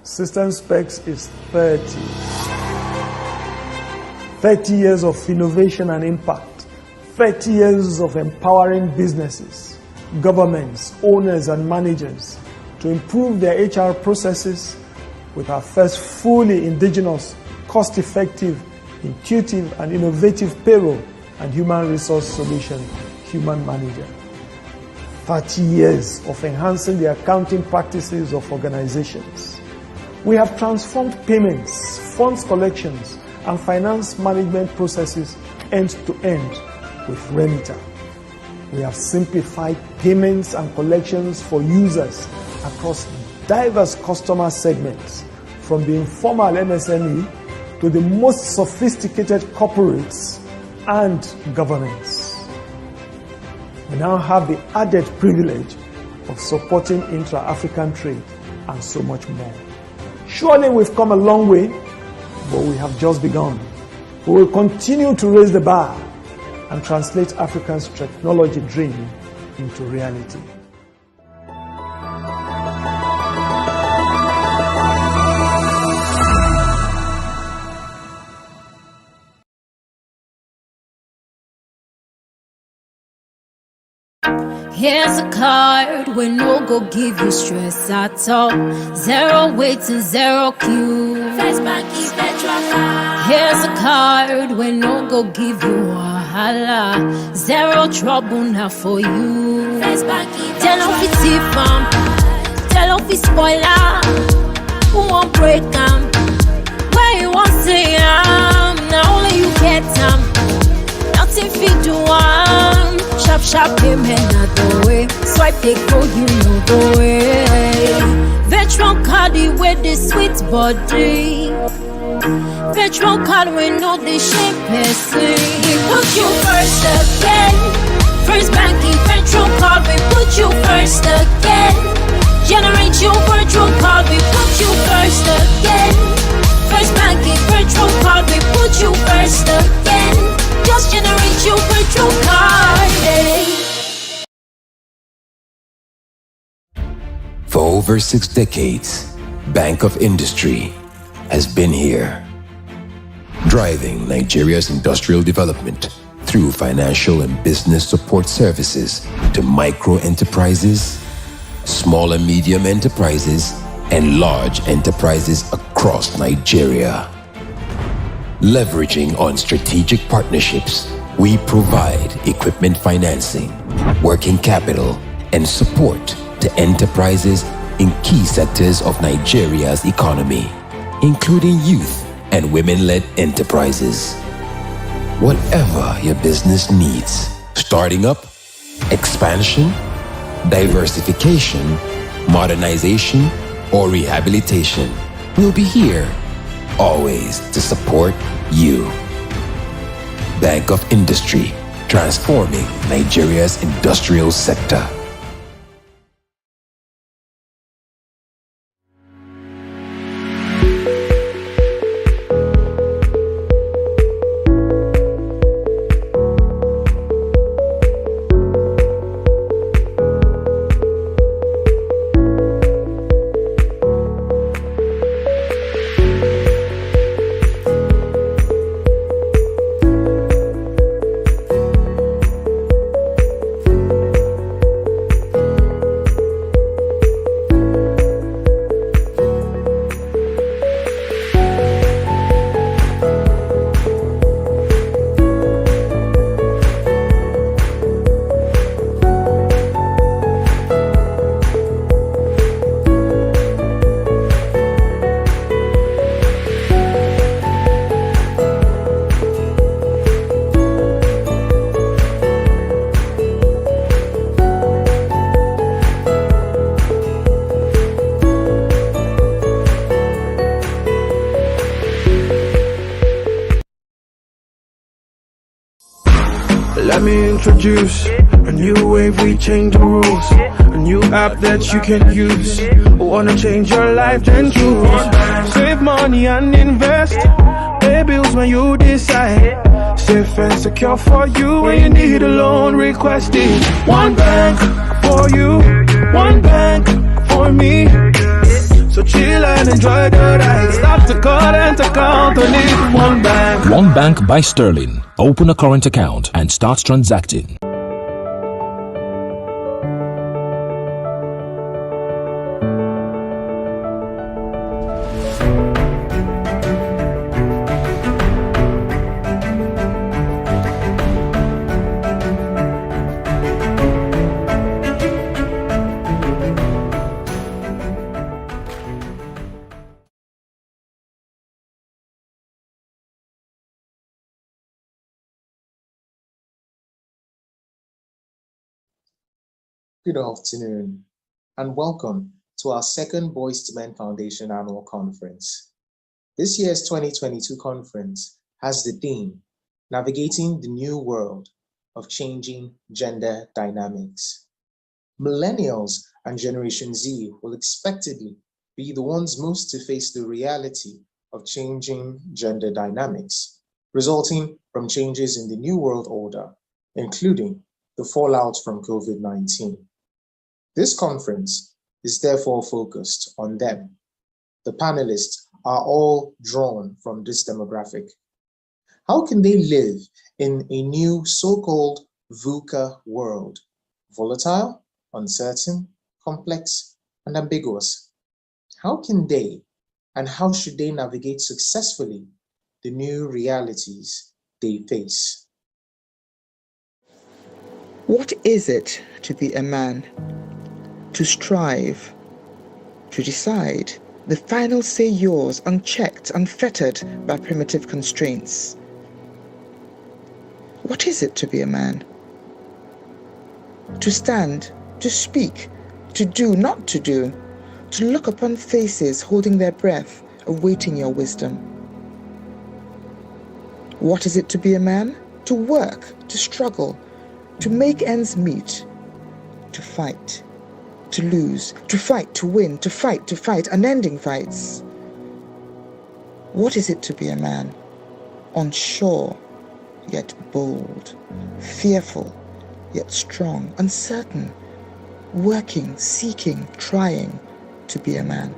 System Specs is 30. 30 years of innovation and impact. 30 years of empowering businesses, governments, owners and managers to improve their HR processes with our first fully indigenous, cost-effective, intuitive and innovative payroll and human resource solution, Human Manager. 30 years of enhancing the accounting practices of organizations. We have transformed payments, funds collections, and finance management processes end-to-end with Remita. We have simplified payments and collections for users across diverse customer segments, from the informal MSME to the most sophisticated corporates and governments. We now have the added privilege of supporting intra-African trade and so much more. Surely we've come a long way, but we have just begun. We will continue to raise the bar and translate Africa's technology dream into reality. Here's a card we no go give you stress at all. Zero wait and zero queue. First bank is Here's a card we no go give you wahala. Zero trouble now for you. First bank is tell off it tell off it spoiler. Who won't break them? Where you want say now only you get them. Nothing fit do one. Sharp payment not the way. Swipe take go you know the way. Veteran card with the sweet body. Veteran card we know the shape person. We put you first again. First banking veteran card we put you first again. Generate your virtual card we put you first again. First banking virtual card we put you first again. Just generate your virtual card. For over 6 decades, Bank of Industry has been here, driving Nigeria's industrial development through financial and business support services to micro enterprises, small and medium enterprises, and large enterprises across Nigeria. Leveraging on strategic partnerships, we provide equipment financing, working capital, and support to enterprises in key sectors of Nigeria's economy, including youth and women-led enterprises. Whatever your business needs, starting up, expansion, diversification, modernization, or rehabilitation, we'll be here always to support you. Bank of Industry, transforming Nigeria's industrial sector. Let me introduce a new wave, we change the rules. A new app that you can use. Wanna change your life, then choose. Save money and invest. Pay bills when you decide. Safe and secure for you when you need a loan, request it. One bank for you, one bank for me. So chill out. and enjoy the ride. Stop to call and to count on it. One bank. One Bank by Sterling. Open a current account and start transacting. Good afternoon, and welcome to our second Boys to Men Foundation Annual Conference. This year's 2022 conference has the theme, Navigating the New World of Changing Gender Dynamics. Millennials and Generation Z will expectedly be the ones most to face the reality of changing gender dynamics, resulting from changes in the New World Order, including the fallout from COVID-19. This conference is therefore focused on them. The panelists are all drawn from this demographic. How can they live in a new so-called VUCA world? Volatile, uncertain, complex, and ambiguous. How can they and how should they navigate successfully the new realities they face? What is it to be a man? To strive, to decide, the final say yours, unchecked, unfettered by primitive constraints. What is it to be a man? To stand, to speak, to do, not to do, to look upon faces holding their breath, awaiting your wisdom. What is it to be a man? To work, to struggle, to make ends meet, to fight. To lose, to fight, to win, to fight, unending fights. What is it to be a man? Unsure, yet bold, fearful, yet strong, uncertain, working, seeking, trying to be a man.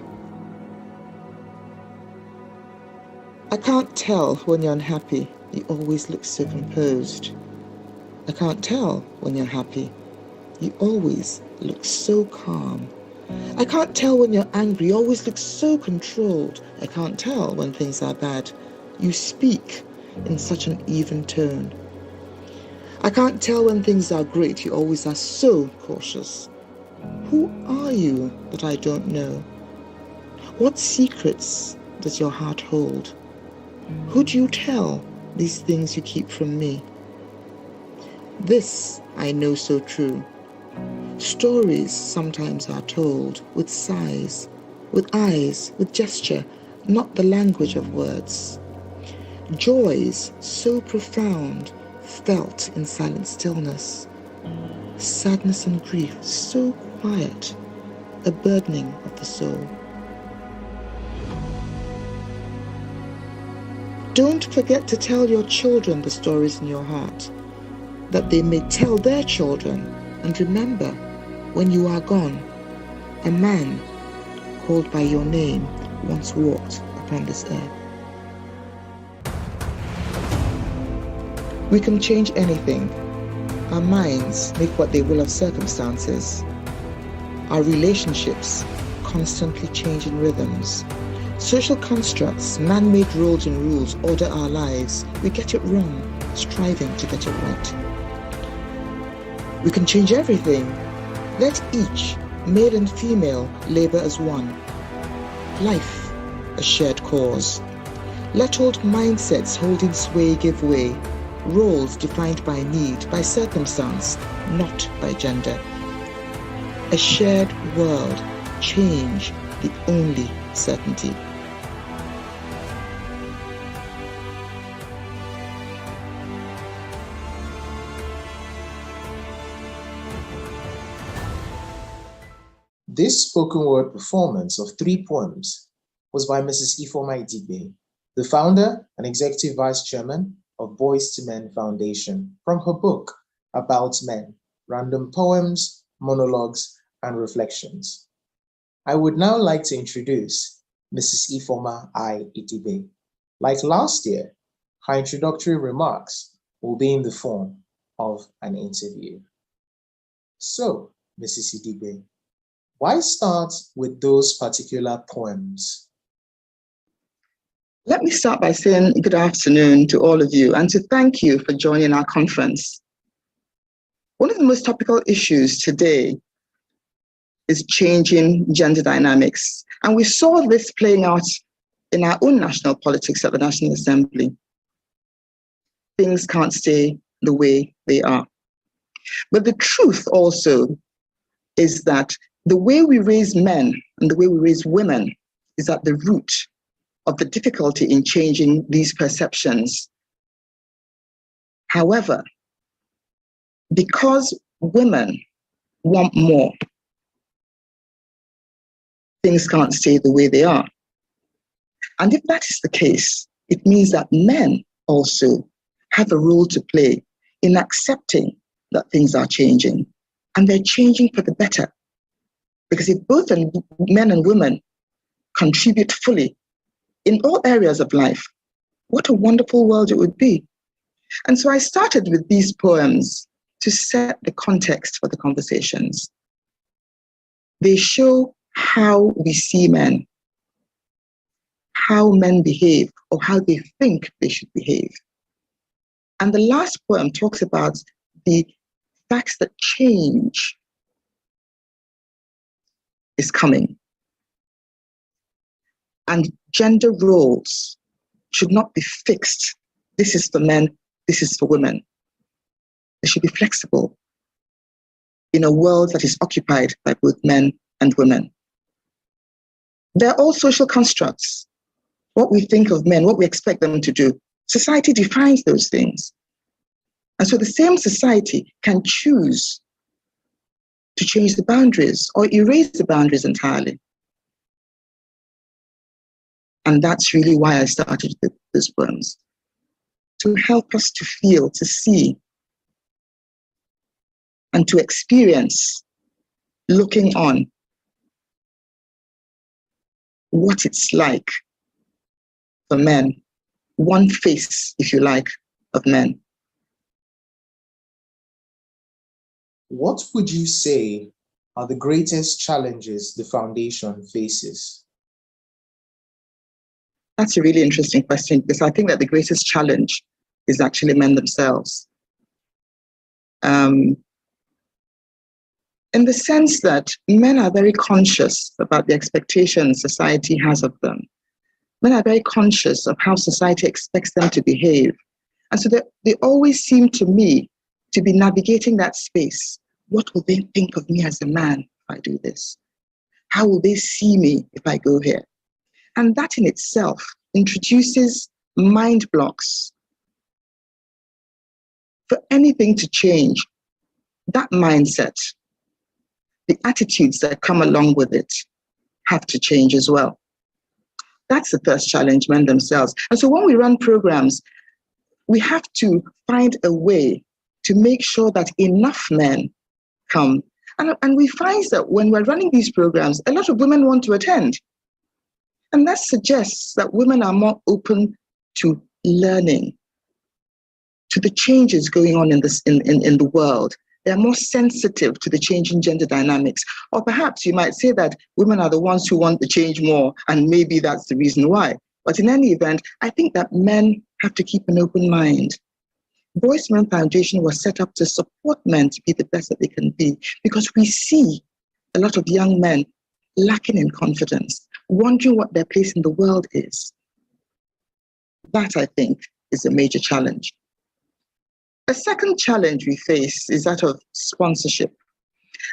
I can't tell when you're unhappy, you always look so composed. I can't tell when you're happy, you always look so calm. I can't tell when you're angry, you always look so controlled. I can't tell when things are bad, you speak in such an even tone. I can't tell when things are great, you always are so cautious. Who are you that I don't know? What secrets does your heart hold? Who do you tell these things you keep from me? This I know so true. Stories sometimes are told with sighs, with eyes, with gesture, not the language of words. Joys so profound, felt in silent stillness. Sadness and grief so quiet, a burdening of the soul. Don't forget to tell your children the stories in your heart, that they may tell their children. And remember, when you are gone, a man called by your name once walked upon this earth. We can change anything. Our minds make what they will of circumstances. Our relationships constantly change in rhythms. Social constructs, man-made roles and rules order our lives. We get it wrong, striving to get it right. We can change everything. Let each, male and female, labor as one. Life, a shared cause. Let old mindsets holding sway give way. Roles defined by need, by circumstance, not by gender. A shared world, change, the only certainty. This spoken word performance of 3 poems was by Mrs. Ifeoma Idigbe, the founder and executive vice chairman of Boys to Men Foundation, from her book, About Men, Random Poems, Monologues, and Reflections. I would now like to introduce Mrs. Ifoma I. Idibe. Like last year, her introductory remarks will be in the form of an interview. So, Mrs. Idibe, why start with those particular poems? Let me start by saying good afternoon to all of you and to thank you for joining our conference. One of the most topical issues today is changing gender dynamics. And we saw this playing out in our own national politics at the National Assembly. Things can't stay the way they are. But the truth also is that the way we raise men and the way we raise women is at the root of the difficulty in changing these perceptions. However, because women want more, things can't stay the way they are. And if that is the case, it means that men also have a role to play in accepting that things are changing. And they're changing for the better. Because if both men and women contribute fully in all areas of life, what a wonderful world it would be. And so I started with these poems to set the context for the conversations. They show how we see men, how men behave, or how they think they should behave. And the last poem talks about the facts that change is coming. And gender roles should not be fixed. This is for men, this is for women. They should be flexible in a world that is occupied by both men and women. They're all social constructs. What we think of men, what we expect them to do. Society defines those things. And so the same society can choose to change the boundaries or erase the boundaries entirely. And that's really why I started these poems, to help us to feel, to see, and to experience, looking on, what it's like for men, one face, if you like, of men. What would you say are the greatest challenges the foundation faces? That's a really interesting question, because I think that the greatest challenge is actually men themselves. In the sense that men are very conscious about the expectations society has of them. Men are very conscious of how society expects them to behave. And so they always seem to me to be navigating that space. What will they think of me as a man if I do this? How will they see me if I go here? And that in itself introduces mind blocks. For anything to change, that mindset, the attitudes that come along with it, have to change as well. That's the first challenge, men themselves. And so when we run programs, we have to find a way to make sure that enough men come. And we find that when we're running these programs, a lot of women want to attend. And that suggests that women are more open to learning, to the changes going on in the world. They're more sensitive to the changing gender dynamics. Or perhaps you might say that women are the ones who want the change more, and maybe that's the reason why. But in any event, I think that men have to keep an open mind. Boys to Men Foundation was set up to support men to be the best that they can be, because we see a lot of young men lacking in confidence, wondering what their place in the world is. That, I think, is a major challenge. A second challenge we face is that of sponsorship.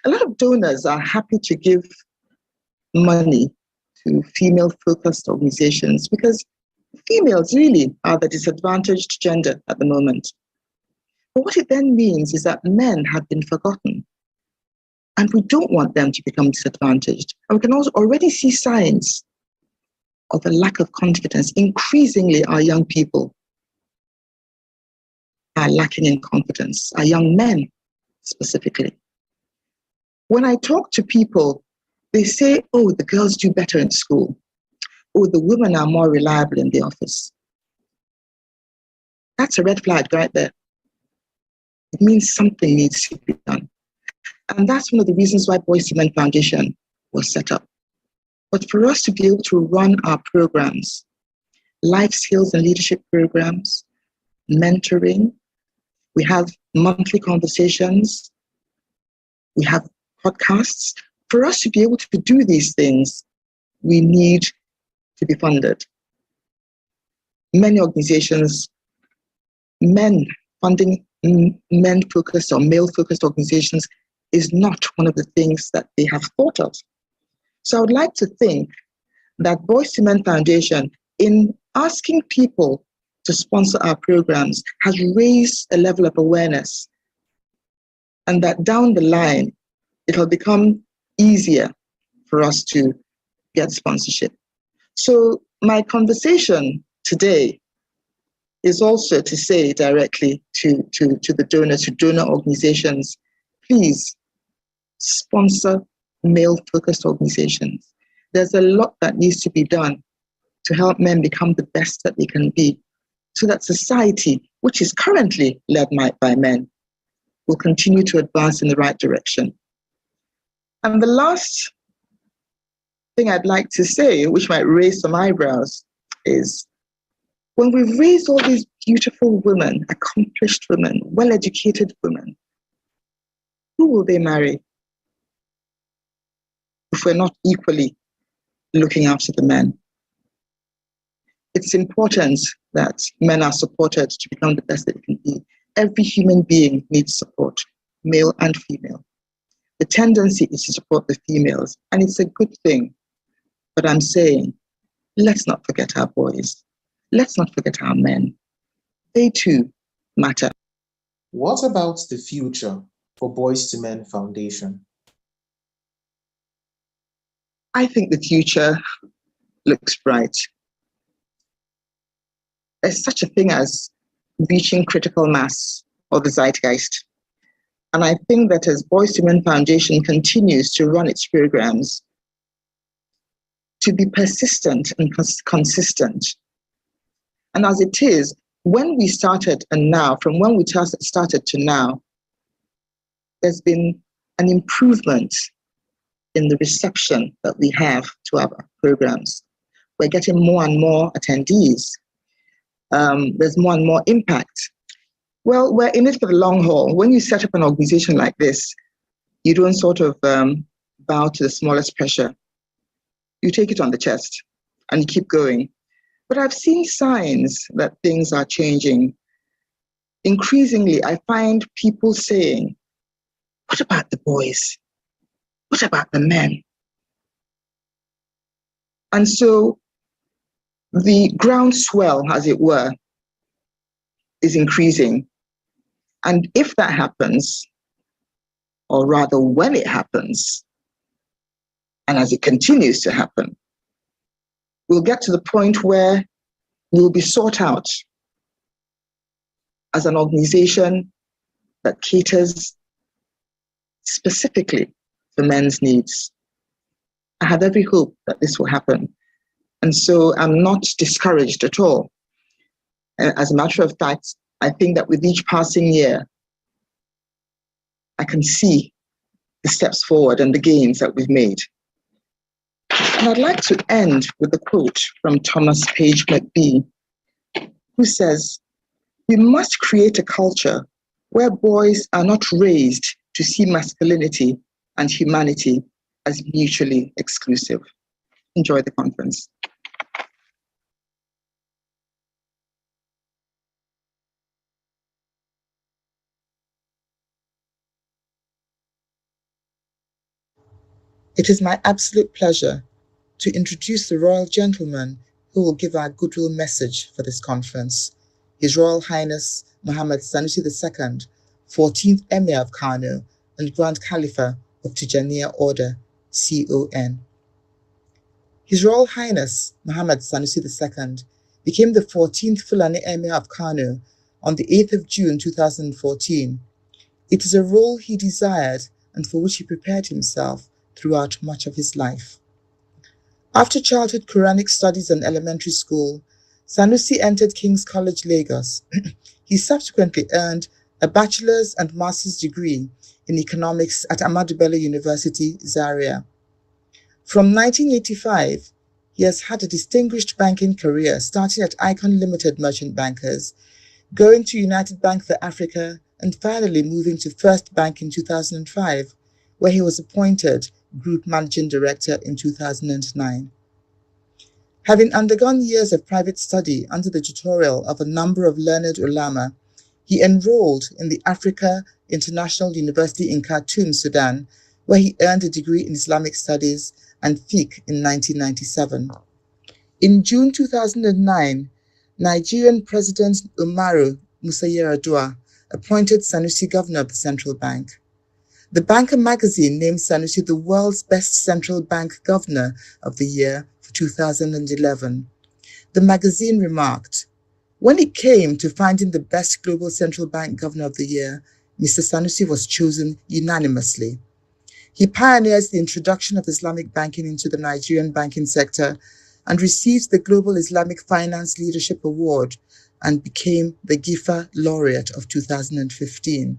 A lot of donors are happy to give money to female-focused organizations because females really are the disadvantaged gender at the moment. But what it then means is that men have been forgotten, and we don't want them to become disadvantaged. And we can also already see signs of a lack of confidence. Increasingly, our young people are lacking in confidence, our young men specifically. When I talk to people, they say, oh, the girls do better in school. oh, the women are more reliable in the office. That's a red flag right there. It means something needs to be done. And that's one of the reasons why Boys to Men Foundation was set up. But for us to be able to run our programs, life skills and leadership programs, mentoring, we have monthly conversations, we have podcasts. For us to be able to do these things, we need to be funded. Many organizations, funding men-focused or male-focused organizations is not one of the things that they have thought of. So I would like to think that Boys to Men Foundation, in asking people to sponsor our programs, has raised a level of awareness, and that down the line, it'll become easier for us to get sponsorship. So my conversation today is also to say directly to the donors, to donor organizations, please sponsor male-focused organizations. There's a lot that needs to be done to help men become the best that they can be, so that society, which is currently led by men, will continue to advance in the right direction. And the last thing I'd like to say, which might raise some eyebrows, is when we've raised all these beautiful women, accomplished women, well-educated women, who will they marry if we're not equally looking after the men? It's important that men are supported to become the best they can be. Every human being needs support, male and female. The tendency is to support the females, and it's a good thing. But I'm saying, let's not forget our boys. Let's not forget our men. They too matter. What about the future for Boys to Men Foundation? I think the future looks bright. There's such a thing as reaching critical mass of the zeitgeist. And I think that as Boys to Men Foundation continues to run its programs, to be persistent and consistent. And as it is, when we started and now, from when we started to now, there's been an improvement in the reception that we have to our programs. We're getting more and more attendees. There's more and more impact. Well, we're in it for the long haul. When you set up an organization like this, you don't sort of bow to the smallest pressure. You take it on the chest and you keep going. But I've seen signs that things are changing. Increasingly, I find people saying, what about the boys? What about the men? And so the groundswell, as it were, is increasing. And if that happens, or rather when it happens, and as it continues to happen, we'll get to the point where we'll be sought out as an organization that caters specifically for men's needs. I have every hope that this will happen. And so I'm not discouraged at all. As a matter of fact, I think that with each passing year, I can see the steps forward and the gains that we've made. And I'd like to end with a quote from Thomas Page McBee, who says, "We must create a culture where boys are not raised to see masculinity and humanity as mutually exclusive." Enjoy the conference. It is my absolute pleasure to introduce the Royal Gentleman who will give our Goodwill Message for this conference, His Royal Highness Mohammad Sanusi II, 14th Emir of Kano and Grand Khalifa of Tijjaniyya Order, CON. His Royal Highness Mohammad Sanusi II became the 14th Fulani Emir of Kano on the 8th of June 2014. It is a role he desired and for which he prepared himself throughout much of his life. After childhood Quranic studies and elementary school, Sanusi entered King's College, Lagos. He subsequently earned a bachelor's and master's degree in economics at Ahmadu Bello University, Zaria. From 1985, he has had a distinguished banking career, starting at Icon Limited Merchant Bankers, going to United Bank for Africa, and finally moving to First Bank in 2005, where he was appointed Group Managing Director in 2009. Having undergone years of private study under the tutorial of a number of learned ulama, he enrolled in the Africa International University in Khartoum, Sudan, where he earned a degree in Islamic Studies and fiqh in 1997. In June 2009, Nigerian President Umaru Musa Yar'Adua appointed Sanusi governor of the central bank. The Banker magazine named Sanusi the world's best central bank governor of the year for 2011. The magazine remarked, "When it came to finding the best global central bank governor of the year, Mr. Sanusi was chosen unanimously. He pioneers the introduction of Islamic banking into the Nigerian banking sector and received the Global Islamic Finance Leadership Award and became the GIFA Laureate of 2015.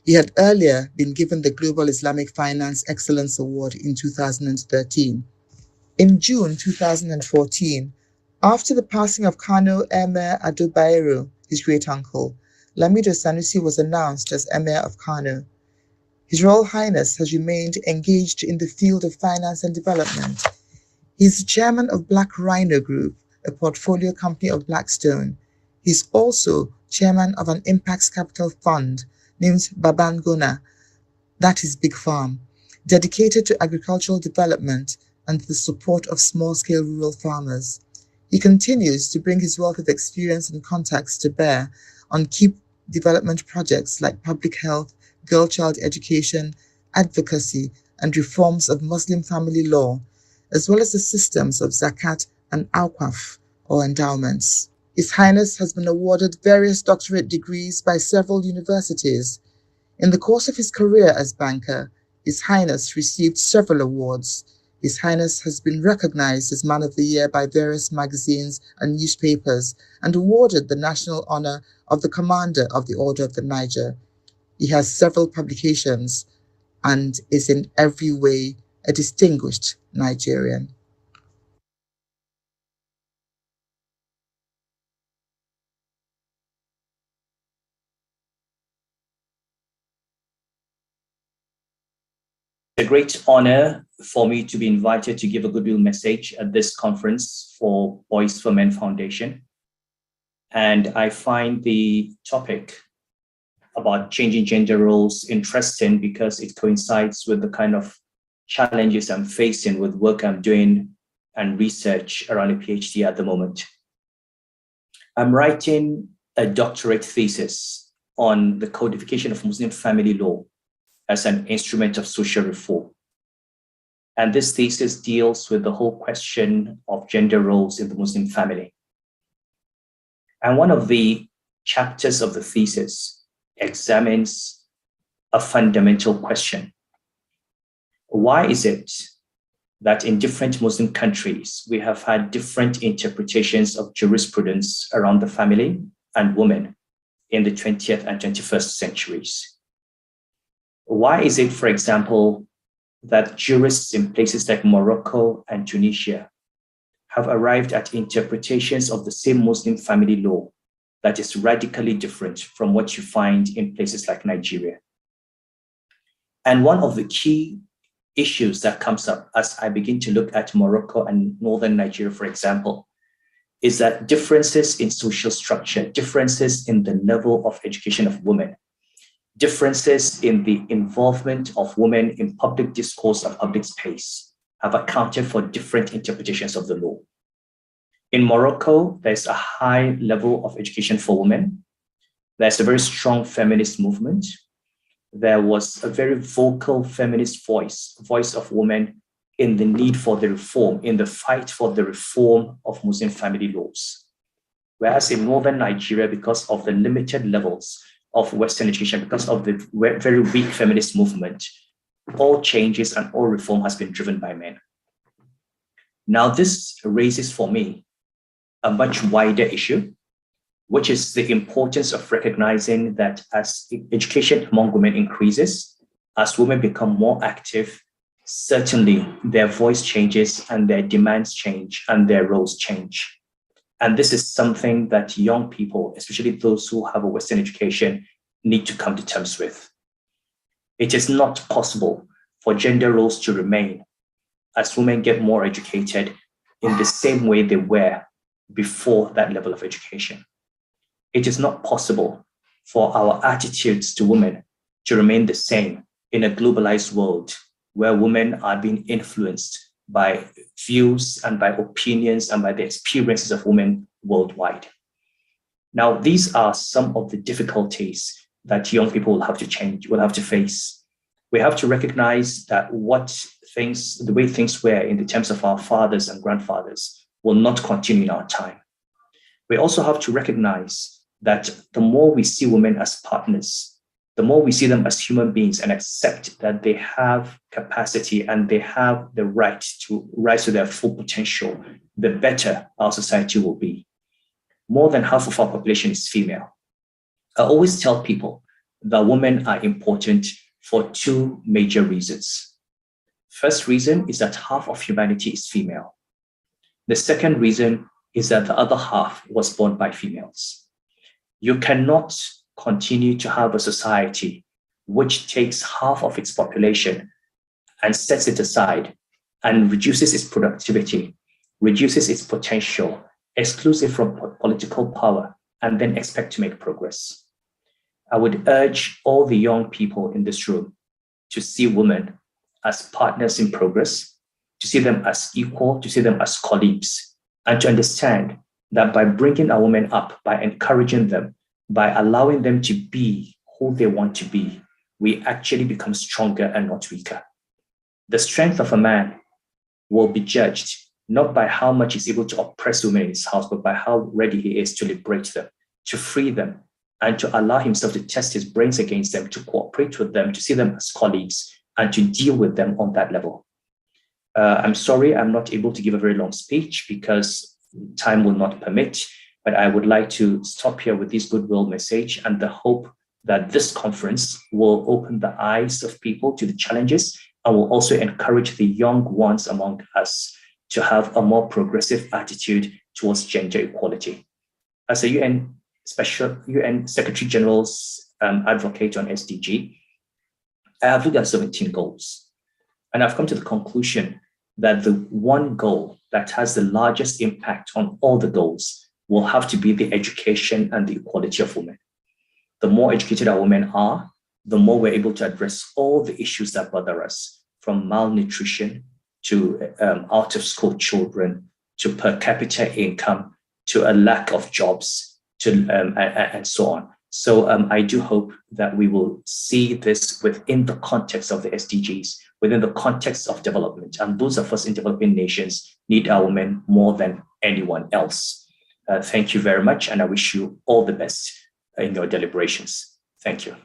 He had earlier been given the Global Islamic Finance Excellence Award in 2013. In June 2014, after the passing of Kano Emir Ado Bayero, his great-uncle, Lamido Sanusi was announced as Emir of Kano. His Royal Highness has remained engaged in the field of finance and development. He is the chairman of Black Rhino Group, a portfolio company of Blackstone. He is also chairman of an Impacts Capital Fund named Babangona, that is Big Farm, dedicated to agricultural development and the support of small-scale rural farmers. He continues to bring his wealth of experience and contacts to bear on key development projects like public health, girl-child education, advocacy, and reforms of Muslim family law, as well as the systems of zakat and awqaf, or endowments. His Highness has been awarded various doctorate degrees by several universities. In the course of his career as banker, His Highness received several awards. His Highness has been recognized as Man of the Year by various magazines and newspapers and awarded the national honor of the Commander of the Order of the Niger. He has several publications and is in every way a distinguished Nigerian. It's a great honor for me to be invited to give a Goodwill message at this conference for Boys for Men Foundation. And I find the topic about changing gender roles interesting because it coincides with the kind of challenges I'm facing with work I'm doing and research around a PhD at the moment. I'm writing a doctorate thesis on the codification of Muslim family law as an instrument of social reform. And this thesis deals with the whole question of gender roles in the Muslim family. And one of the chapters of the thesis examines a fundamental question. Why is it that in different Muslim countries, we have had different interpretations of jurisprudence around the family and women in the 20th and 21st centuries? Why is it, for example, that jurists in places like Morocco and Tunisia have arrived at interpretations of the same Muslim family law that is radically different from what you find in places like Nigeria? And one of the key issues that comes up as I begin to look at Morocco and northern Nigeria, for example, is that differences in social structure, differences in the level of education of women, differences in the involvement of women in public discourse and public space have accounted for different interpretations of the law. In Morocco, there's a high level of education for women. There's a very strong feminist movement. There was a very vocal feminist voice of women in the need for the reform, in the fight for the reform of Muslim family laws. Whereas in northern Nigeria, because of the limited levels of Western education, because of the very weak feminist movement, all changes and all reform has been driven by men. Now, this raises for me a much wider issue, which is the importance of recognizing that as education among women increases, as women become more active, certainly their voice changes and their demands change and their roles change. And this is something that young people, especially those who have a Western education, need to come to terms with. It is not possible for gender roles to remain as women get more educated in the same way they were before that level of education. It is not possible for our attitudes to women to remain the same in a globalized world where women are being influenced by views and by opinions and by the experiences of women worldwide. Now, these are some of the difficulties that young people will have to face. We have to recognize that the way things were in the terms of our fathers and grandfathers will not continue in our time. We also have to recognize that the more we see women as partners, the more we see them as human beings and accept that they have capacity and they have the right to rise to their full potential, the better our society will be. More than half of our population is female. I always tell people that women are important for two major reasons. First reason is that half of humanity is female. The second reason is that the other half was born by females. You cannot continue to have a society which takes half of its population and sets it aside and reduces its productivity, reduces its potential, excludes it from political power, and then expect to make progress. I would urge all the young people in this room to see women as partners in progress, to see them as equal, to see them as colleagues, and to understand that by bringing our women up, by encouraging them, by allowing them to be who they want to be, we actually become stronger and not weaker. The strength of a man will be judged not by how much he's able to oppress women in his house, but by how ready he is to liberate them, to free them, and to allow himself to test his brains against them, to cooperate with them, to see them as colleagues, and to deal with them on that level. I'm sorry I'm not able to give a very long speech because time will not permit, but I would like to stop here with this goodwill message and the hope that this conference will open the eyes of people to the challenges and will also encourage the young ones among us to have a more progressive attitude towards gender equality. As a UN Secretary General's advocate on SDG, I have looked at 17 goals, and I've come to the conclusion that the one goal that has the largest impact on all the goals will have to be the education and the equality of women. The more educated our women are, the more we're able to address all the issues that bother us, from malnutrition to out-of-school children, to per capita income, to a lack of jobs, and so on. So I do hope that we will see this within the context of the SDGs, within the context of development. And those of us in developing nations need our women more than anyone else. Thank you very much, and I wish you all the best in your deliberations. Thank you.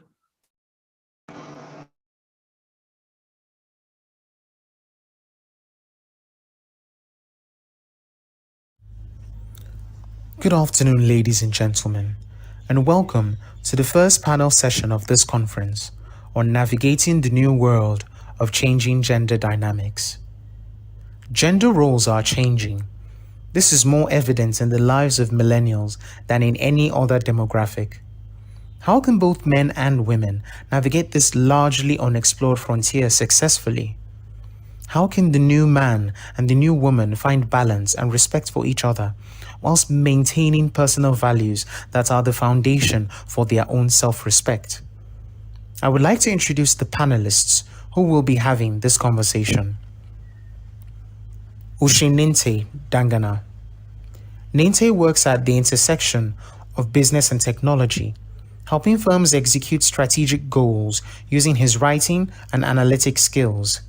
Good afternoon, ladies and gentlemen, and welcome to the first panel session of this conference on navigating the new world of changing gender dynamics. Gender roles are changing. This is more evident in the lives of millennials than in any other demographic. How can both men and women navigate this largely unexplored frontier successfully? How can the new man and the new woman find balance and respect for each other whilst maintaining personal values that are the foundation for their own self-respect? I would like to introduce the panelists who will be having this conversation. Ninte Dangana. Ninte works at the intersection of business and technology, helping firms execute strategic goals using his writing and analytic skills.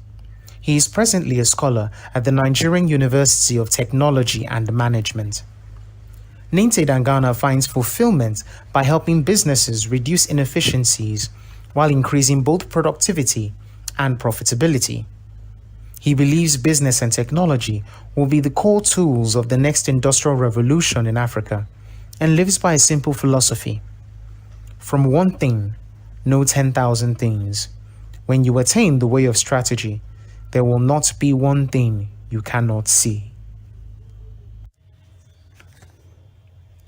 He is presently a scholar at the Nigerian University of Technology and Management. Ninte Dangana finds fulfillment by helping businesses reduce inefficiencies while increasing both productivity and profitability. He believes business and technology will be the core tools of the next industrial revolution in Africa, and lives by a simple philosophy. From one thing, know 10,000 things. When you attain the way of strategy, there will not be one thing you cannot see.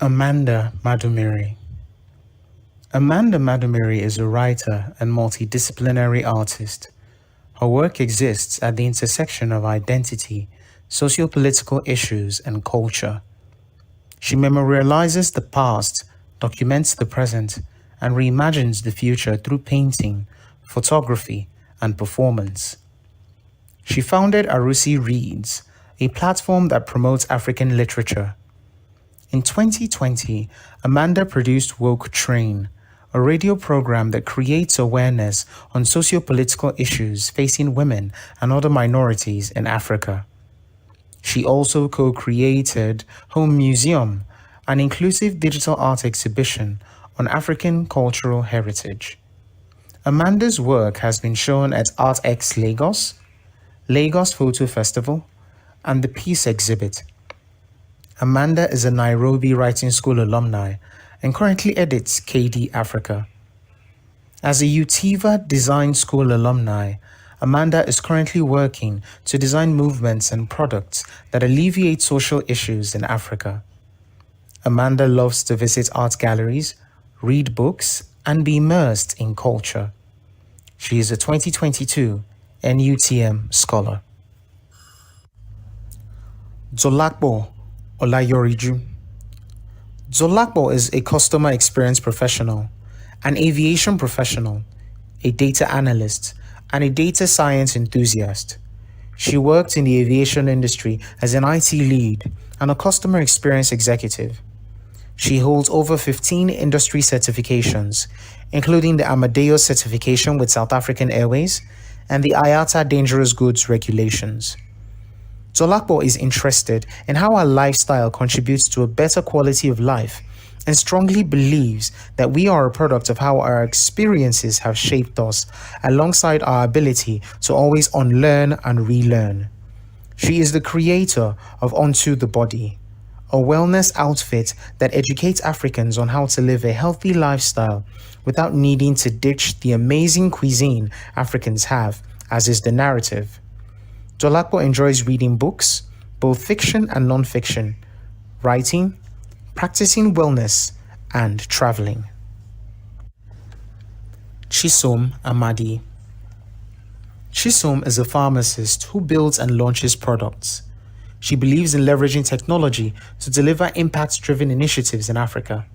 Amanda Madumiri. Amanda Madumiri is a writer and multidisciplinary artist. Her work exists at the intersection of identity, socio-political issues, and culture. She memorializes the past, documents the present, and reimagines the future through painting, photography, and performance. She founded Arusi Reads, a platform that promotes African literature. In 2020, Amanda produced Woke Train, a radio program that creates awareness on socio-political issues facing women and other minorities in Africa. She also co-created Home Museum, an inclusive digital art exhibition on African cultural heritage. Amanda's work has been shown at ArtX Lagos, Lagos Photo Festival, and the Peace Exhibit. Amanda is a Nairobi Writing School alumni and currently edits KD Africa. As a Utiva Design School alumni, Amanda is currently working to design movements and products that alleviate social issues in Africa. Amanda loves to visit art galleries, read books, and be immersed in culture. She is a 2022 NUTM scholar. Zolakbo Olayoriju. Zolakbo is a customer experience professional, an aviation professional, a data analyst, and a data science enthusiast. She worked in the aviation industry as an IT lead and a customer experience executive. She holds over 15 industry certifications, including the Amadeus certification with South African Airways and the IATA Dangerous Goods regulations. Zolakbo is interested in how our lifestyle contributes to a better quality of life and strongly believes that we are a product of how our experiences have shaped us, alongside our ability to always unlearn and relearn. She is the creator of Onto the Body, a wellness outfit that educates Africans on how to live a healthy lifestyle without needing to ditch the amazing cuisine Africans have, as is the narrative. Zolakbo enjoys reading books, both fiction and non-fiction, writing, practicing wellness, and traveling. Chisom Amadi. Chisom is a pharmacist who builds and launches products. She believes in leveraging technology to deliver impact-driven initiatives in Africa.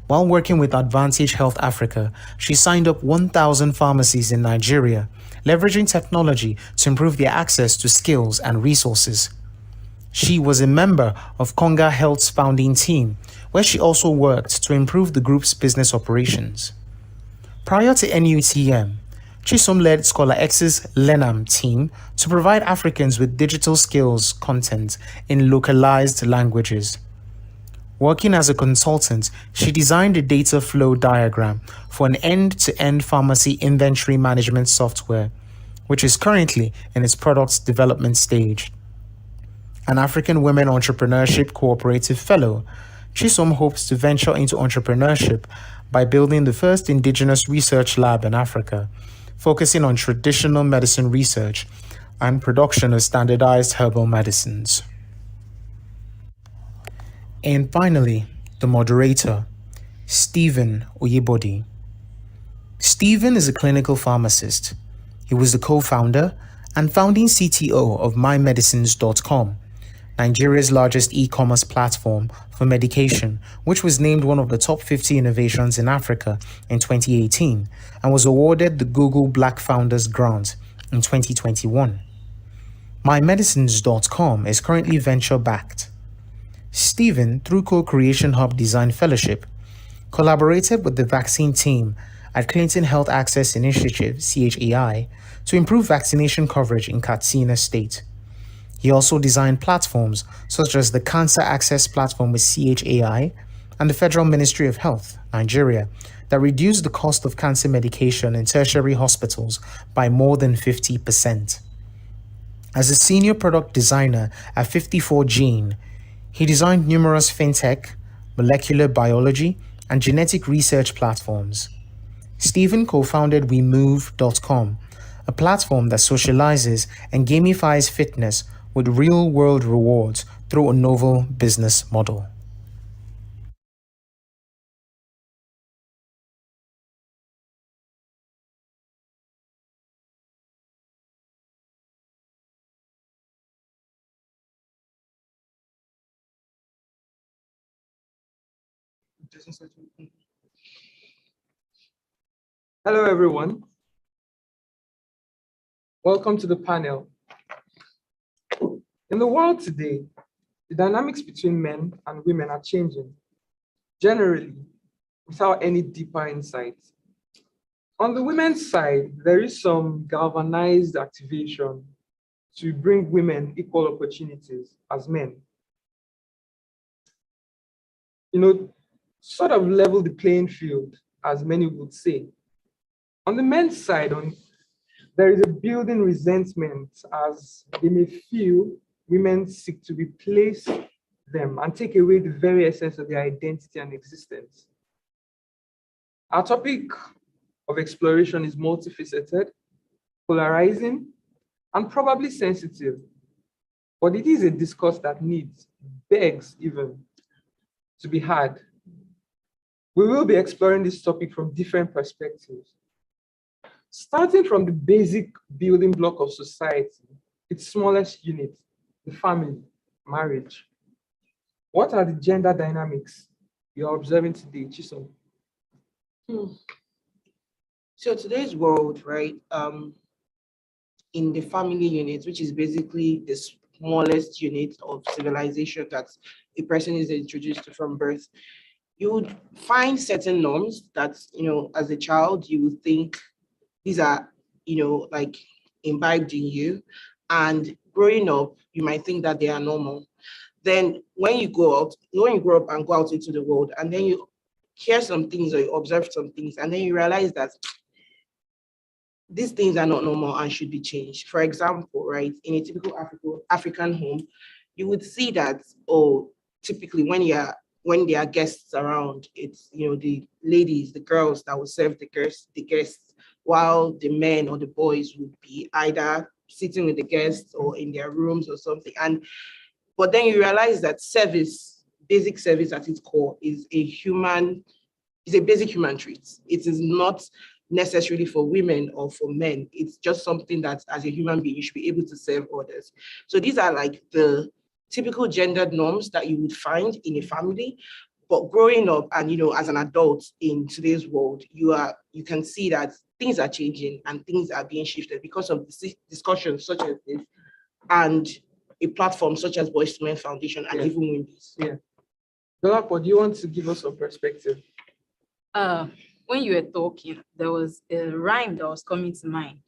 While working with Advantage Health Africa, she signed up 1,000 pharmacies in Nigeria, leveraging technology to improve their access to skills and resources. She was a member of Konga Health's founding team, where she also worked to improve the group's business operations. Prior to NUTM, Chisom led Scholar X's Lenam team to provide Africans with digital skills content in localized languages. Working as a consultant, she designed a data flow diagram for an end-to-end pharmacy inventory management software, which is currently in its product's development stage. An African Women Entrepreneurship Cooperative Fellow, Chisom hopes to venture into entrepreneurship by building the first indigenous research lab in Africa, focusing on traditional medicine research and production of standardized herbal medicines. And finally, the moderator, Stephen Oyebode. Stephen is a clinical pharmacist. He was the co-founder and founding CTO of MyMedicines.com, Nigeria's largest e-commerce platform for medication, which was named one of the top 50 innovations in Africa in 2018 and was awarded the Google Black Founders Grant in 2021. MyMedicines.com is currently venture-backed. Stephen, through Co-Creation Hub Design Fellowship, collaborated with the vaccine team at Clinton Health Access Initiative, CHAI, to improve vaccination coverage in Katsina State. He also designed platforms such as the Cancer Access Platform with CHAI and the Federal Ministry of Health, Nigeria, that reduced the cost of cancer medication in tertiary hospitals by more than 50%. As a senior product designer at 54 Gene, he designed numerous fintech, molecular biology, and genetic research platforms. Stephen co-founded WeMove.com, a platform that socializes and gamifies fitness with real-world rewards through a novel business model. Hello, everyone. Welcome to the panel. In the world today, the dynamics between men and women are changing, generally, without any deeper insight. On the women's side, there is some galvanized activation to bring women equal opportunities as men. Sort of level the playing field, as many would say. On the men's side, there is a building resentment as they may feel women seek to replace them and take away the very essence of their identity and existence. Our topic of exploration is multifaceted, polarizing, and probably sensitive, but it is a discourse that begs even, to be had. We will be exploring this topic from different perspectives. Starting from the basic building block of society, its smallest unit, the family, marriage. What are the gender dynamics you are observing today, Chisom? So today's world, right, in the family unit, which is basically the smallest unit of civilization that a person is introduced to from birth, you would find certain norms that, as a child, you would think these are, like imbibed in you. And growing up, you might think that they are normal. Then when you grow up and go out into the world, and then you hear some things or you observe some things, and then you realize that these things are not normal and should be changed. For example, right, in a typical African home, you would see that, typically when there are guests around, it's, the ladies, the girls that will serve the guests, while the men or the boys would be either sitting with the guests or in their rooms or something. But then you realize that basic service at its core is a basic human trait. It is not necessarily for women or for men. It's just something that as a human being, you should be able to serve others. So these are like the typical gendered norms that you would find in a family. But growing up and, as an adult in today's world, you can see that things are changing and things are being shifted because of discussions such as this and a platform such as Boys to Men Foundation and even Wendy's. Yeah. Dolapo, do you want to give us some perspective? When you were talking, there was a rhyme that was coming to mind.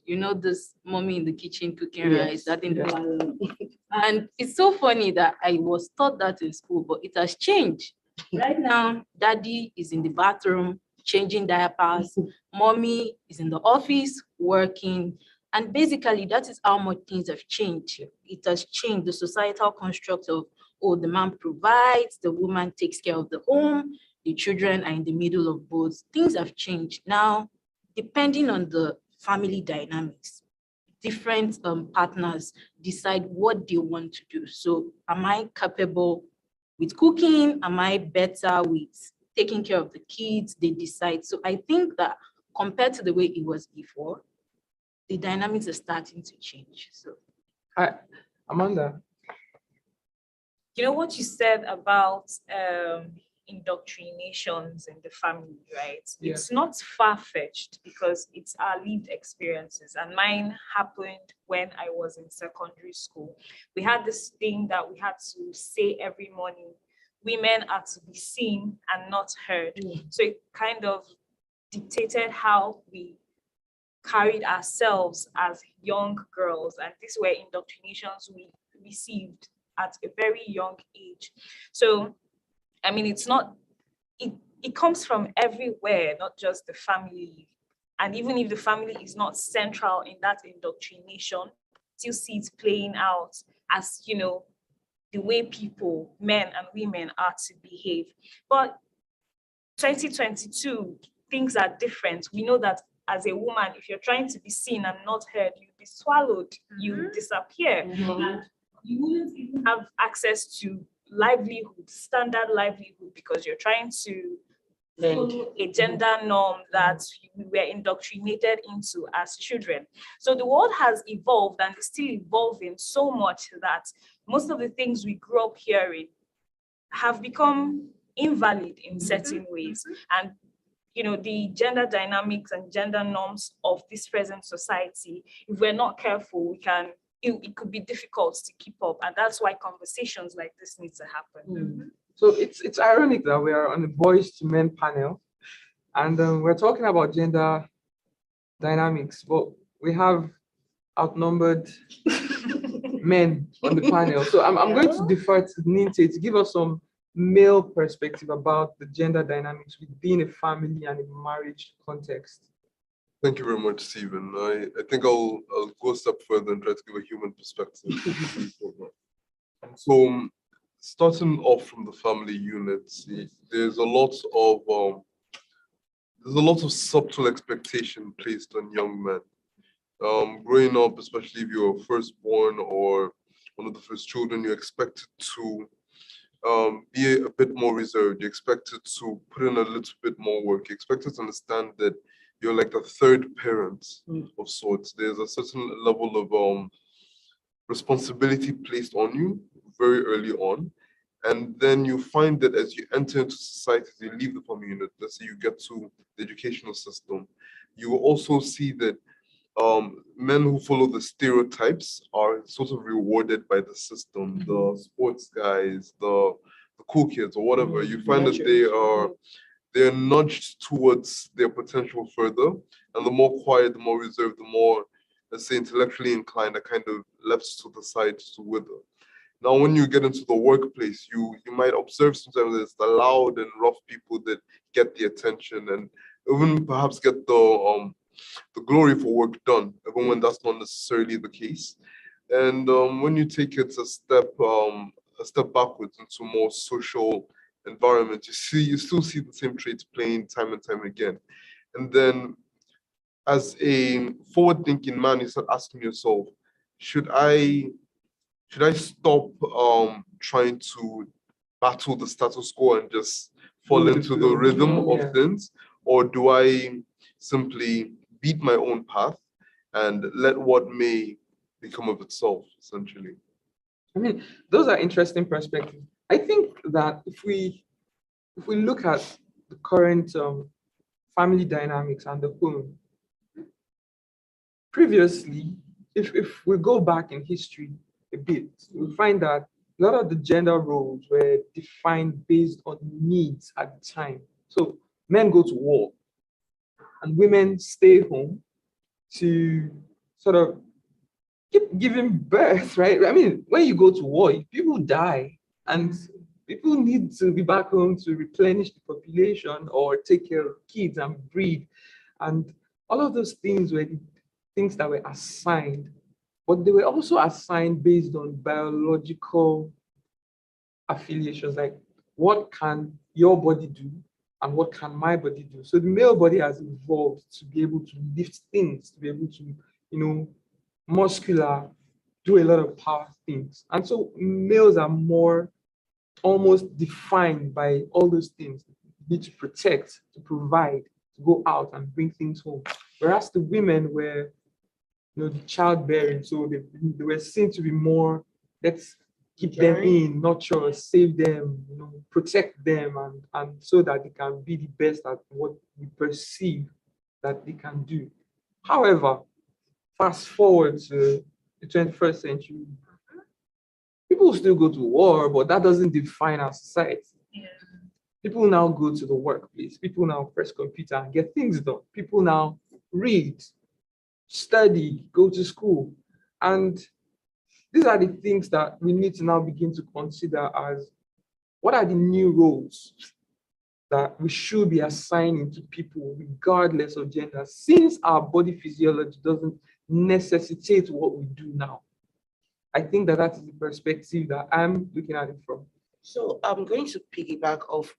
This mommy in the kitchen cooking rice, that in the and it's so funny that I was taught that in school, but it has changed. Right now, daddy is in the bathroom changing diapers, mommy is in the office working, and basically that is how much things have changed. It has changed the societal construct of, the man provides, the woman takes care of the home, the children are in the middle of both. Things have changed. Now, depending on the family dynamics, different partners decide what they want to do. So am I capable with cooking? Am I better with taking care of the kids? They decide. So I think that compared to the way it was before, the dynamics are starting to change. So, Hi, Amanda. What you said about indoctrinations in the family, right? Yeah. It's not far-fetched because it's our lived experiences, and mine happened when I was in secondary school. We had this thing that we had to say every morning: women are to be seen and not heard. So it kind of dictated how we carried ourselves as young girls, and these were indoctrinations we received at a very young age. So I mean, it comes from everywhere, not just the family. And even if the family is not central in that indoctrination, still see it playing out as, you know, the way people, men and women, are to behave. But 2022, things are different. We know that as a woman, if you're trying to be seen and not heard, you'll be swallowed, you disappear. And you wouldn't even have access to livelihood, standard livelihood, because you're trying to follow a gender norm that we were indoctrinated into as children. So the world has evolved and is still evolving so much that most of the things we grew up hearing have become invalid in certain ways. And you know, the gender dynamics and gender norms of this present society, if we're not careful, it could be difficult to keep up. And that's why conversations like this need to happen. So it's ironic that we are on the boys to men panel, and we're talking about gender dynamics, but we have outnumbered men on the panel. So I'm going to defer to Ninte to give us some male perspective about the gender dynamics within a family and a marriage context. Thank you very much, Stephen. I think I'll go a step further and try to give a human perspective. So, starting off from the family unit, there's a lot of subtle expectation placed on young men. Growing up, especially if you're firstborn or one of the first children, you're expected to be a bit more reserved. You're expected to put in a little bit more work. You're expected to understand that you're like a third parent of sorts. There's a certain level of responsibility placed on you very early on. And then you find that as you enter into society, as you leave the family unit, let's say you get to the educational system, you will also see that men who follow the stereotypes are sort of rewarded by the system, the sports guys, the cool kids or whatever. You find that they're nudged towards their potential further, and the more quiet, the more reserved, the more, let's say, intellectually inclined, are kind of left to the side to wither. Now, when you get into the workplace, you might observe sometimes it's the loud and rough people that get the attention and even perhaps get the glory for work done, even when that's not necessarily the case. And when you take it a step backwards into more social environment, you still see the same traits playing time and time again. And then as a forward-thinking man, you start asking yourself, should I stop trying to battle the status quo and just fall into the rhythm of things? Or do I simply beat my own path and let what may become of itself, essentially? I mean, those are interesting perspectives. I think that if we look at the current family dynamics and the home, previously, if we go back in history a bit, we find that a lot of the gender roles were defined based on needs at the time. So men go to war and women stay home to sort of keep giving birth, right? I mean, when you go to war, people die and people need to be back home to replenish the population or take care of kids and breed. And all of those things were the things that were assigned, but they were also assigned based on biological affiliations, like what can your body do and what can my body do? So the male body has evolved to be able to lift things, to be able to, muscular, do a lot of power things. And so males are more almost defined by all those things. You need to protect, to provide, to go out and bring things home. Whereas the women were, the childbearing, so they were seen to be more, let's keep them in, nurture, save them, protect them, and so that they can be the best at what we perceive that they can do. However, fast forward to the 21st century, people still go to war, but that doesn't define our society. Yeah. People now go to the workplace. People now press computer and get things done. People now read, study, go to school. And these are the things that we need to now begin to consider as what are the new roles that we should be assigning to people regardless of gender, since our body physiology doesn't necessitate what we do now. I think that is the perspective that I'm looking at it from. So I'm going to piggyback off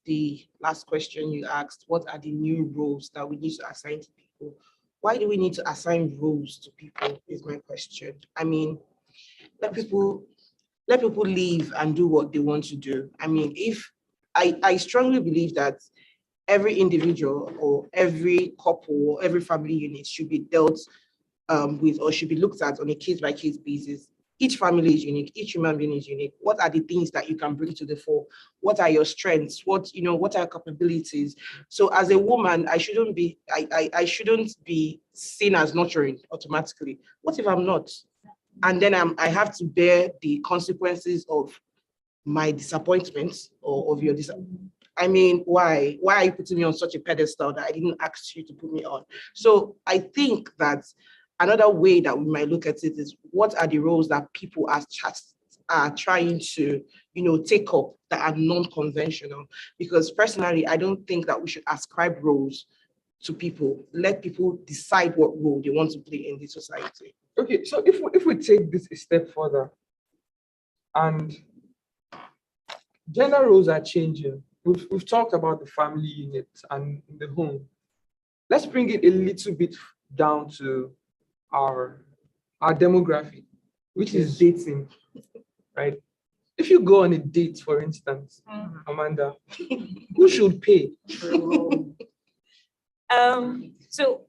the last question you asked. What are the new roles that we need to assign to people? Why do we need to assign roles to people is my question. I mean, let people live and do what they want to do. I mean, if I strongly believe that every individual or every couple or every family unit should be dealt with or should be looked at on a case-by-case basis. Each family is unique, each human being is unique. What are the things that you can bring to the fore? What are your strengths? What are your capabilities? So as a woman, I shouldn't be seen as nurturing automatically. What if I'm not? And then I have to bear the consequences of my disappointments or of your disappointment. I mean, why are you putting me on such a pedestal that I didn't ask you to put me on? So I think that another way that we might look at it is, what are the roles that people are trying to, take up that are non-conventional? Because personally, I don't think that we should ascribe roles to people. Let people decide what role they want to play in the society. Okay, so if we take this a step further, and gender roles are changing. We've talked about the family unit and the home. Let's bring it a little bit down to our demographic, which is dating, right? If you go on a date, for instance, Amanda, who should pay? So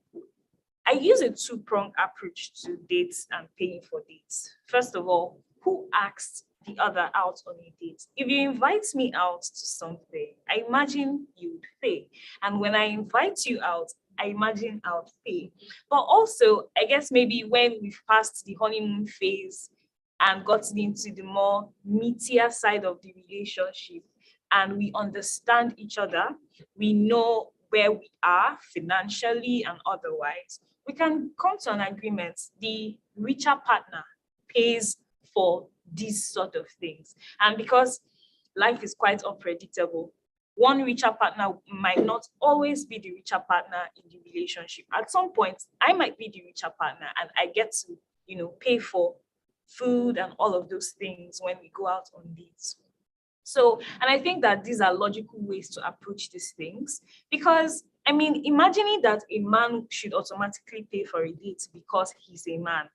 I use a two-pronged approach to dates and paying for dates. First of all, who asked the other out on a date? If you invite me out to something, I imagine you'd pay. And when I invite you out, I imagine I'll pay. But also, I guess maybe when we've passed the honeymoon phase and gotten into the more meatier side of the relationship, and we understand each other, we know where we are financially and otherwise, we can come to an agreement. The richer partner pays for these sort of things. And because life is quite unpredictable, one richer partner might not always be the richer partner in the relationship. At some point, I might be the richer partner and I get to, pay for food and all of those things when we go out on dates. So, and I think that these are logical ways to approach these things, because, I mean, imagining that a man should automatically pay for a date because he's a man,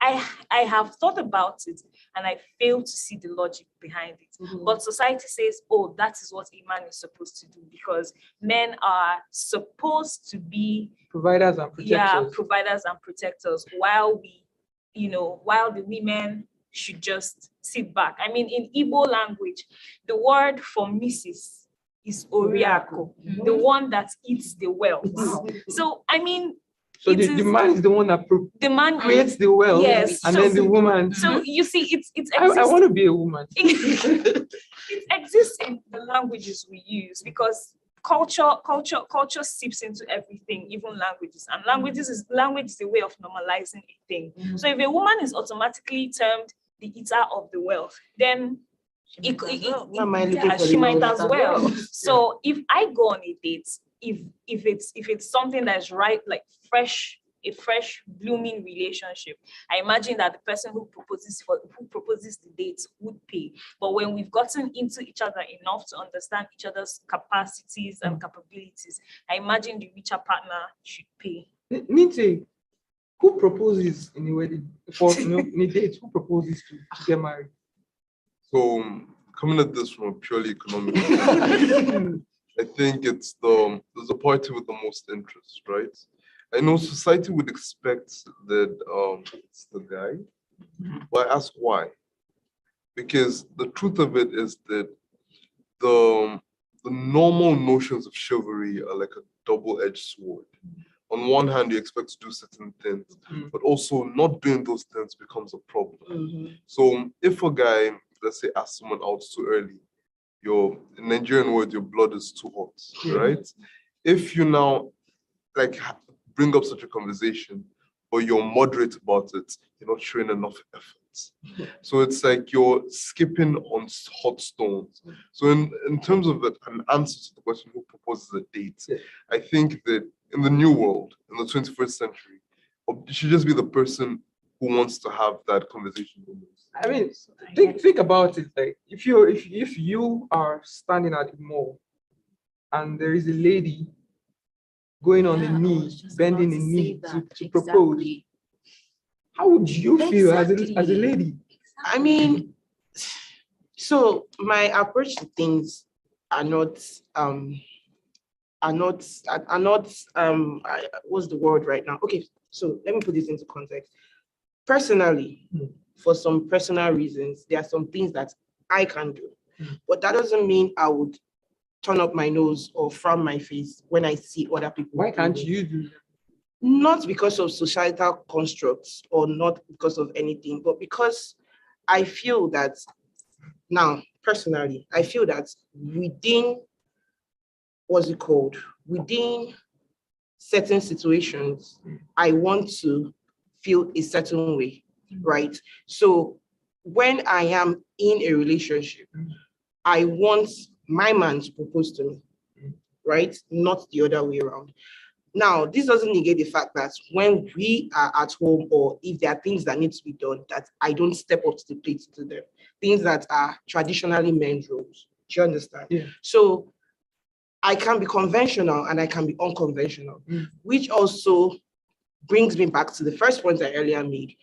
I have thought about it and I fail to see the logic behind it. Mm-hmm. But society says, oh, that is what a man is supposed to do, because men are supposed to be providers and protectors. Yeah, providers and protectors, while while the women should just sit back. I mean, in Igbo language, the word for Mrs. is Oriako, mm-hmm. the one that eats the wealth. Wow. So, I mean, so the man is the one that creates the wealth, yes, and then the woman. So you see, it's I want to be a woman. It exists in the languages we use, because culture seeps into everything, even languages. And language is a way of normalizing a thing. Mm-hmm. So if a woman is automatically termed the eater of the wealth, then she might as well. So if I go on a date, if it's something that's right, like a fresh blooming relationship, I imagine that the person who proposes the date would pay. But when we've gotten into each other enough to understand each other's capacities and capabilities, I imagine the richer partner should pay. Nite, who proposes in a wedding in a date? Who proposes to get married? So coming at this from a purely economic I think there's a party with the most interest, right? I know society would expect that it's the guy, but I ask why. Because the truth of it is that the normal notions of chivalry are like a double-edged sword. On one hand, you expect to do certain things, but also not doing those things becomes a problem. Mm-hmm. So if a guy, let's say, asks someone out too early, in Nigerian word, your blood is too hot, right? If you now bring up such a conversation, but you're moderate about it, you're not showing enough effort. So it's like you're skipping on hot stones. So in terms of an answer to the question, who proposes a date, I think that in the new world, in the 21st century, it should just be the person who wants to have that conversation with us? I mean, think about it. Like if you are standing at the mall and there is a lady going on a knee, bending a knee to propose, how would you feel as a lady? I mean, so my approach to things are not what's the word right now? Okay, so let me put this into context. Personally, for some personal reasons, there are some things that I can do, but that doesn't mean I would turn up my nose or frown my face when I see other people. Why can't you do that? Not because of societal constructs or not because of anything, but because I feel that now, personally, I feel that within, within certain situations, I want to feel a certain way, right? So when I am in a relationship, I want my man to propose to me, right? Not the other way around. Now, this doesn't negate the fact that when we are at home or if there are things that need to be done, that I don't step up to the plate to do them. Things that are traditionally men's roles. Do you understand? Yeah. So I can be conventional and I can be unconventional, which also brings me back to the first point I earlier made.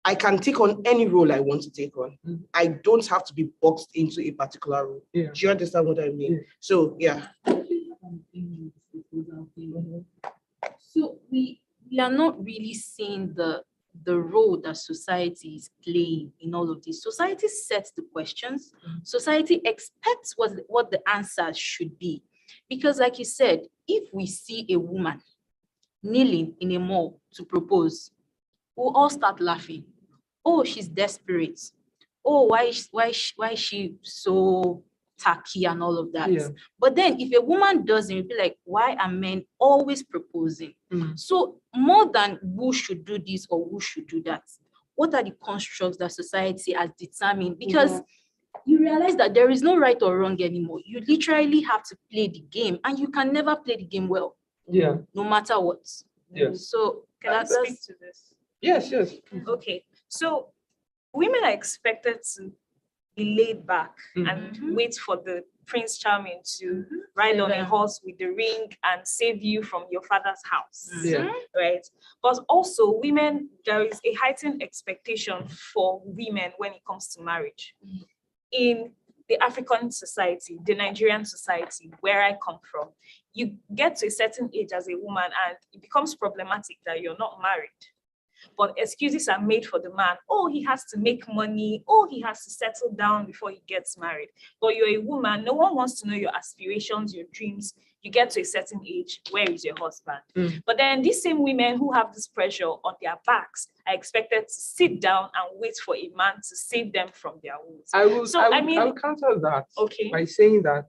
I can take on any role I want to take on. I don't have to be boxed into a particular role. Yeah. Do you understand what I mean? Yeah. So, yeah. So we are not really seeing the role that society is playing in all of this. Society sets the questions. Society expects what the answers should be. Because like you said, if we see a woman kneeling in a mall to propose, we'll all start laughing. Oh, she's desperate. Oh, why is she so tacky and all of that? Yeah. But then if a woman doesn't, you'll be like, why are men always proposing? So more than who should do this or who should do that, what are the constructs that society has determined? Because you realize that there is no right or wrong anymore. You literally have to play the game, and you can never play the game well. Yeah. No matter what. Yes. So Can I speak to this? Yes. Okay. So women are expected to be laid back and wait for the Prince Charming to ride on a horse with the ring and save you from your father's house. Yeah. Right? But also there is a heightened expectation for women when it comes to marriage. In the African society, the Nigerian society, where I come from, you get to a certain age as a woman and it becomes problematic that you're not married. But excuses are made for the man. Oh, he has to make money. Oh, he has to settle down before he gets married. But you're a woman. No one wants to know your aspirations, your dreams. You get to a certain age. Where is your husband? But then these same women who have this pressure on their backs are expected to sit down and wait for a man to save them from their wounds. I will counter that by saying that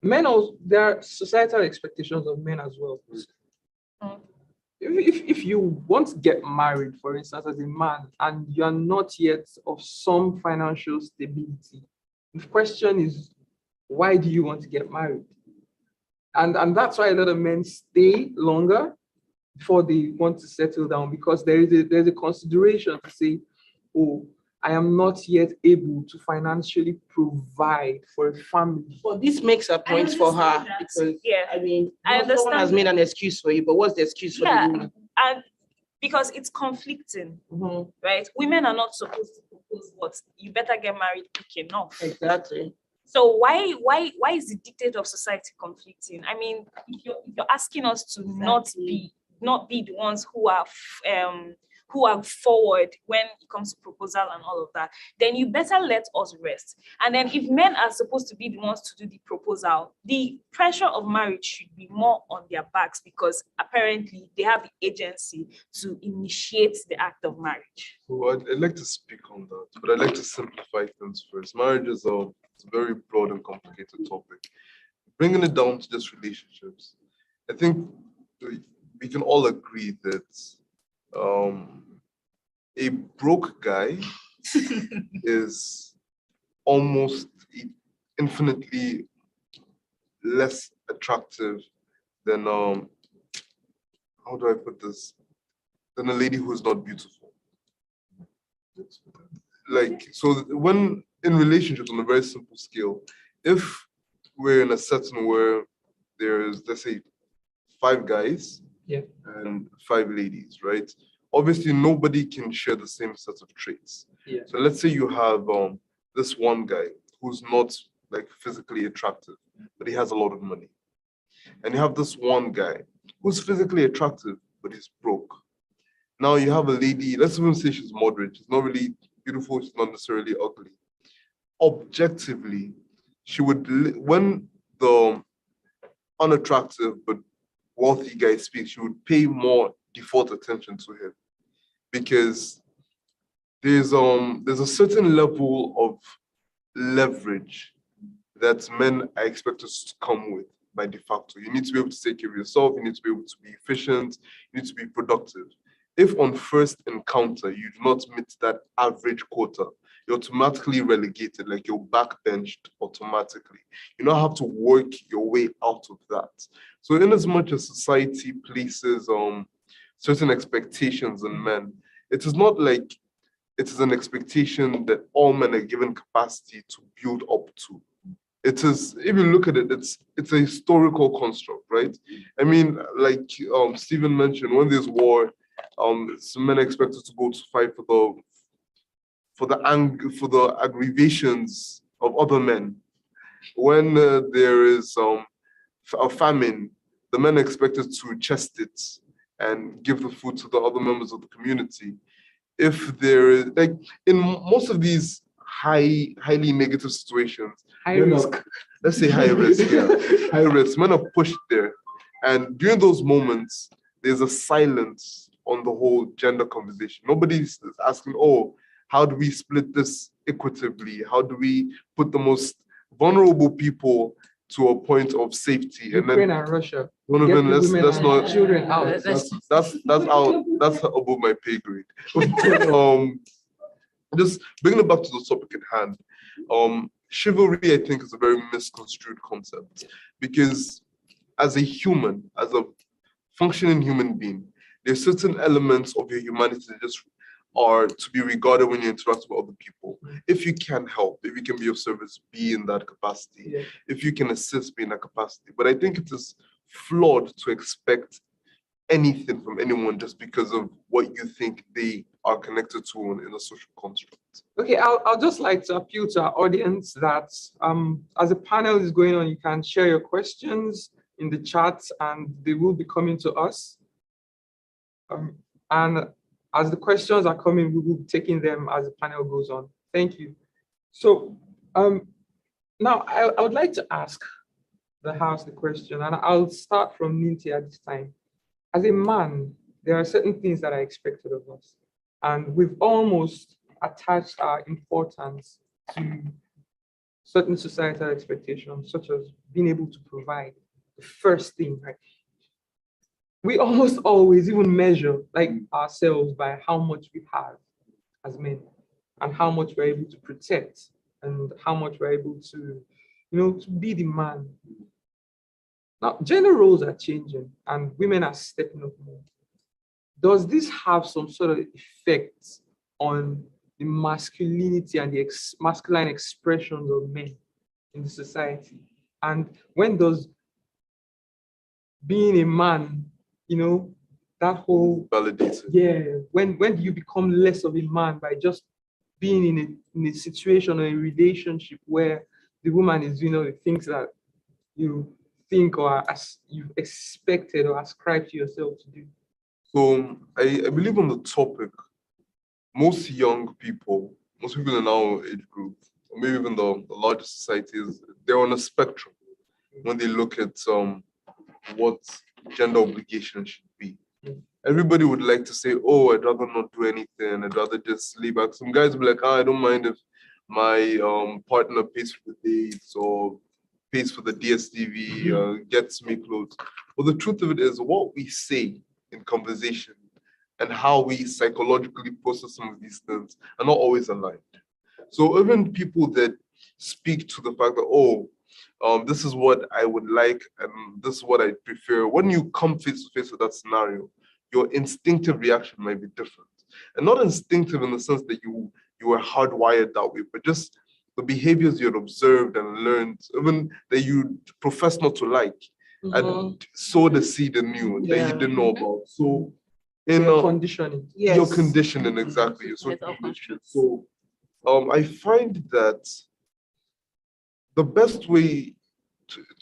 men also, there are societal expectations of men as well. If you want to get married, for instance, as a man, and you're not yet of some financial stability, the question is, why do you want to get married? And that's why a lot of men stay longer before they want to settle down, because there's a consideration to say, oh, I am not yet able to financially provide for a family. Well, this makes a point for her because, I mean, someone has made an excuse for you, but what's the excuse for the woman? And because it's conflicting, right? Women are not supposed to propose, but you better get married quick enough. Exactly. So why is the dictate of society conflicting? I mean, if you're asking us to not be the ones who are forward when it comes to proposal and all of that, then you better let us rest. And then if men are supposed to be the ones to do the proposal, the pressure of marriage should be more on their backs because apparently they have the agency to initiate the act of marriage. So I'd like to speak on that, but I'd like to simplify things first. Marriage is a very broad and complicated topic. Bringing it down to just relationships, I think we can all agree that a broke guy is almost infinitely less attractive than how do I put this? Than a lady who is not beautiful. like, so when in relationships on a very simple scale, if we're in a setting where there's, let's say, 5 guys and 5 ladies, right? Obviously, nobody can share the same set of traits. So let's say you have this one guy who's not like physically attractive, but he has a lot of money. And you have this one guy who's physically attractive, but he's broke. Now you have a lady, let's even say she's moderate. She's not really beautiful, she's not necessarily ugly. Objectively, she would, when the unattractive but wealthy guy speaks, she would pay more default attention to him, because there's a certain level of leverage that men are expected to come with by de facto. You need to be able to take care of yourself, you need to be able to be efficient, you need to be productive. If on first encounter you do not meet that average quota, you're automatically relegated, like you're backbenched automatically. You now have to work your way out of that. So in as much as society places certain expectations on men, it is not like it is an expectation that all men are given capacity to build up to. It is, if you look at it, it's a historical construct, right? I mean, like Stephen mentioned, when there's war, some men are expected to go to fight for the aggravations of other men. When there is a famine, the men are expected to chest it and give the food to the other members of the community. If there is, like, in most of these highly negative situations, let's say high risk, high risk, men are pushed there. And during those moments, there's a silence on the whole gender conversation. Nobody's asking, oh, how do we split this equitably? How do we put the most vulnerable people to a point of safety? Ukraine and Russia. One of them, let's not children out. That's above my pay grade. Just bringing it back to the topic at hand. Chivalry, I think, is a very misconstrued concept, because as a human, as a functioning human being, there's certain elements of your humanity that just are to be regarded when you interact with other people. If you can help, if you can be of service, be in that capacity. If you can assist, be in that capacity. But I think it is flawed to expect anything from anyone just because of what you think they are connected to in a social construct. Okay, I'll just like to appeal to our audience that as the panel is going on, you can share your questions in the chat and they will be coming to us. And as the questions are coming, we will be taking them as the panel goes on. Thank you. So now I would like to ask the House the question, and I'll start from Ninti at this time. As a man, there are certain things that are expected of us, and we've almost attached our importance to certain societal expectations, such as being able to provide the first thing, right? We almost always even measure like ourselves by how much we have as men and how much we're able to protect and how much we're able to, to be the man. Now, gender roles are changing and women are stepping up more. Does this have some sort of effect on the masculinity and the masculine expressions of men in the society? And when does being a man, that whole validated. When do you become less of a man by just being in a situation or a relationship where the woman is doing all the things that you think or as you've expected or ascribed to yourself to do? So I believe on the topic, most people in our age group, or maybe even the larger societies, they're on a spectrum when they look at what gender obligation should be. Everybody would like to say, oh, I'd rather not do anything, I'd rather just lay back. Some guys will be like, I don't mind if my partner pays for the dates or pays for the DSTV, gets me clothes. But the truth of it is, what we say in conversation and how we psychologically process some of these things are not always aligned. So even people that speak to the fact that, this is what I would like and this is what I prefer, when you come face to face with that scenario, your instinctive reaction might be different. And not instinctive in the sense that you were hardwired that way, but just the behaviors you had observed and learned, even that you profess not to like, and sow the seed in you that you didn't know about. So your conditioning. Yes. Your conditioning, exactly. Your social conditioning. So I find that the best way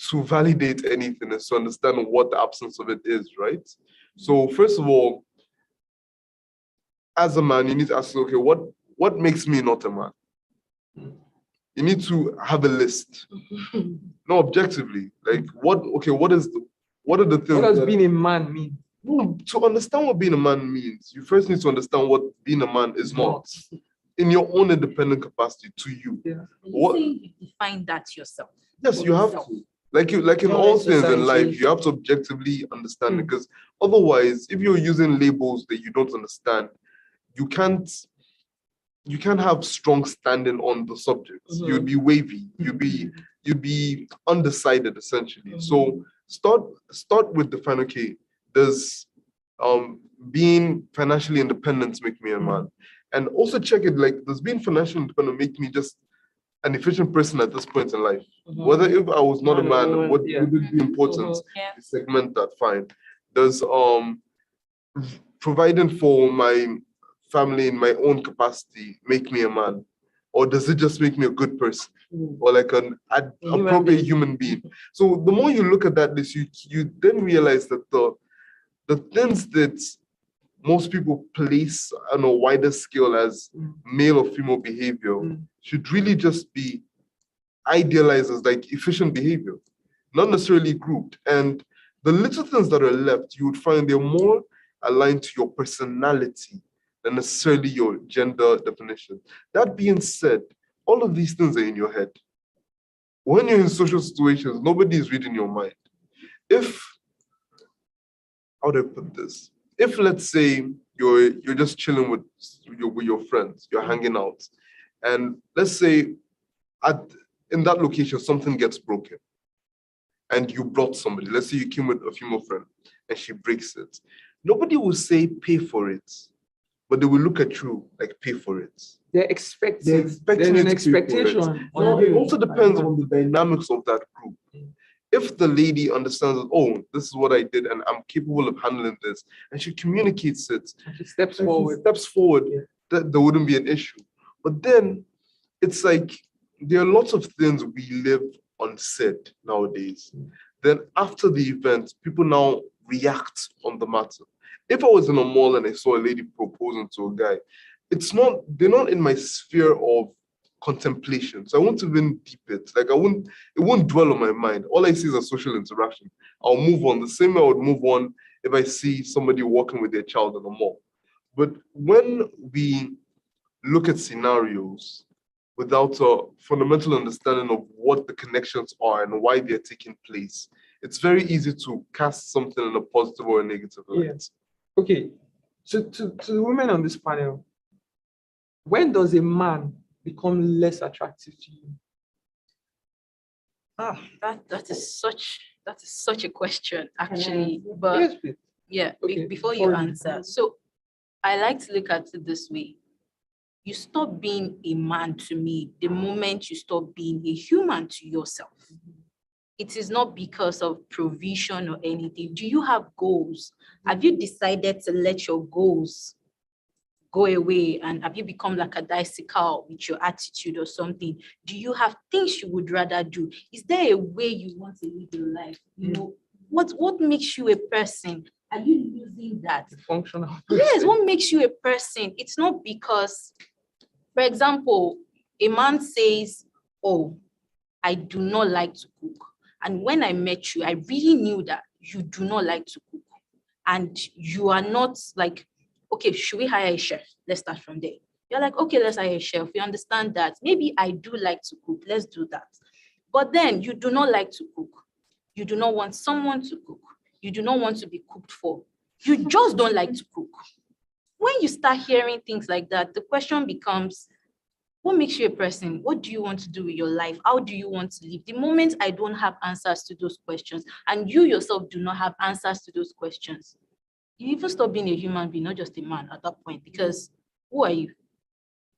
to validate anything is to understand what the absence of it is, right? So first of all, as a man, you need to ask, okay, what makes me not a man? You need to have a list. No, objectively, like what are the things? What does being a man mean? No, to understand what being a man means, you first need to understand what being a man is not in your own independent capacity to you. Yeah. You define that yourself. Yes, you have to. Like in all things in life, you have to objectively understand it, because otherwise, if you're using labels that you don't understand, you can't have strong standing on the subject. You'd be wavy. You'd be undecided essentially. So start with define, okay, does being financially independent make me a man? And also check it, like, does being financially independent make me just an efficient person at this point in life? Whether if I was not a man, would it be important to segment that? Fine. Does providing for my family in my own capacity make me a man? Or does it just make me a good person? Or like an appropriate human being? So the more you look at that list, you then realize that the things that most people place on a wider scale as male or female behavior should really just be idealized as like efficient behavior, not necessarily grouped. And the little things that are left, you would find they're more aligned to your personality than necessarily your gender definition. That being said, all of these things are in your head. When you're in social situations, nobody is reading your mind. How do I put this? If, let's say, you're just chilling with your friends, you're hanging out, and let's say in that location something gets broken, and you brought somebody. Let's say you came with a female friend, and she breaks it. Nobody will say pay for it, but they will look at you like pay for it. They're expecting. There's an expectation. It also depends on the dynamics of that group. If the lady understands that, oh, this is what I did and I'm capable of handling this, and she communicates it, she steps forward, that there wouldn't be an issue. But then it's like there are lots of things we live unsaid nowadays. Then after the event, people now react on the matter. If I was in a mall and I saw a lady proposing to a guy, they're not in my sphere of contemplation. So I won't even deep it. Like it won't dwell on my mind. All I see is a social interaction. I'll move on the same way I would move on if I see somebody walking with their child in a mall. But when we look at scenarios without a fundamental understanding of what the connections are and why they're taking place, it's very easy to cast something in a positive or a negative light. Yes. Okay. So to the women on this panel, when does a man become less attractive to you? That is such a question, actually. But yeah, before you answer, so I like to look at it this way. You stop being a man to me the moment you stop being a human to yourself. It is not because of provision or anything. Do you have goals? Have you decided to let your goals go away, and have you become like a bicycle with your attitude or something? Do you have things you would rather do? Is there a way you want to live your life? You know, what makes you a person? Are you losing that? Functional. Yes, what makes you a person? It's not because, for example, a man says, oh, I do not like to cook. And when I met you, I really knew that you do not like to cook. And you are not like, okay, should we hire a chef? Let's start from there. You're like, okay, let's hire a chef. You understand that. Maybe I do like to cook. Let's do that. But then you do not like to cook. You do not want someone to cook. You do not want to be cooked for. You just don't like to cook. When you start hearing things like that, the question becomes, what makes you a person? What do you want to do with your life? How do you want to live? The moment I don't have answers to those questions, and you yourself do not have answers to those questions, you even stop being a human being, not just a man at that point, because who are you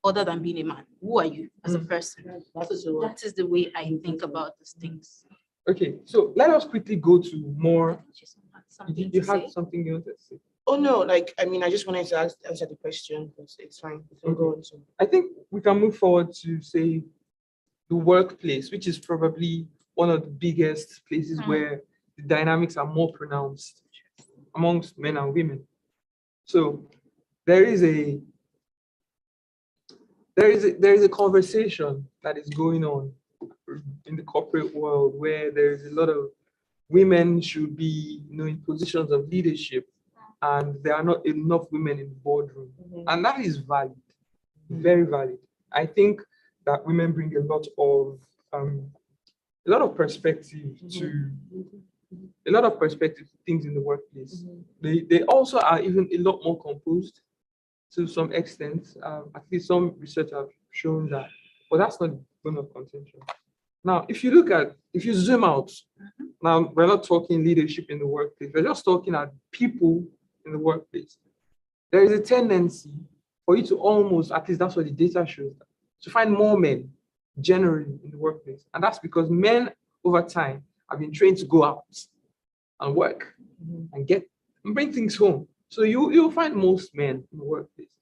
other than being a man? Who are you as a person? That is the way I think about these things. Okay, so let us quickly go to more. You had something you wanted to say? Oh no, like, I mean, I just wanted to answer the question, but it's fine. We can go on to. I think we can move forward to say the workplace, which is probably one of the biggest places where the dynamics are more pronounced amongst men and women. So there is a conversation that is going on in the corporate world where there is a lot of women should be, in positions of leadership, and there are not enough women in the boardroom, and that is valid, very valid. I think that women bring a lot of perspective to things in the workplace. They also are even a lot more composed to some extent. At least some research have shown that, but that's not the bone of contention. Now, if you zoom out, now we're not talking leadership in the workplace, we're just talking at people in the workplace. There is a tendency for you to almost, at least that's what the data shows, to find more men generally in the workplace. And that's because men over time have been trained to go out and work and bring things home. So you'll find most men in the workplace.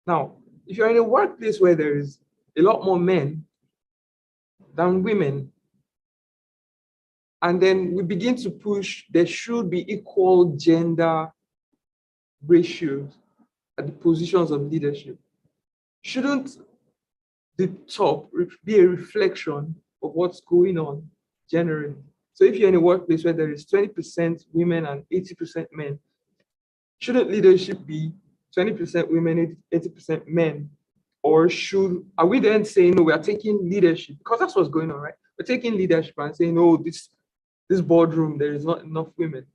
Now, if you're in a workplace where there is a lot more men than women, and then we begin to push, there should be equal gender ratios at the positions of leadership. Shouldn't the top be a reflection of what's going on generally? So if you're in a workplace where there is 20% women and 80% men, shouldn't leadership be 20% women, 80% men? Or are we then saying, no, we are taking leadership? Because that's what's going on, right? We're taking leadership and saying, oh, this boardroom, there is not enough women.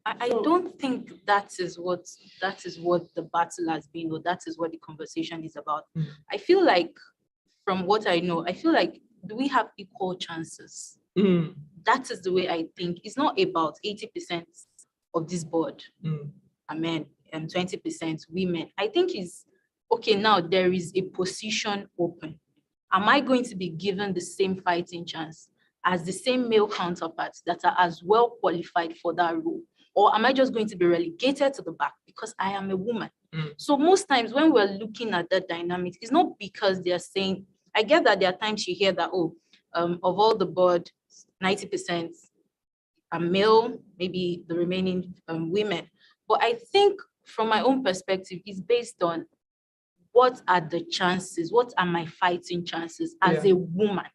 I don't think that is what the battle has been, or that is what the conversation is about. I feel like, from what I know, do we have equal chances? That is the way I think. It's not about 80% of this board are men and 20% women. I think it's okay. Now there is a position open. Am I going to be given the same fighting chance as the same male counterparts that are as well qualified for that role? Or am I just going to be relegated to the back because I am a woman? So most times when we're looking at that dynamic, it's not because they're saying, I get that there are times you hear that, of all the board, 90% are male, maybe the remaining women. But I think from my own perspective, it's based on what are the chances, what are my fighting chances as a woman?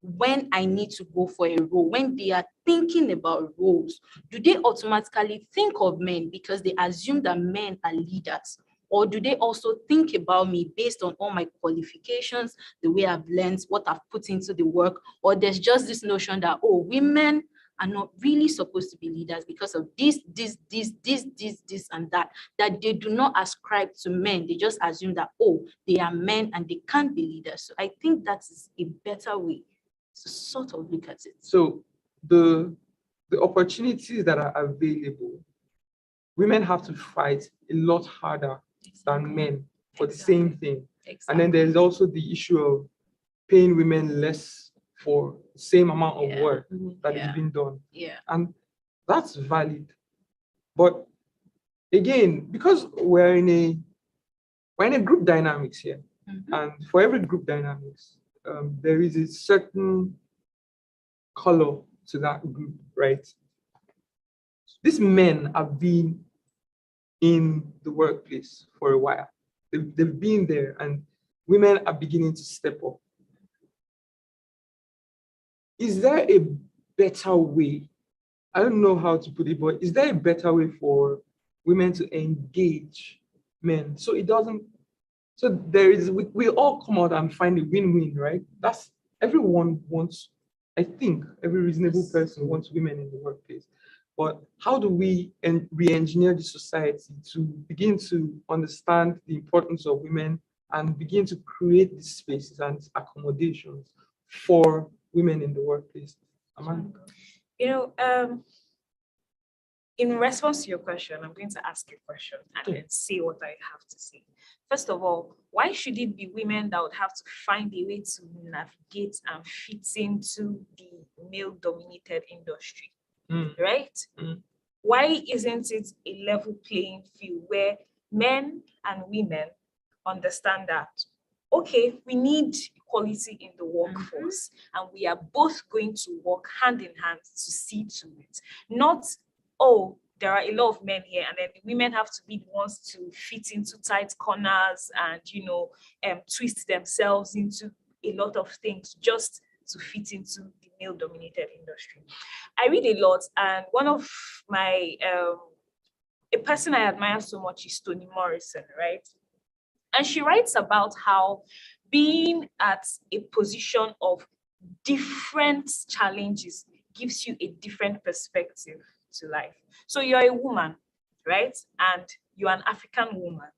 When I need to go for a role, when they are thinking about roles, do they automatically think of men because they assume that men are leaders? Or do they also think about me based on all my qualifications, the way I've learned, what I've put into the work? Or there's just this notion that, women are not really supposed to be leaders because of this, and that they do not ascribe to men. They just assume that, they are men and they can't be leaders. So I think that is a better way to sort of look at it. So the opportunities that are available, women have to fight a lot harder than men for the same thing. And then there's also the issue of paying women less for the same amount of work that is being done. And that's valid. But again, because we're in a group dynamics here, and for every group dynamics, there is a certain color to that group, right? These men have been in the workplace for a while. They've been there, and women are beginning to step up. Is there a better way? I don't know how to put it, but is there a better way for women to engage men so it doesn't? So there is. We all come out and find a win-win, right? That's everyone wants. I think every reasonable person wants women in the workplace. But how do we re-engineer the society to begin to understand the importance of women and begin to create these spaces and accommodations for women in the workplace? Amanda? in response to your question, I'm going to ask you a question and then say what I have to say. First of all, why should it be women that would have to find a way to navigate and fit into the male-dominated industry, right? Why isn't it a level playing field where men and women understand that, okay, we need equality in the workforce, and we are both going to work hand in hand to see to it. Not, oh, there are a lot of men here, and then the women have to be the ones to fit into tight corners and, you know, twist themselves into a lot of things just to fit into the male-dominated industry. I read a lot, and one of my, a person I admire so much is Toni Morrison, right? And she writes about how being at a position of different challenges gives you a different perspective to life. So you're a woman, right? And you're an African woman.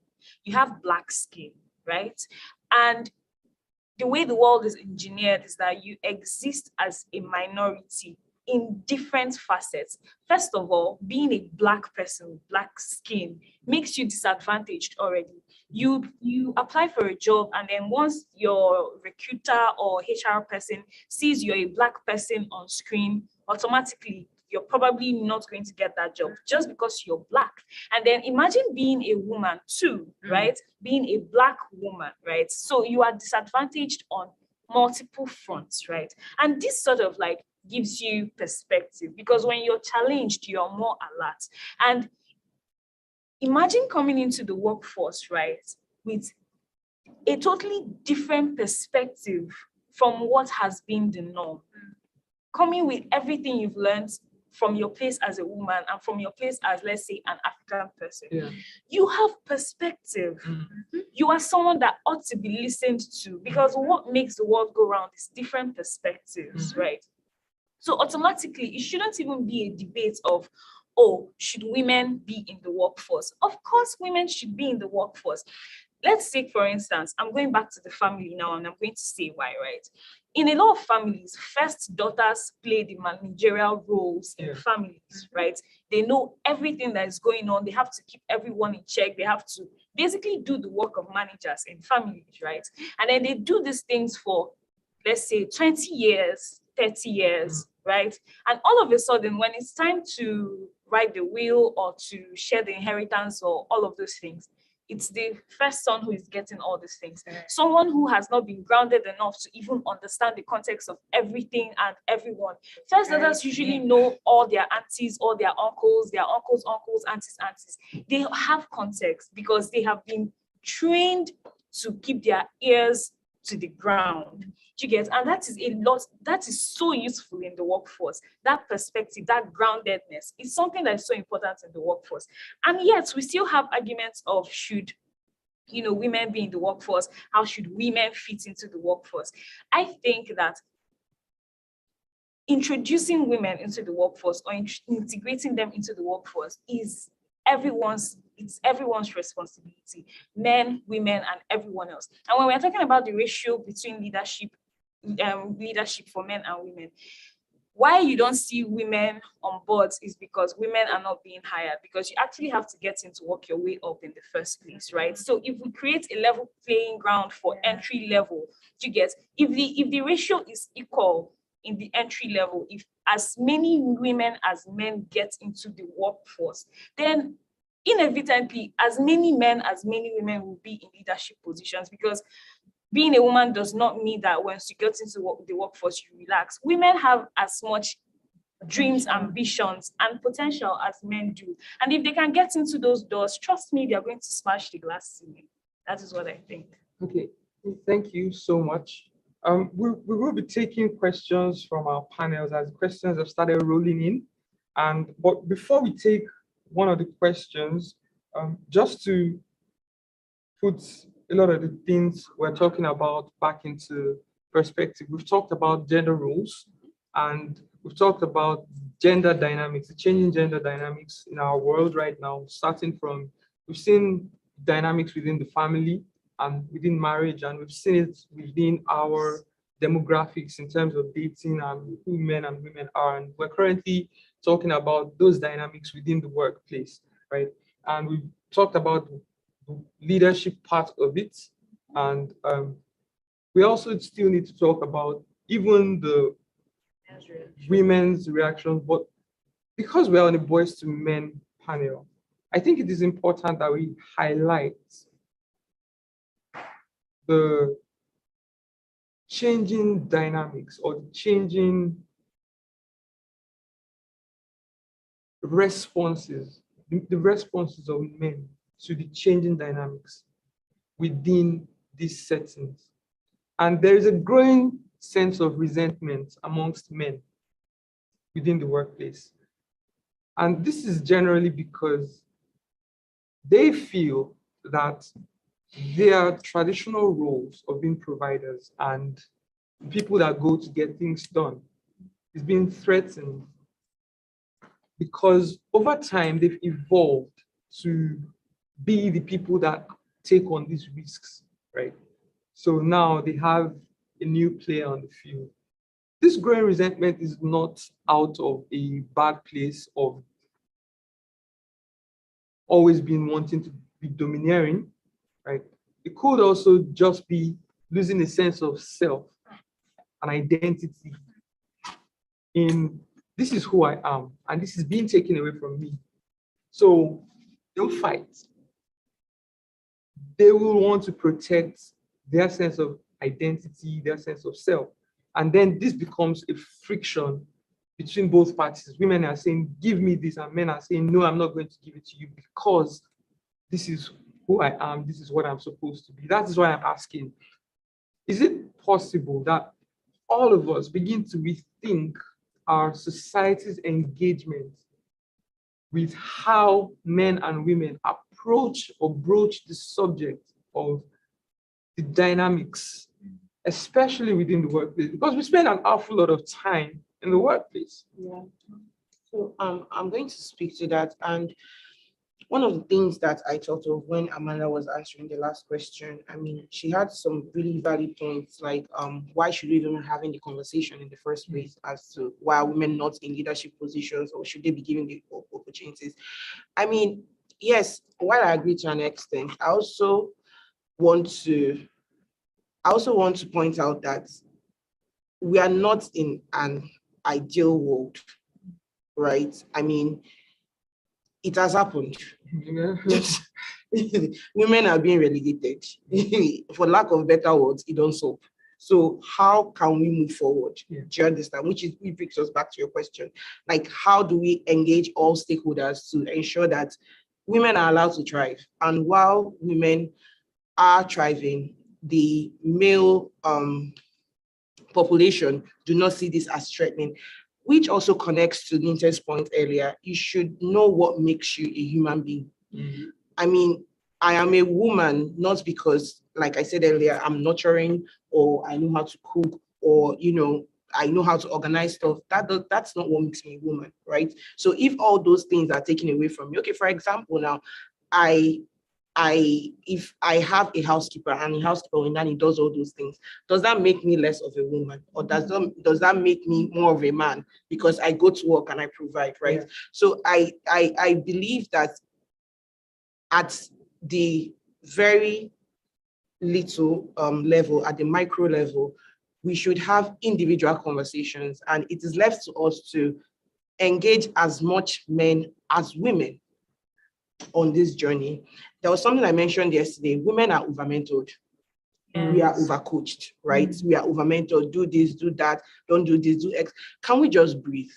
You have black skin, right? And the way the world is engineered is that you exist as a minority in different facets. First of all, being a black person with black skin makes you disadvantaged already. You apply for a job, and then once your recruiter or HR person sees you're a black person on screen, automatically you're probably not going to get that job just because you're black. And then imagine being a woman too, right? Being a black woman, right? So you are disadvantaged on multiple fronts, right? And this sort of like gives you perspective, because when you're challenged, you're more alert. And imagine coming into the workforce, right, with a totally different perspective from what has been the norm. Coming with everything you've learned from your place as a woman and from your place as, let's say, an African person. You have perspective. You are someone that ought to be listened to, because what makes the world go round is different perspectives, right? So automatically, it shouldn't even be a debate of, oh, should women be in the workforce? Of course, women should be in the workforce. Let's say, for instance, I'm going back to the family now, and I'm going to say why, right? In a lot of families, first daughters play the managerial roles in families, right? They know everything that is going on. They have to keep everyone in check. They have to basically do the work of managers in families, right? And then they do these things for, let's say, 20 years, 30 years, right? And all of a sudden, when it's time to write the will or to share the inheritance or all of those things, it's the first son who is getting all these things. Someone who has not been grounded enough to even understand the context of everything and everyone. First daughters usually know all their aunties, all their uncles, aunties. They have context because they have been trained to keep their ears to the ground. Do you get? And that is a lot, that is so useful in the workforce. That perspective, that groundedness is something that is so important in the workforce. And yet we still have arguments of, should, you know, women be in the workforce? How should women fit into the workforce? I think that introducing women into the workforce or integrating them into the workforce is everyone's responsibility, men, women, and everyone else. And when we're talking about the ratio between leadership for men and women, why you don't see women on boards is because women are not being hired, because you actually have to get in to work your way up in the first place, right? So if we create a level playing ground for entry level, you get, if the ratio is equal in the entry level, if as many women as men get into the workforce, then inevitably as many men as many women will be in leadership positions, because being a woman does not mean that once you get into the workforce, you relax. Women have as much dreams, ambitions, and potential as men do. And if they can get into those doors, trust me, they're going to smash the glass ceiling. That is what I think. Okay, thank you so much. We will be taking questions from our panels as questions have started rolling in. But before we take one of the questions, just to put a lot of the things we're talking about back into perspective, we've talked about gender roles, and we've talked about gender dynamics, the changing gender dynamics in our world right now, starting from, we've seen dynamics within the family and within marriage, and we've seen it within our demographics in terms of dating and who men and women are. And we're currently talking about those dynamics within the workplace, right? And we've talked about the leadership part of it. And we also still need to talk about even the women's reactions, but because we're on a boys to men panel, I think it is important that we highlight the changing dynamics or the changing responses, the responses of men to the changing dynamics within these settings. And there is a growing sense of resentment amongst men within the workplace. And this is generally because they feel that their traditional roles of being providers and people that go to get things done is being threatened because over time they've evolved to be the people that take on these risks, right? So now they have a new player on the field. This growing resentment is not out of a bad place of always been wanting to be domineering, right? It could also just be losing a sense of self, an identity in this is who I am, and this is being taken away from me. So they'll fight. They will want to protect their sense of identity, their sense of self. And then this becomes a friction between both parties. Women are saying, give me this, and men are saying, no, I'm not going to give it to you because this is who I am, this is what I'm supposed to be. That is why I'm asking, is it possible that all of us begin to rethink our society's engagement with how men and women approach or broach the subject of the dynamics, especially within the workplace? Because we spend an awful lot of time in the workplace. Yeah. So I'm going to speak to that. And one of the things that I thought of when Amanda was answering the last question, I mean, she had some really valid points, like why should we even having the conversation in the first place as to why are women not in leadership positions, or should they be given the opportunities? I mean, yes, while I agree to an extent, I also want to point out that we are not in an ideal world, right? I mean, it has happened. Women are being relegated. For lack of better words, it don't solve. So how can we move forward? Do you understand? Which brings us back to your question. Like, how do we engage all stakeholders to ensure that women are allowed to thrive? And while women are thriving, the male population do not see this as threatening, which also connects to Ninte's point earlier. You should know what makes you a human being. Mm-hmm. I mean, I am a woman, not because, like I said earlier, I'm nurturing, or I know how to cook, or, you know, I know how to organize stuff. That's not what makes me a woman, right? So if all those things are taken away from me, okay, for example, now, if I have a housekeeper and a housekeeper or a nanny does all those things, does that make me less of a woman, or does that make me more of a man because I go to work and I provide, right? Yeah. So I believe that at the very little level, at the micro level, we should have individual conversations, and it is left to us to engage as much men as women on this journey. There was something I mentioned yesterday. Women are over-mentored. Yes. We are overcoached, right? Mm-hmm. We are over-mentored. Do this, do that, don't do this, do X. Can we just breathe,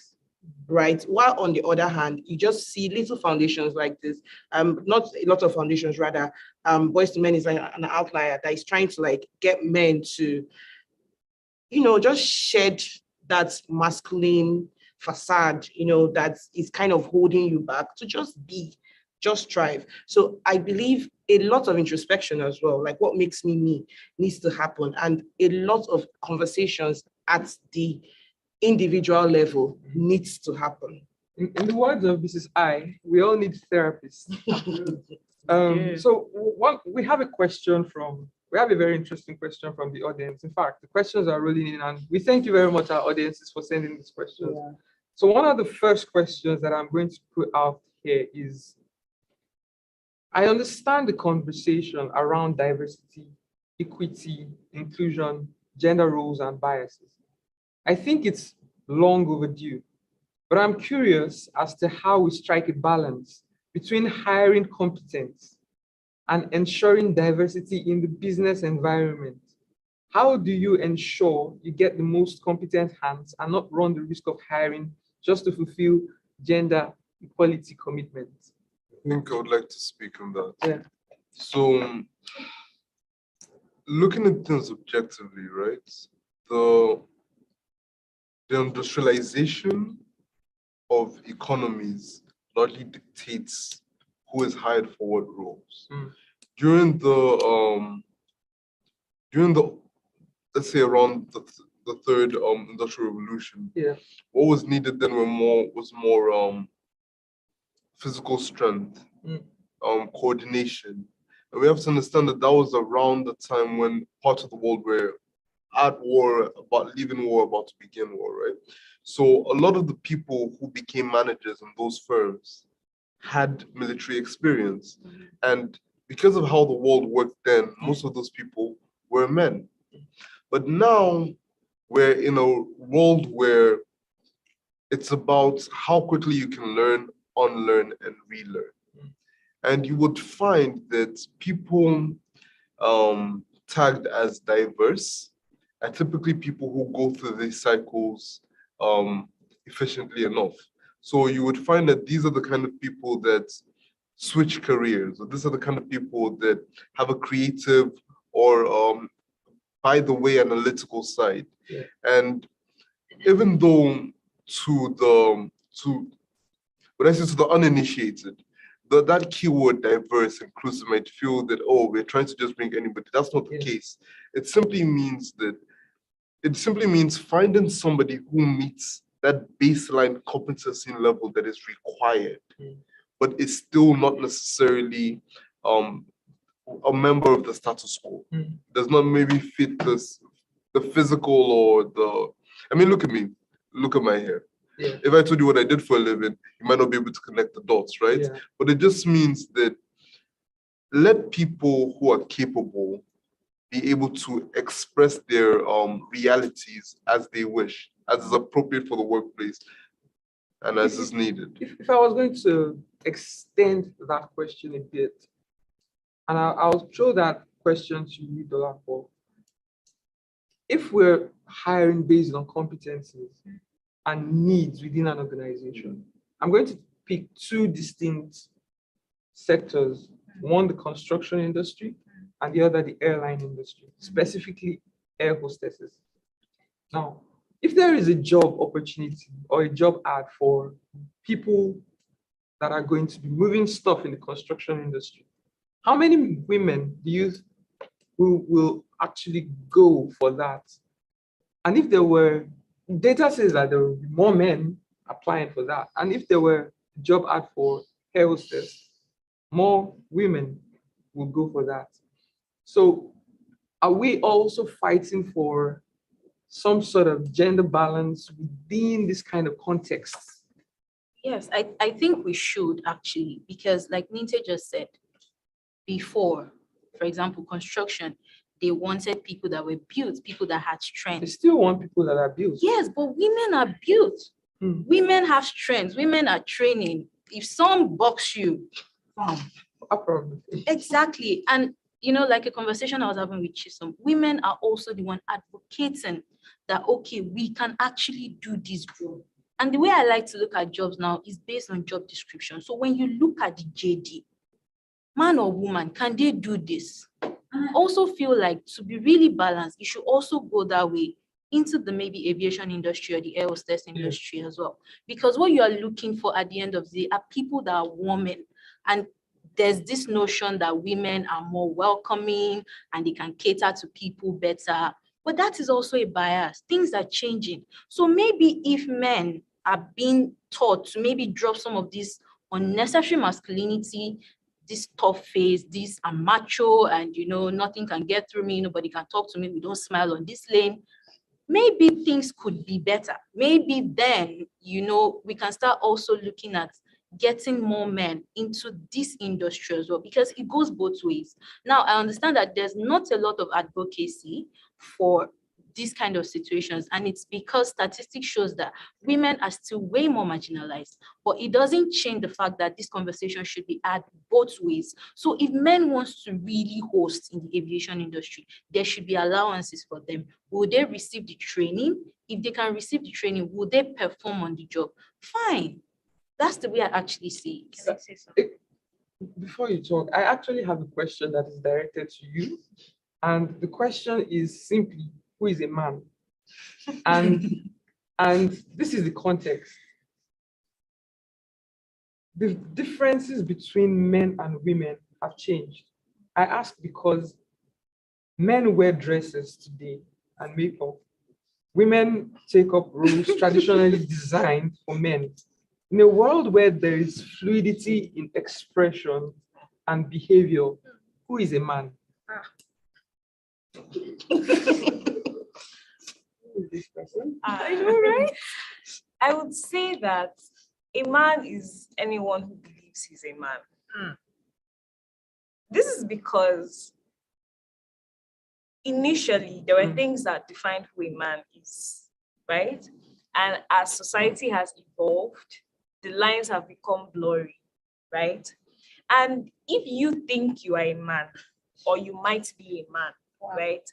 right? While on the other hand, you just see little foundations like this. Not a lot of foundations, rather. Boys to Men is like an outlier that is trying to like get men to, you know, just shed that masculine facade, you know, that is kind of holding you back to just thrive. So I believe a lot of introspection as well, like what makes me me, needs to happen. And a lot of conversations at the individual level needs to happen. In the words of Mrs. I, we all need therapists. So we have a question from We have a very interesting question from the audience. In fact, the questions are rolling in, and we thank you very much, our audiences, for sending these questions. Yeah. So one of the first questions that I'm going to put out here is, I understand the conversation around diversity, equity, inclusion, gender roles, and biases. I think it's long overdue, but I'm curious as to how we strike a balance between hiring competence and ensuring diversity in the business environment. How do you ensure you get the most competent hands and not run the risk of hiring just to fulfill gender equality commitments? I think I would like to speak on that. Yeah. So, looking at things objectively, right? The industrialization of economies largely dictates who is hired for what roles. During the let's say around the third industrial revolution, what was needed then was more physical strength, coordination. And we have to understand that that was around the time when parts of the world were at war, leaving war, about to begin war, right? So a lot of the people who became managers in those firms had military experience. And because of how the world worked then, most of those people were men. But now we're in a world where it's about how quickly you can learn, unlearn, and relearn. And you would find that people tagged as diverse are typically people who go through these cycles efficiently enough. So you would find that these are the kind of people that switch careers, or these are the kind of people that have a creative or, by the way, analytical side. And even though to the uninitiated, that keyword diverse, inclusive might feel that, oh, we're trying to just bring anybody. That's not the case. It simply means finding somebody who meets that baseline competency level that is required, but is still not necessarily a member of the status quo. Does not maybe fit the physical or the, I mean, look at me, look at my hair. If I told you what I did for a living, you might not be able to connect the dots, right? But it just means that let people who are capable be able to express their realities as they wish, as is appropriate for the workplace, and as is needed. If I was going to extend that question a bit, and I'll throw that question to you, Dolapo. If we're hiring based on competencies and needs within an organization, I'm going to pick two distinct sectors, one the construction industry and the other the airline industry, specifically air hostesses. Now, if there is a job opportunity or a job ad for people that are going to be moving stuff in the construction industry, how many women do you who will actually go for that? And if there were, data says that there will be more men applying for that. And if there were a job ad for air hostess, more women will go for that. So are we also fighting for some sort of gender balance within this kind of context? Yes, I think we should actually, because like Ninte just said, before, for example, construction, they wanted people that were built, people that had strength. They still want people that are built. Yes, but women are built. Women have strength. Women are training. If some box you, exactly. And you know, like a conversation I was having with Chisom, women are also the one advocating that, okay, we can actually do this job. And the way I like to look at jobs now is based on job description. So when you look at the JD, man or woman, can they do this? And I also feel like to be really balanced, it should also go that way into the maybe aviation industry or the air hostess industry as well. Because what you are looking for at the end of the day are people that are women. And there's this notion that women are more welcoming and they can cater to people better. But that is also a bias. Things are changing. So maybe if men are being taught to maybe drop some of this unnecessary masculinity this tough face, this I'm macho, and nothing can get through me, nobody can talk to me, we don't smile on this lane. Maybe things could be better. Maybe then, we can start also looking at getting more men into this industry as well, because it goes both ways. Now, I understand that there's not a lot of advocacy for these kind of situations, and it's because statistics shows that women are still way more marginalized, but it doesn't change the fact that this conversation should be had both ways. So if men want to really host in the aviation industry, there should be allowances for them. Will they receive the training? If they can receive the training, will they perform on the job? Fine. That's the way I actually see it. Can I say something? Before you talk, I actually have a question that is directed to you. And the question is simply, who is a man? And this is the context. The differences between men and women have changed. I ask because men wear dresses today and makeup. Women take up roles traditionally designed for men. In a world where there is fluidity in expression and behavior, who is a man? This person? I know, right? I would say that a man is anyone who believes he's a man. This is because initially there were things that defined who a man is, right? And as society has evolved, the lines have become blurry, right? And if you think you are a man, or you might be a man, right?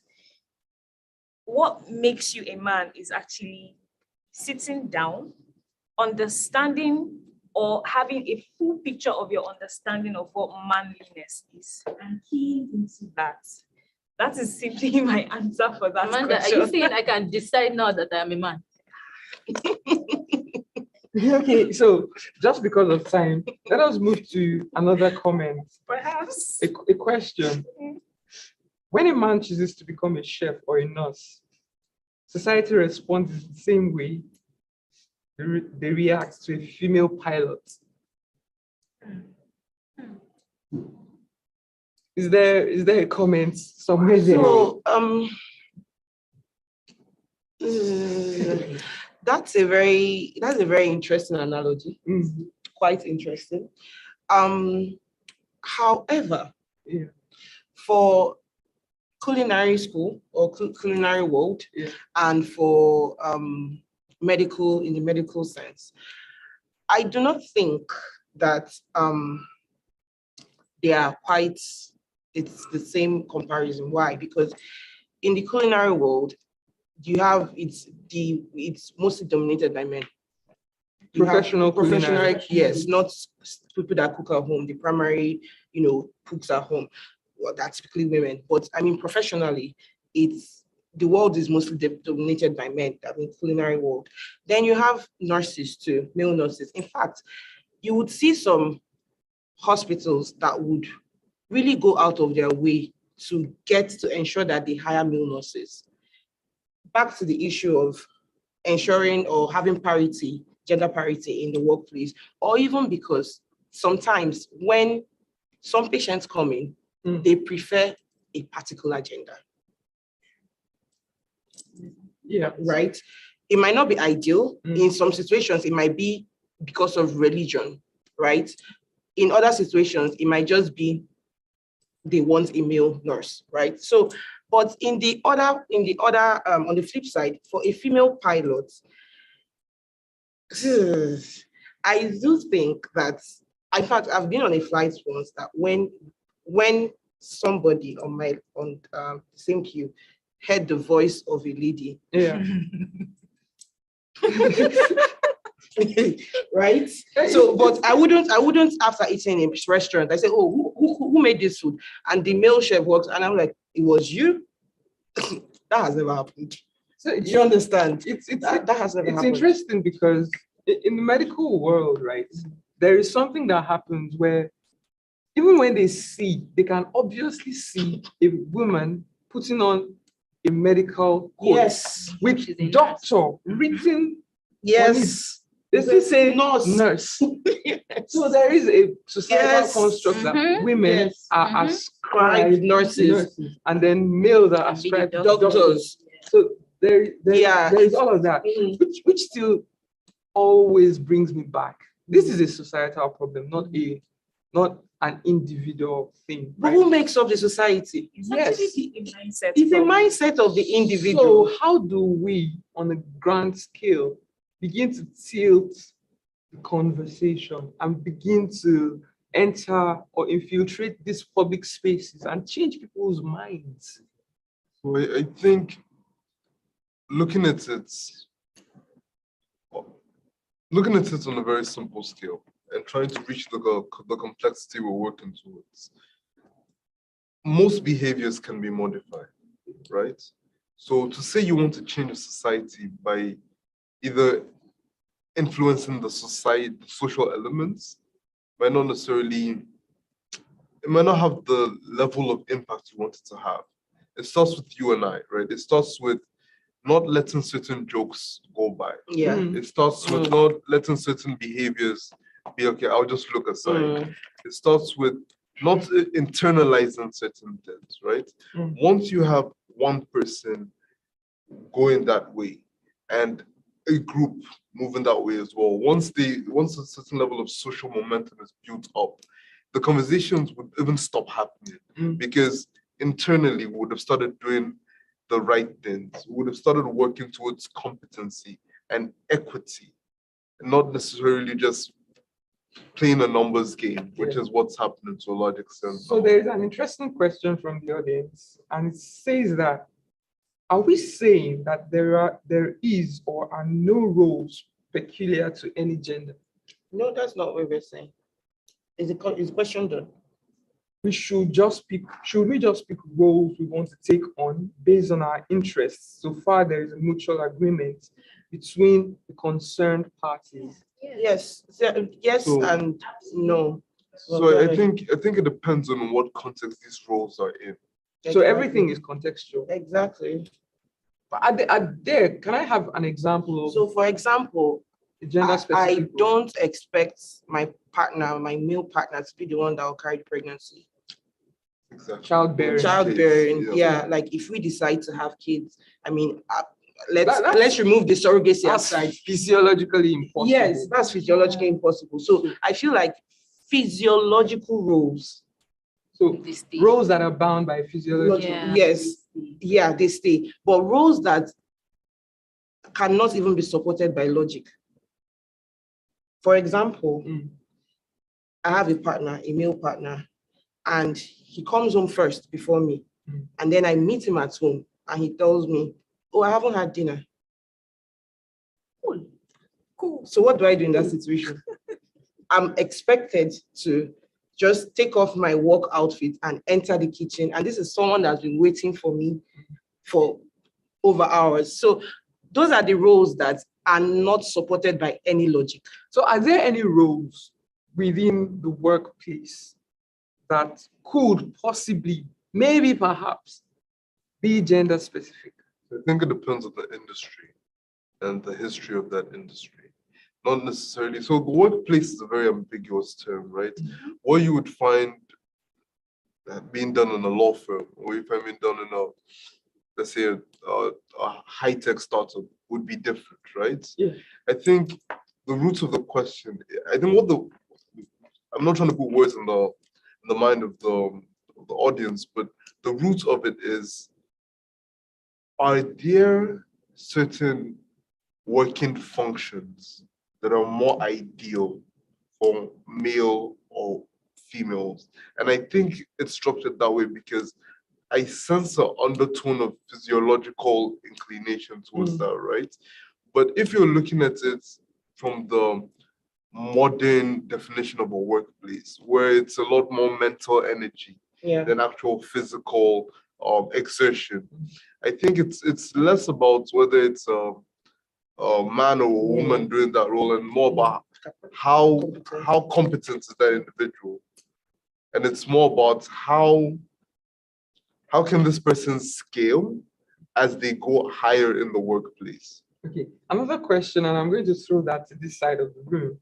What makes you a man is actually sitting down, understanding or having a full picture of your understanding of what manliness is, and keying into that. That is simply my answer for that Amanda, question. are you saying I can decide now that I am a man? Okay, so just because of time, let us move to another comment. Perhaps. A question. When a man chooses to become a chef or a nurse, society responds in the same way they react to a female pilot. Is there a comment somewhere there? So that's a very interesting analogy. Quite interesting. However, for culinary school or culinary world, and for medical, in the medical sense, I do not think that they are quite, it's the same comparison. Why? Because in the culinary world, you have, it's mostly dominated by men. Professional culinary. Yes, not people that cook at home. The primary, cooks at home. Well, that's typically women. But I mean, professionally, the world is mostly dominated by men. I mean, culinary world. Then you have nurses too, male nurses. In fact, you would see some hospitals that would really go out of their way to ensure that they hire male nurses. Back to the issue of ensuring or having parity, gender parity in the workplace, or even because sometimes when some patients come in, they prefer a particular gender. Yeah. Right? It might not be ideal. In some situations, it might be because of religion, right? In other situations, it might just be they want a male nurse, right? So, but on the flip side, for a female pilot, I do think that, in fact, I've been on a flight once that when somebody on the same queue heard the voice of a lady, right? So, but I wouldn't after eating in a restaurant, I say, oh, who made this food? And the male chef walks, and I'm like, it was you? That has never happened. So do you understand? That has never happened. It's interesting because in the medical world, right, there is something that happens where even when they can obviously see a woman putting on a medical coat with doctor written on his They still say nurse. So there is a societal construct that women are ascribed nurses, and then males are ascribed doctors. So there is all of that, which still always brings me back. This is a societal problem, not an individual thing. But who makes up the society? It's actually the mindset. It's a mindset of the individual. So how do we, on a grand scale, begin to tilt the conversation and begin to enter or infiltrate these public spaces and change people's minds? So I think looking at it on a very simple scale and trying to reach the complexity we're working towards, most behaviors can be modified, right? So to say you want to change a society by either influencing the social elements, might not necessarily, it might not have the level of impact you want it to have. It starts with you and I, right? It starts with not letting certain jokes go by. Yeah. It starts with not letting certain behaviors be okay, I'll just look aside. It starts with not internalizing certain things, right? Once you have one person going that way and a group moving that way as well, once a certain level of social momentum is built up, the conversations would even stop happening because internally we would have started doing the right things. We would have started working towards competency and equity, and not necessarily just playing a numbers game, which is what's happening to a large extent. So there is an interesting question from the audience, and it says that, are we saying that there is or are no roles peculiar to any gender? No, that's not what we're saying. Is the question done? Should we just pick roles we want to take on based on our interests? So far, there is a mutual agreement between the concerned parties. Yes, and no. So I think it depends on what context these roles are in. So everything is contextual. Exactly. But can I have an example of? So for example, I don't expect my male partner to be the one that will carry the pregnancy. Exactly. Childbearing. Yeah, like if we decide to have kids, I mean, let's remove the surrogacy aside. Physiologically impossible. Yes, that's physiologically impossible. So I feel like physiological roles. So roles that are bound by physiology. Yes, they stay. But roles that cannot even be supported by logic. For example, I have a male partner, and he comes home first before me. And then I meet him at home and he tells me, oh, I haven't had dinner. Cool. So what do I do in that situation? I'm expected to just take off my work outfit and enter the kitchen. And this is someone that's been waiting for me for over hours. So those are the roles that are not supported by any logic. So are there any roles within the workplace that could possibly, maybe perhaps, be gender specific? I think it depends on the industry and the history of that industry. Not necessarily. So the workplace is a very ambiguous term, right? What you would find being done in a law firm, or if I'm being done in a, let's say, a high-tech startup would be different, right? Yeah. I think the roots of the question, I'm not trying to put words in the mind of the audience, but the root of it is, are there certain working functions that are more ideal for male or females? And I think it's structured that way because I sense an undertone of physiological inclination towards that, right? But if you're looking at it from the modern definition of a workplace, where it's a lot more mental energy than actual physical exertion, I think it's less about whether it's a man or a woman doing that role and more about how competent is that individual. And it's more about how can this person scale as they go higher in the workplace, Okay, another question, and I'm going to throw that to this side of the room.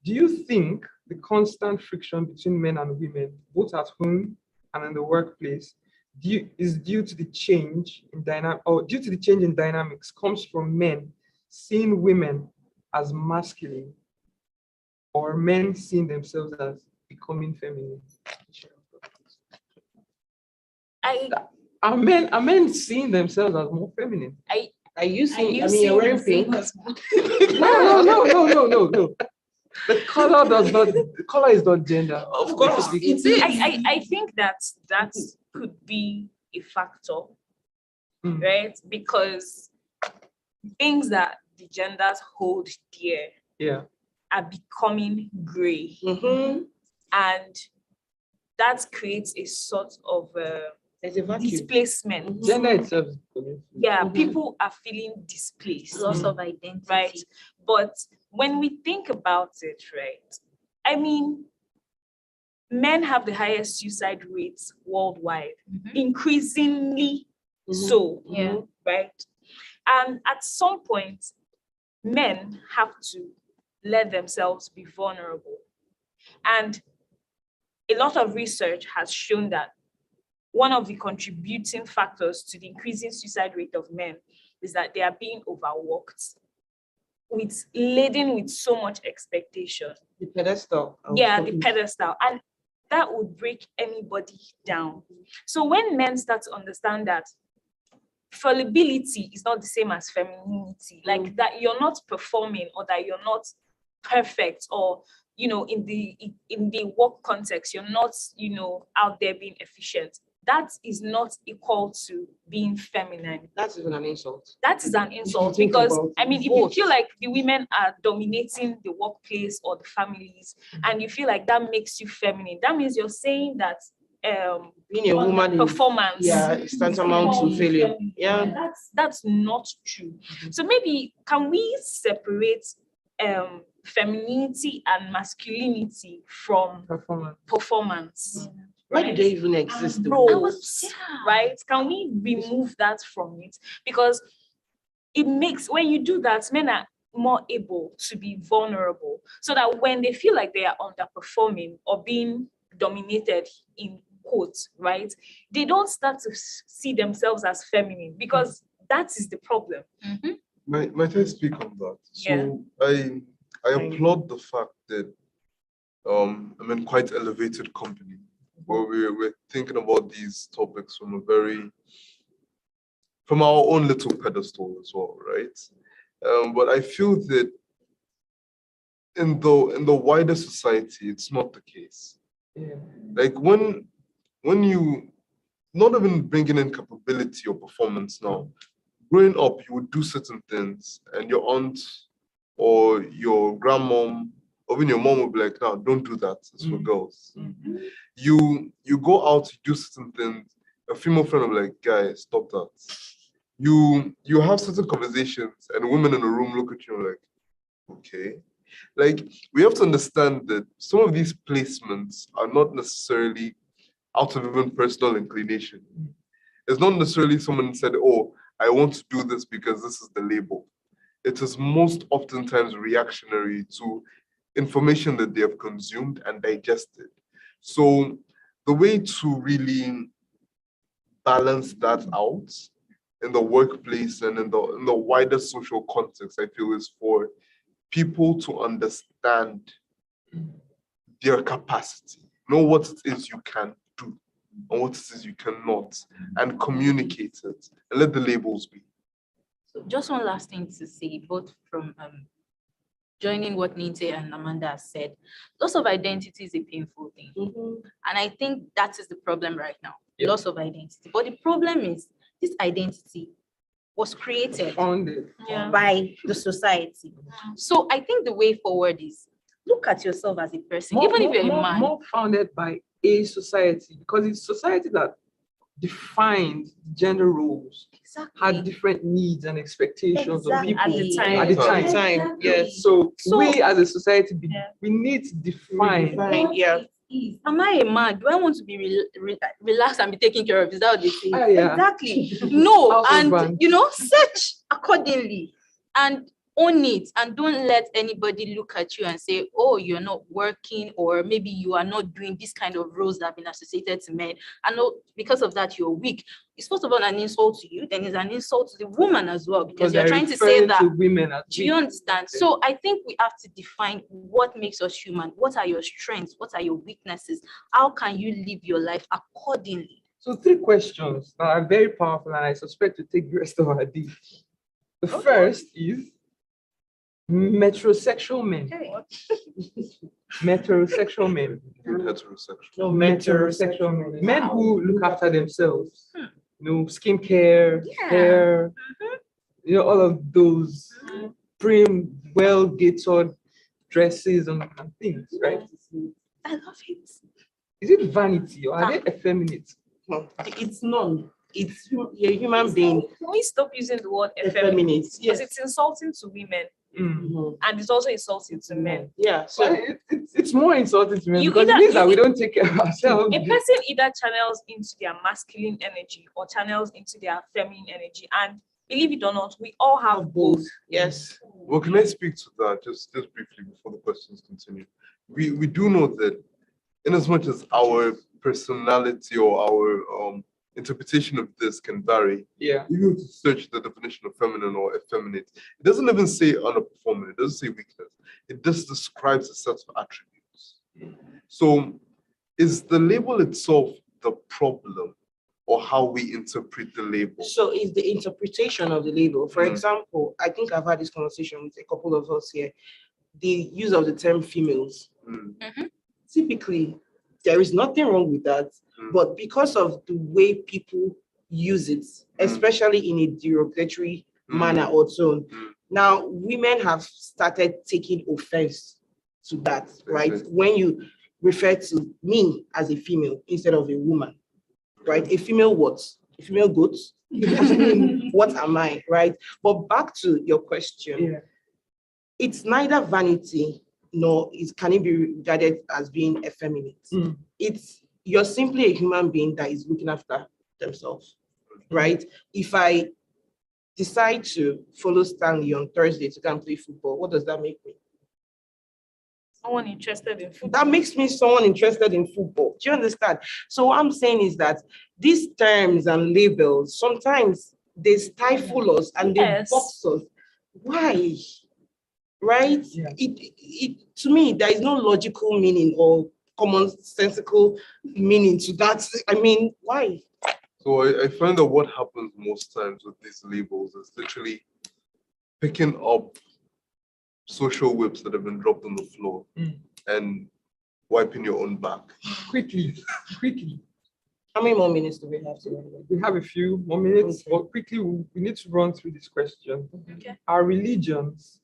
Do you think the constant friction between men and women, both at home and in the workplace, is due to the change in dynamics comes from men seeing women as masculine, or men seeing themselves as becoming feminine? Are men seeing themselves as more feminine? Are you seeing? You're wearing pink. No. The color does not. The color is not gender. Of course, I think that could be a factor, right? Because things that the genders hold dear, are becoming gray, and that creates a sort of displacement. Gender itself. People are feeling displaced, Loss of identity, right? But when we think about it, right, I mean, men have the highest suicide rates worldwide, increasingly so, right? And at some point, men have to let themselves be vulnerable. And a lot of research has shown that one of the contributing factors to the increasing suicide rate of men is that they are being overworked, laden with so much expectation. The pedestal. The pedestal. And that would break anybody down. So when men start to understand that fallibility is not the same as femininity, like that you're not performing, or that you're not perfect, or in the work context, you're not out there being efficient. That is not equal to being feminine. That's even an insult. That is an insult, because if you feel like the women are dominating the workplace or the families, and you feel like that makes you feminine, that means you're saying that being a woman performance is tantamount to failure. That's not true. So maybe can we separate femininity and masculinity from performance? Why do they even exist? Roles, right? Can we remove that from it? Because it makes, when you do that, men are more able to be vulnerable, so that when they feel like they are underperforming or being dominated, in quotes, right, they don't start to see themselves as feminine, because that is the problem. Might I speak on that? So I applaud the fact that I'm in quite elevated company, where we're thinking about these topics from our own little pedestal as well, right? But I feel that in the wider society, it's not the case. Like when you not even bringing in capability or performance now, growing up, you would do certain things, and your aunt or your grandmom or even your mom would be like, "No, don't do that. It's for girls." You go out to do certain things. A female friend will be like, "Guys, stop that." You have certain conversations, and women in the room look at you and like, "Okay." Like, we have to understand that some of these placements are not necessarily out of even personal inclination. It's not necessarily someone said, "Oh, I want to do this because this is the label." It is most oftentimes reactionary to information that they have consumed and digested. So the way to really balance that out in the workplace and in the wider social context, I feel, is for people to understand their capacity, know what it is you can do and what it is you cannot, and communicate it, and let the labels be. So just one last thing to say, both from joining what Ninte and Amanda has said. Loss of identity is a painful thing. And I think that is the problem right now, loss of identity. But the problem is this identity was created by the society. So I think the way forward is look at yourself as a person, even if you're a man. More founded by a society, because it's society that defined gender roles, had different needs and expectations of people at the time. Yes. So we as a society, we need to define. Am I a man? Do I want to be relaxed and be taken care of? Is that what they say? Yeah. Exactly. No, and search accordingly. and own it, and don't let anybody look at you and say, oh, you're not working, or maybe you are not doing this kind of roles that have been associated to men. I know because of that you're weak. It's first of all an insult to you, then it's an insult to the woman as well, because you're trying to say that. Do you understand? Okay. So I think we have to define what makes us human. What are your strengths? What are your weaknesses? How can you live your life accordingly? So 3 questions that are very powerful, and I suspect to take the rest of our day. The first is metrosexual men. Metrosexual men. Metrosexual men. Men who look after themselves. Skincare, hair, all of those prim, well-gaitered dresses and things, right? I love it. Is it vanity or are they effeminate? It's none. It's a human being. Can we stop using the word effeminate? Because it's insulting to women. And it's also insulting to men. Yeah, so it's more insulting to men because it means that we don't take care of ourselves. A person either channels into their masculine energy or channels into their feminine energy, and believe it or not, we all have both. Yes. Well, can I speak to that just briefly before the questions continue? We do know that in as much as our personality or our interpretation of this can vary. Yeah. You to search the definition of feminine or effeminate. It doesn't even say underperforming. It doesn't say weakness. It just describes a set of attributes. So is the label itself the problem or how we interpret the label? So it's the interpretation of the label. For example, I think I've had this conversation with a couple of us here. The use of the term females. Typically, there is nothing wrong with that. But because of the way people use it, especially in a derogatory manner or tone, now women have started taking offense to that, right? When you refer to me as a female instead of a woman, right? A female what? A female goat? What am I, right? But back to your question, it's neither vanity nor can it be regarded as being effeminate. You're simply a human being that is looking after themselves, right? If I decide to follow Stanley on Thursday to go and play football, what does that make me? Someone interested in football. That makes me someone interested in football. Do you understand? So what I'm saying is that these terms and labels, sometimes they stifle us and they box us. Why? Right? To me, there is no logical meaning or commonsensical meaning to that. I mean, why? So I find that what happens most times with these labels is literally picking up social whips that have been dropped on the floor and wiping your own back. Quickly. How many more minutes do we have to? We have a few more minutes, but quickly we need to run through this question. Our religions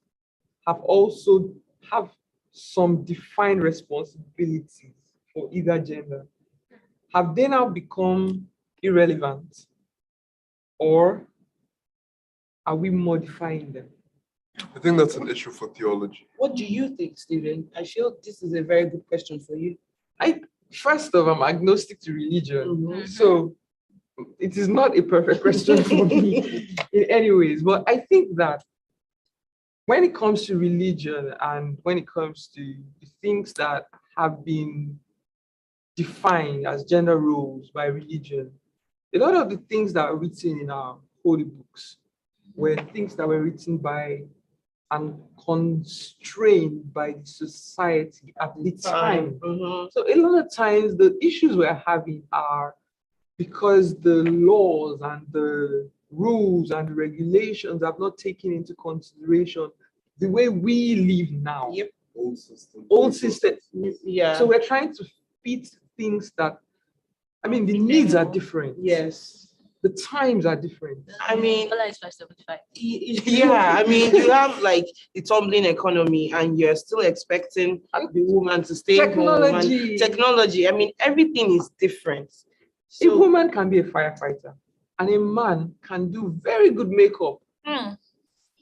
have some defined responsibilities for either gender. Have they now become irrelevant, or are we modifying them? I think that's an issue for theology. What do you think, Stephen? I feel this is a very good question for you. First of all, I'm agnostic to religion, so it is not a perfect question for me in any ways. But I think that when it comes to religion and when it comes to the things that have been defined as gender roles by religion, a lot of the things that are written in our holy books were things that were written by and constrained by the society at the time. So a lot of times the issues we're having are because the laws and the rules and regulations have not taken into consideration the way we live now. Old systems. Yeah. So we're trying to fit things that, the needs are different. Yes. The times are different. Dollar is 575. Yeah, you have like the tumbling economy, and you're still expecting the woman to stay home. And technology. Everything is different. So, a woman can be a firefighter, and a man can do very good makeup.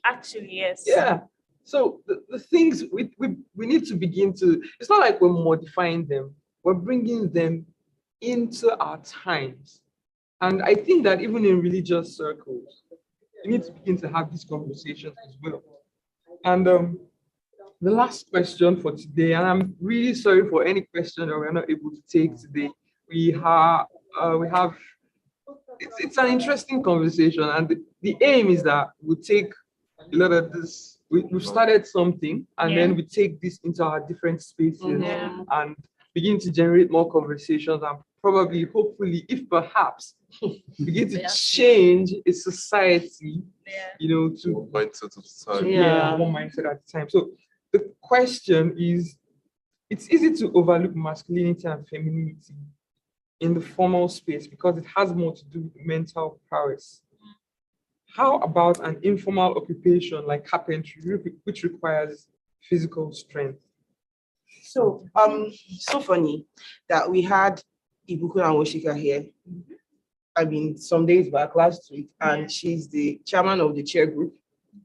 Actually, yes. Yeah. So the things we need to begin to. It's not like we're modifying them. We're bringing them into our times. And I think that even in religious circles, we need to begin to have these conversations as well. And the last question for today, and I'm really sorry for any question that we're not able to take today. It's an interesting conversation, and the aim is that we take a lot of this. We've started something, and then we take this into our different spaces and begin to generate more conversations, and probably, hopefully, if perhaps, begin to change a society, to one mindset at a time. One mindset at a time. So the question is, it's easy to overlook masculinity and femininity in the formal space because it has more to do with mental prowess. How about an informal occupation like carpentry, which requires physical strength? So, so funny that we had Ibuku and Woshika here. I mean, some days back, last week, and she's the chairman of the chair group,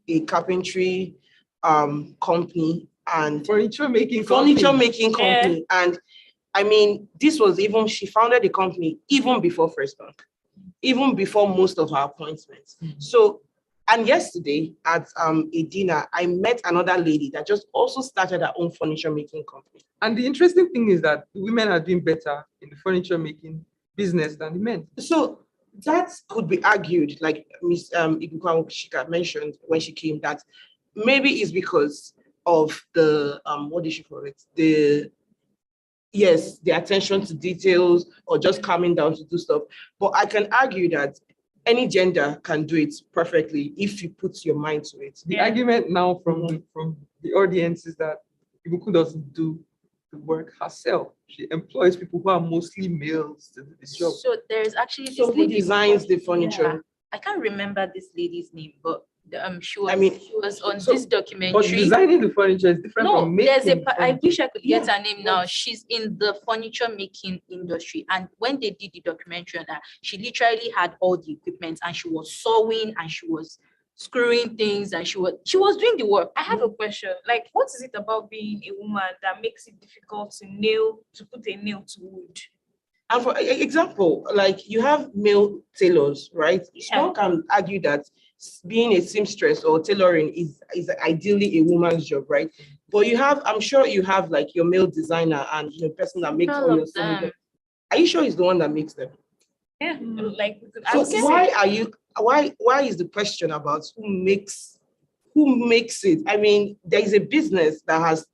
a carpentry company and furniture making company. And I mean, she founded the company even before First Bank, even before most of her appointments. So, and yesterday at a dinner, I met another lady that just also started her own furniture making company. And the interesting thing is that women are doing better in the furniture making business than the men. So that could be argued, like Ms. Iguka mentioned when she came, that maybe it's because of the, what did she call it? The attention to details or just coming down to do stuff. But I can argue that any gender can do it perfectly if you put your mind to it. The argument now from the audience is that Ibuku doesn't do the work herself. She employs people who are mostly males to do this job. So there's actually this who designs the furniture? Yeah. I can't remember this lady's name, but she was on this documentary. But designing the furniture is different from making. I wish I could get her name now. She's in the furniture making industry, and when they did the documentary on her, she literally had all the equipment, and she was sewing, and she was screwing things, and she was doing the work. I have a question. Like, what is it about being a woman that makes it difficult to put a nail to wood? And for example, like you have male tailors, right? Some can argue that being a seamstress or tailoring is ideally a woman's job, right? But I'm sure you have like your male designer and the person that makes all your stuff. Are you sure he's the one that makes them? Yeah, like so why is the question about who makes it? I mean, there is a business that has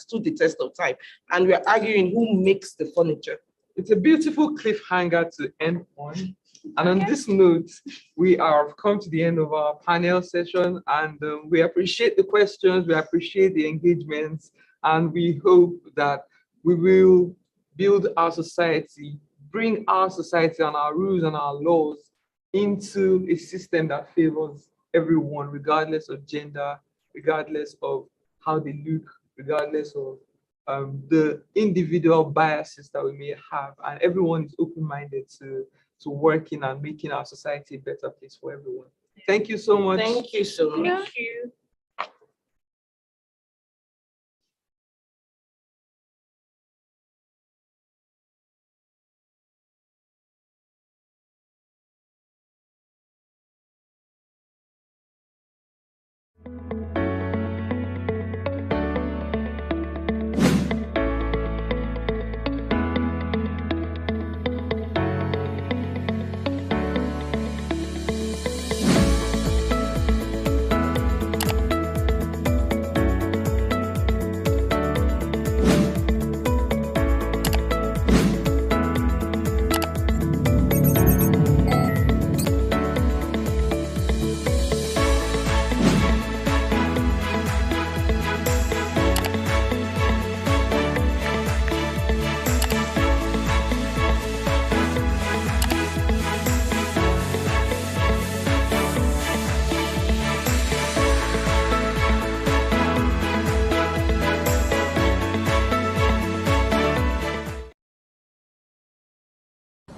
stood the test of time, and we're arguing who makes the furniture. It's a beautiful cliffhanger to end on. And on this note, we have come to the end of our panel session, and we appreciate the questions, we appreciate the engagements, and we hope that we will build our society, bring our society and our rules and our laws into a system that favors everyone, regardless of gender, regardless of how they look, regardless of the individual biases that we may have, and everyone is open-minded to working and making our society a better place for everyone. Thank you so much. Thank you so much. Thank you.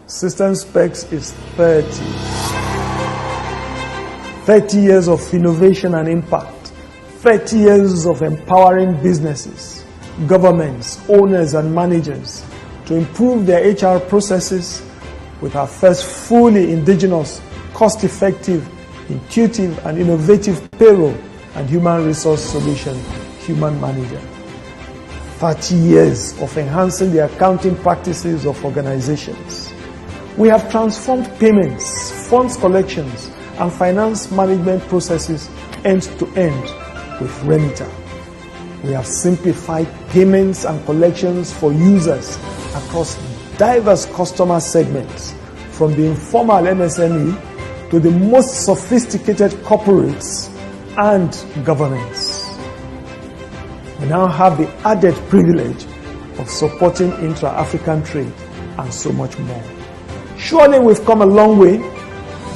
System specs is 30. 30 years of innovation and impact. 30 years of empowering businesses, governments, owners, and managers to improve their HR processes with our first fully indigenous, cost-effective intuitive and innovative payroll and human resource solution, Human Manager. 30 years of enhancing the accounting practices of organizations. We have transformed payments, funds collections, and finance management processes end to end with Remita. We have simplified payments and collections for users across diverse customer segments, from the informal MSME to the most sophisticated corporates and governments. We now have the added privilege of supporting intra-African trade and so much more. Surely we've come a long way,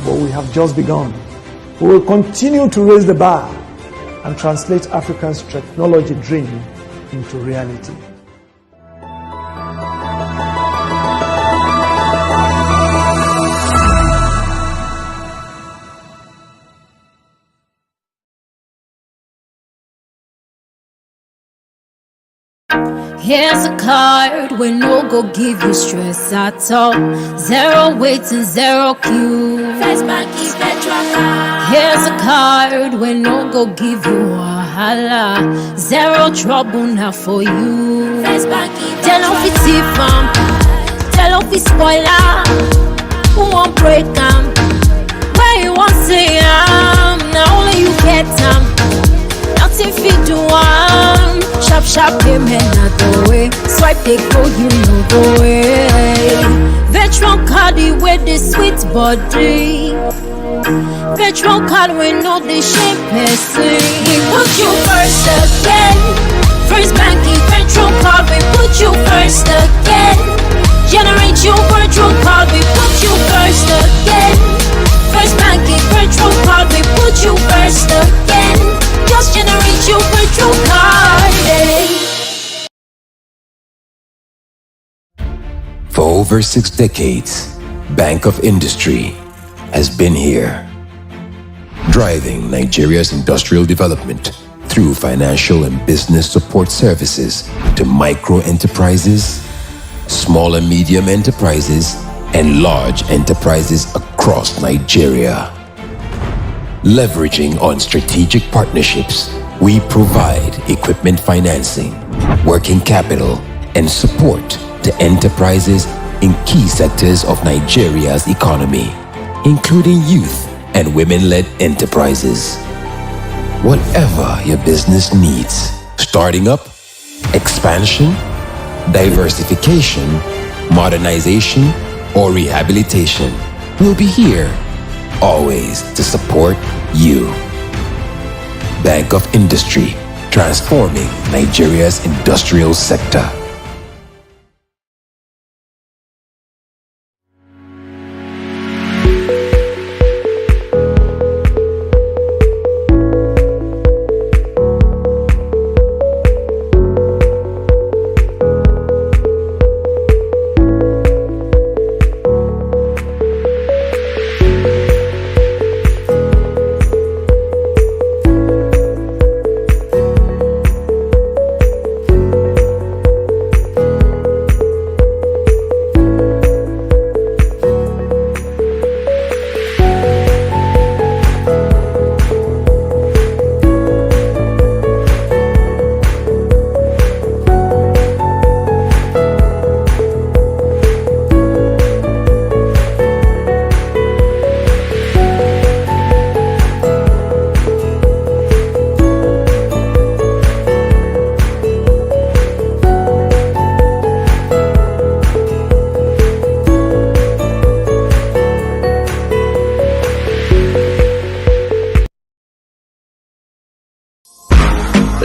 but we have just begun. We will continue to raise the bar and translate Africa's technology dream into reality. Here's a card we no go give you stress at all. Zero waiting, zero queue. First bank is better. Here's a card we no go give you wahala. Zero trouble now for you. First bank is tell off it tell off it spoiler. Who won't break them? Where you want say now only you get them. Nothing fit to one. Sharp, sharp payment not the way. Swipe they go, you know the way. Veteran card with the sweet body. Veteran card we know the shape person. We put you first again. First banking veteran card we put you first again. Generate your virtual card we put you first again. First banking virtual card we put you first again. Just generate your virtual card. For over 6 decades, Bank of Industry has been here, driving Nigeria's industrial development through financial and business support services to micro enterprises, small and medium enterprises, and large enterprises across Nigeria. Leveraging on strategic partnerships, we provide equipment financing, working capital, and support to enterprises in key sectors of Nigeria's economy, including youth and women-led enterprises. Whatever your business needs, starting up, expansion, diversification, modernization, or rehabilitation, we'll be here always to support you. Bank of Industry, transforming Nigeria's industrial sector.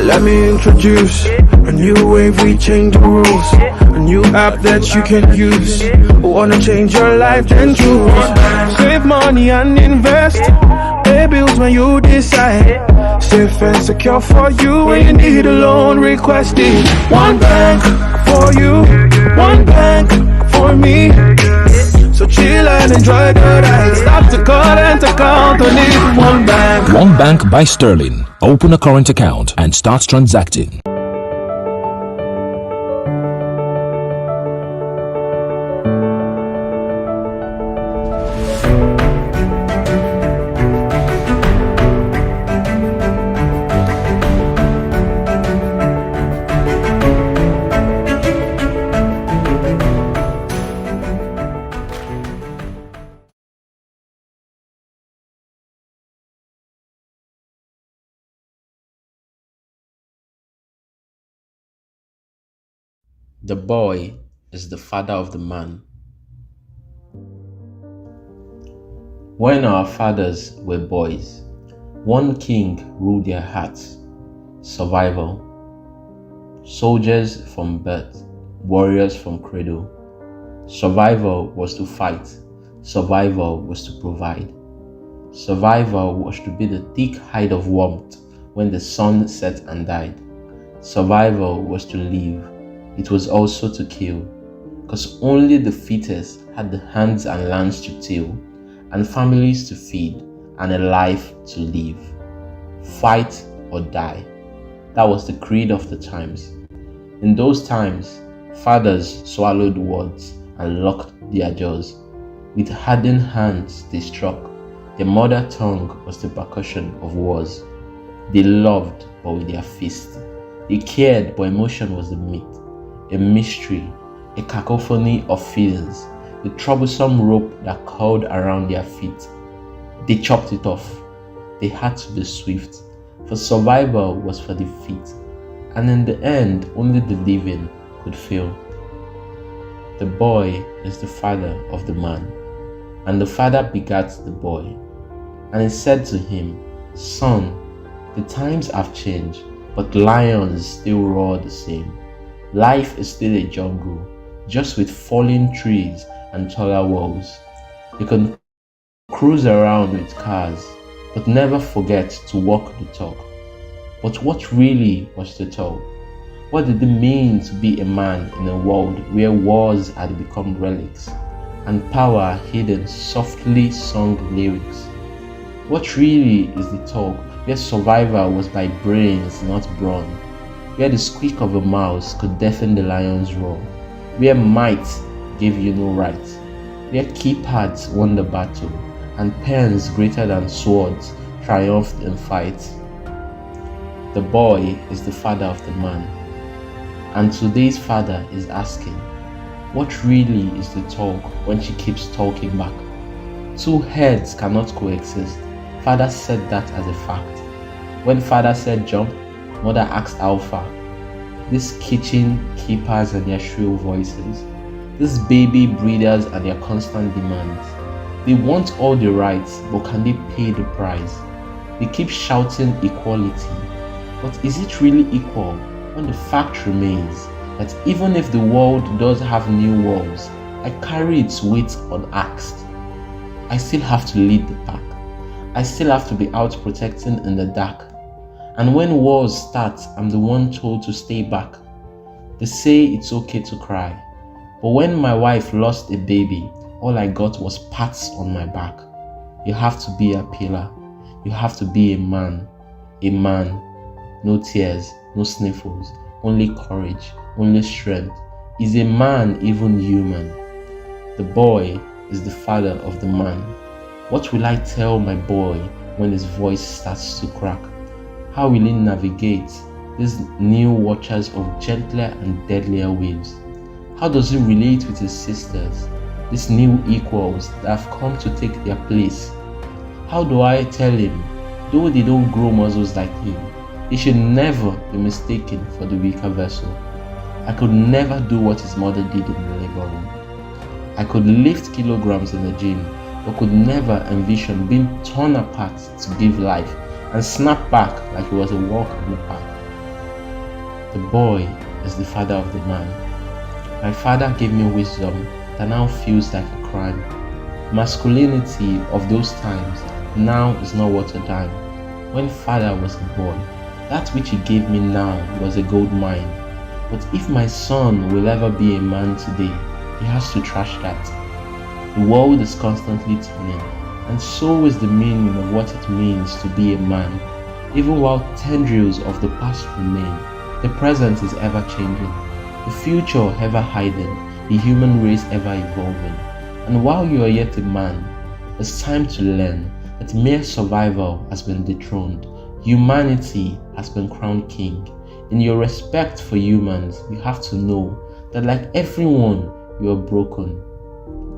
Let me introduce a new wave, we change the rules. A new app that you can use. Wanna change your life, then choose. Save money and invest. Pay bills when you decide. Safe and secure for you when you need a loan, request it. One bank for you, one bank for me. So chill and enjoy the ride. Stop to call and to count on it. One bank. One Bank by Sterling. Open a current account and start transacting. The boy is the father of the man. When our fathers were boys, one king ruled their hearts: survival. Soldiers from birth, warriors from cradle. Survival was to fight, survival was to provide. Survival was to be the thick hide of warmth when the sun set and died. Survival was to live, it was also to kill, because only the fittest had the hands and lands to till, and families to feed, and a life to live. Fight or die. That was the creed of the times. In those times, fathers swallowed words and locked their jaws. With hardened hands they struck. Their mother tongue was the percussion of wars. They loved, but with their fists. They cared, but emotion was the meat. A mystery, a cacophony of feelings, the troublesome rope that curled around their feet. They chopped it off. They had to be swift, for survival was for the feet, and in the end, only the living could fail. The boy is the father of the man, and the father begat the boy. And he said to him, "Son, the times have changed, but lions still roar the same. Life is still a jungle, just with fallen trees and taller walls. You can cruise around with cars, but never forget to walk the talk." But what really was the talk? What did it mean to be a man in a world where wars had become relics, and power hidden softly sung lyrics? What really is the talk where survival was by brains, not brawn? Where the squeak of a mouse could deafen the lion's roar? Where might gave you no right? Where keypads won the battle, and pens greater than swords triumphed in fight? The boy is the father of the man, and today's father is asking, what really is the talk when she keeps talking back? Two heads cannot coexist. Father said that as a fact. When father said jump, mother asked how far. These kitchen keepers and their shrill voices, these baby breeders and their constant demands. They want all the rights, but can they pay the price? They keep shouting equality, but is it really equal when the fact remains that even if the world does have new walls, I carry its weight unasked. I still have to lead the pack. I still have to be out protecting in the dark. And when wars start, I'm the one told to stay back. They say it's okay to cry, but when my wife lost a baby, all I got was pats on my back. You have to be a pillar. You have to be a man. A man. No tears, no sniffles, only courage, only strength. Is a man even human? The boy is the father of the man. What will I tell my boy when his voice starts to crack? How will he navigate these new waters of gentler and deadlier waves? How does he relate with his sisters, these new equals that have come to take their place? How do I tell him, though they don't grow muscles like him, he should never be mistaken for the weaker vessel? I could never do what his mother did in the labor room. I could lift kilograms in the gym, but could never envision being torn apart to give life and snap back like it was a walk in the park. The boy is the father of the man. My father gave me wisdom that now feels like a crime. Masculinity of those times now is not worth a dime. When father was a boy, that which he gave me now was a gold mine. But if my son will ever be a man today, he has to trash that. The world is constantly turning, and so is the meaning of what it means to be a man. Even while tendrils of the past remain, the present is ever changing, the future ever hiding, the human race ever evolving. And while you are yet a man, it's time to learn that mere survival has been dethroned. Humanity has been crowned king. In your respect for humans, you have to know that like everyone, you are broken.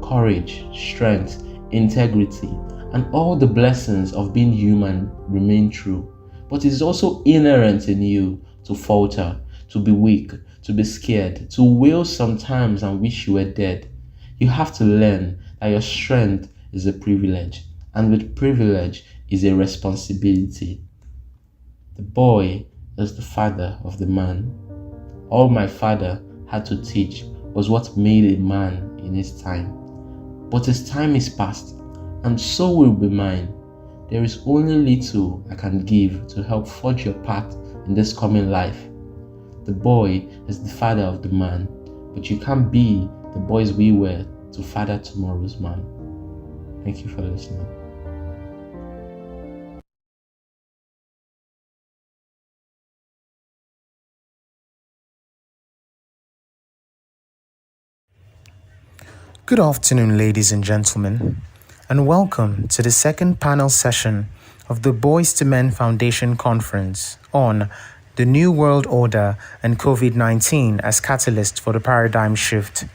Courage, strength, integrity, and all the blessings of being human remain true. But it is also inherent in you to falter, to be weak, to be scared, to wail sometimes and wish you were dead. You have to learn that your strength is a privilege, and with privilege is a responsibility. The boy is the father of the man. All my father had to teach was what made a man in his time. But his time is past, and so will be mine. There is only little I can give to help forge your path in this coming life. The boy is the father of the man, but you can't be the boys we were to father tomorrow's man. Thank you for listening. Good afternoon, ladies and gentlemen, and welcome to the second panel session of the Boys to Men Foundation Conference on the New World Order and COVID-19 as catalyst for the paradigm shift.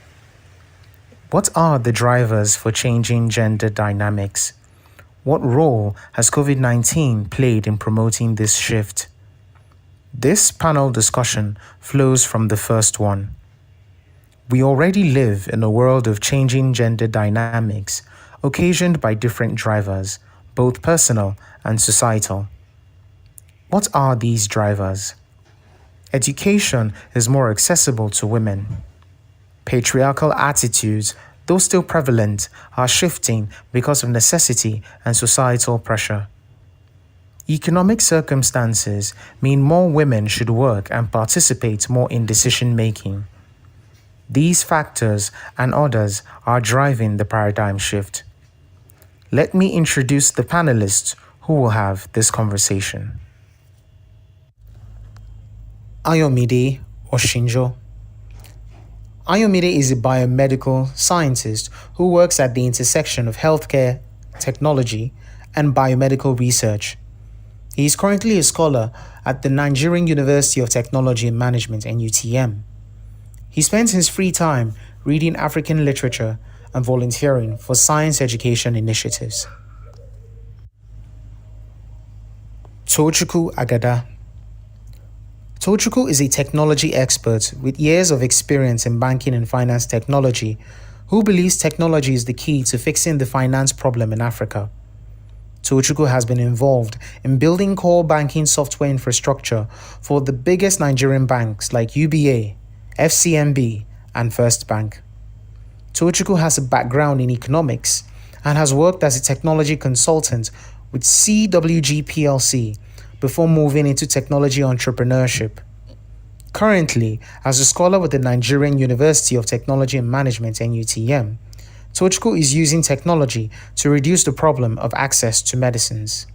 What are the drivers for changing gender dynamics? What role has COVID-19 played in promoting this shift? This panel discussion flows from the first one. We already live in a world of changing gender dynamics, occasioned by different drivers, both personal and societal. What are these drivers? Education is more accessible to women. Patriarchal attitudes, though still prevalent, are shifting because of necessity and societal pressure. Economic circumstances mean more women should work and participate more in decision-making. These factors and others are driving the paradigm shift. Let me introduce the panelists who will have this conversation. Ayomide Oshinjo. Ayomide is a biomedical scientist who works at the intersection of healthcare, technology, and biomedical research. He is currently a scholar at the Nigerian University of Technology and Management, NUTM. He spends his free time reading African literature and volunteering for science education initiatives. Tochukwu Agada. Tochukwu is a technology expert with years of experience in banking and finance technology who believes technology is the key to fixing the finance problem in Africa. Tochukwu has been involved in building core banking software infrastructure for the biggest Nigerian banks like UBA, FCMB, and First Bank. Tochukwu has a background in economics and has worked as a technology consultant with CWG PLC before moving into technology entrepreneurship. Currently, as a scholar with the Nigerian University of Technology and Management (NUTM), Tochukwu is using technology to reduce the problem of access to medicines.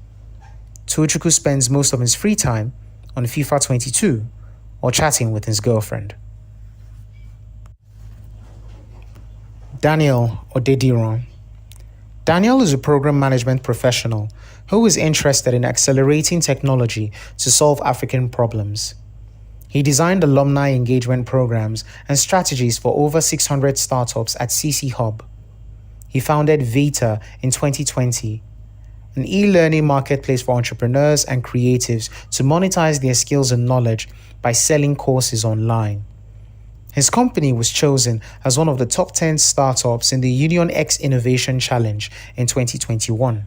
Tochukwu spends most of his free time on FIFA 22 or chatting with his girlfriend. Daniel Odediran. Daniel is a program management professional who is interested in accelerating technology to solve African problems. He designed alumni engagement programs and strategies for over 600 startups at CC Hub. He founded Vita in 2020, an e-learning marketplace for entrepreneurs and creatives to monetize their skills and knowledge by selling courses online. His company was chosen as one of the top 10 startups in the Union X Innovation Challenge in 2021.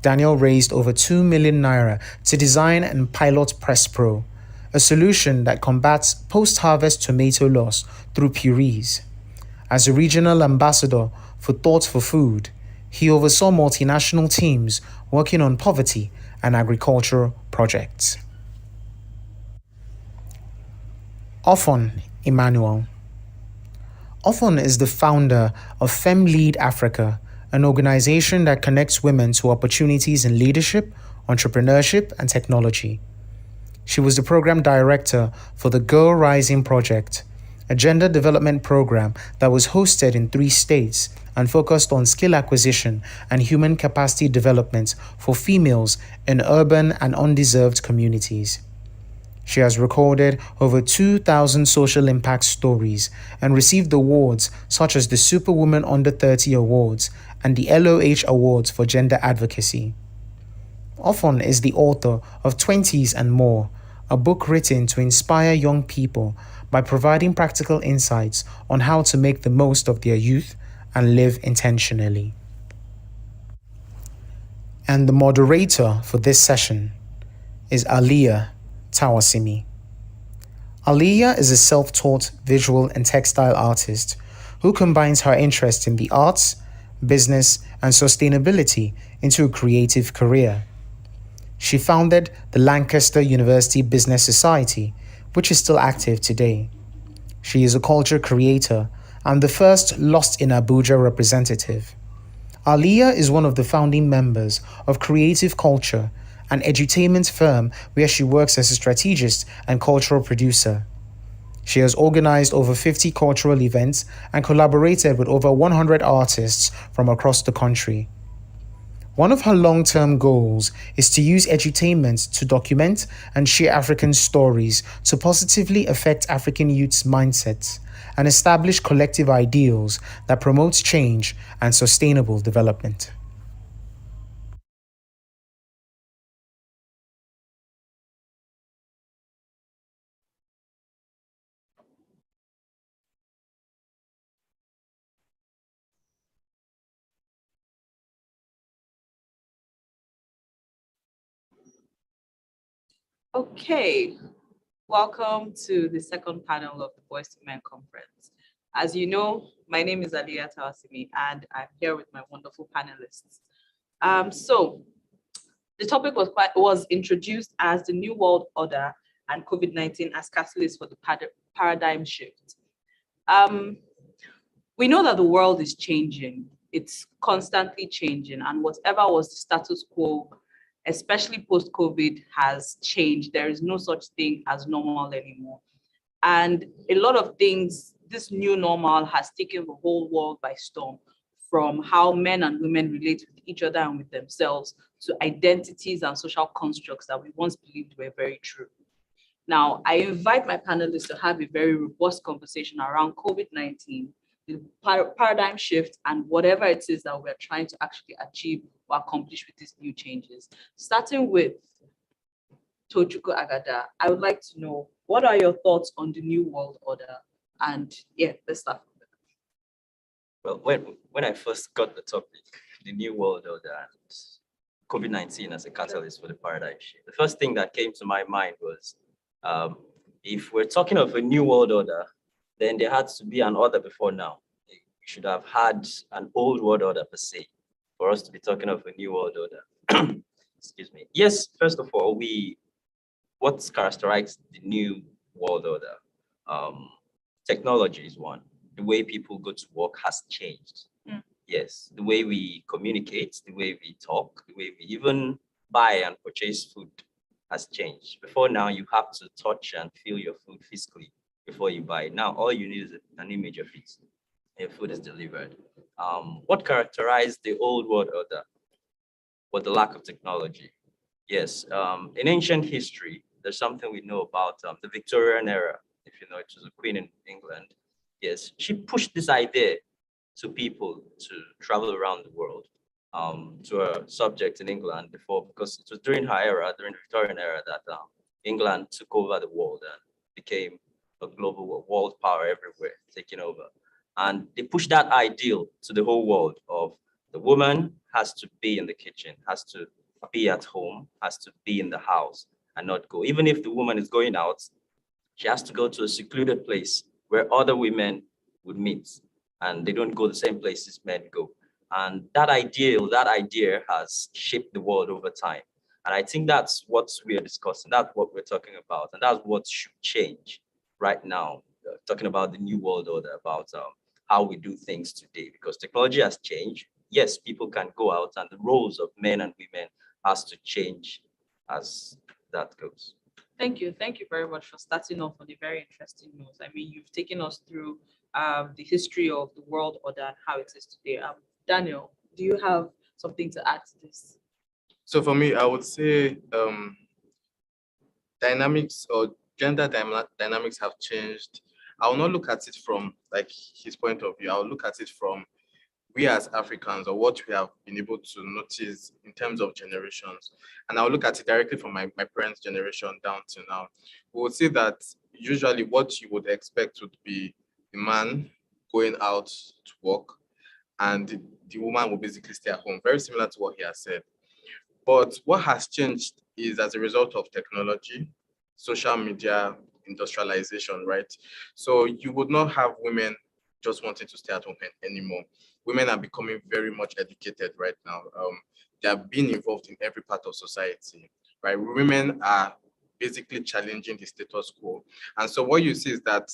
Daniel raised over 2 million naira to design and pilot Press Pro, a solution that combats post-harvest tomato loss through purees. As a regional ambassador for Thoughts for Food, he oversaw multinational teams working on poverty and agricultural projects. Ofon Emmanuel. Ofon is the founder of FemLead Africa, an organization that connects women to opportunities in leadership, entrepreneurship, and technology. She was the program director for the Girl Rising Project, a gender development program that was hosted in 3 states and focused on skill acquisition and human capacity development for females in urban and undeserved communities. She has recorded over 2,000 social impact stories and received awards such as the Superwoman Under 30 Awards and the LOH Awards for Gender Advocacy. Ofon is the author of 20s and More, a book written to inspire young people by providing practical insights on how to make the most of their youth and live intentionally. And the moderator for this session is Aliyah Tawasimi. Aliyah is a self-taught visual and textile artist who combines her interest in the arts, business, and sustainability into a creative career. She founded the Lancaster University Business Society, which is still active today. She is a culture creator and the first Lost in Abuja representative. Aliyah is one of the founding members of Creative Culture, an edutainment firm where she works as a strategist and cultural producer. She has organized over 50 cultural events and collaborated with over 100 artists from across the country. One of her long-term goals is to use edutainment to document and share African stories to positively affect African youth's mindsets and establish collective ideals that promotes change and sustainable development. Okay, welcome to the second panel of the Boys to Men Conference. As you know, my name is Aliyah Tawasimi, and I'm here with my wonderful panelists. So the topic was introduced as the New World Order and COVID-19 as catalysts for the paradigm shift. We know that the world is changing. It's constantly changing, and whatever was the status quo, especially post-COVID, has changed. There is no such thing as normal anymore. And a lot of things, this new normal has taken the whole world by storm, from how men and women relate with each other and with themselves to identities and social constructs that we once believed were very true. Now, I invite my panelists to have a very robust conversation around COVID-19, the paradigm shift, and whatever it is that we're trying to actually achieve or accomplish with these new changes. Starting with Tochukwu Agada, I would like to know, what are your thoughts on the New World Order? And yeah, let's start. Well, when I first got the topic, the New World Order and COVID-19 as a catalyst for the paradigm shift, the first thing that came to my mind was, if we're talking of a New World Order, then there had to be an order before now. We should have had an old world order per se for us to be talking of a new world order. Excuse me. Yes, first of all, what's characterized the new world order? Technology is one. The way people go to work has changed. Yes, the way we communicate, the way we talk, the way we even buy and purchase food has changed. Before now, you have to touch and feel your food physically before you buy it. Now, all you need is an image of it. Your food is delivered. What characterized the old world order was the lack of technology. Yes, in ancient history, there's something we know about the Victorian era. If you know, it was a queen in England. Yes, she pushed this idea to people to travel around the world, to a subject in England before, because it was during her era, during the Victorian era, that England took over the world and became a global world power everywhere, taking over. And they pushed that ideal to the whole world of the woman has to be in the kitchen, has to be at home, has to be in the house and not go. Even if the woman is going out, she has to go to a secluded place where other women would meet, and they don't go the same places men go. And that idea has shaped the world over time. And I think that's what we are discussing. That's what we're talking about. And that's what should change right now, talking about the new world order, about how we do things today, because technology has changed. Yes, people can go out and the roles of men and women has to change as that goes. Thank you. Thank you very much for starting off on a very interesting note. I mean, you've taken us through the history of the world order and how it is today. Daniel, do you have something to add to this? So for me, I would say dynamics or gender dynamics have changed. I will not look at it from like his point of view. I'll look at it from we as Africans, or what we have been able to notice in terms of generations, and I'll look at it directly from my parents' generation down to now, we would see that usually what you would expect would be the man going out to work, and the woman will basically stay at home, very similar to what he has said. But what has changed is as a result of technology, social media, industrialization, right? So you would not have women just wanting to stay at home anymore. Women are becoming very much educated right now. They are being involved in every part of society, right? Women are basically challenging the status quo. And so what you see is that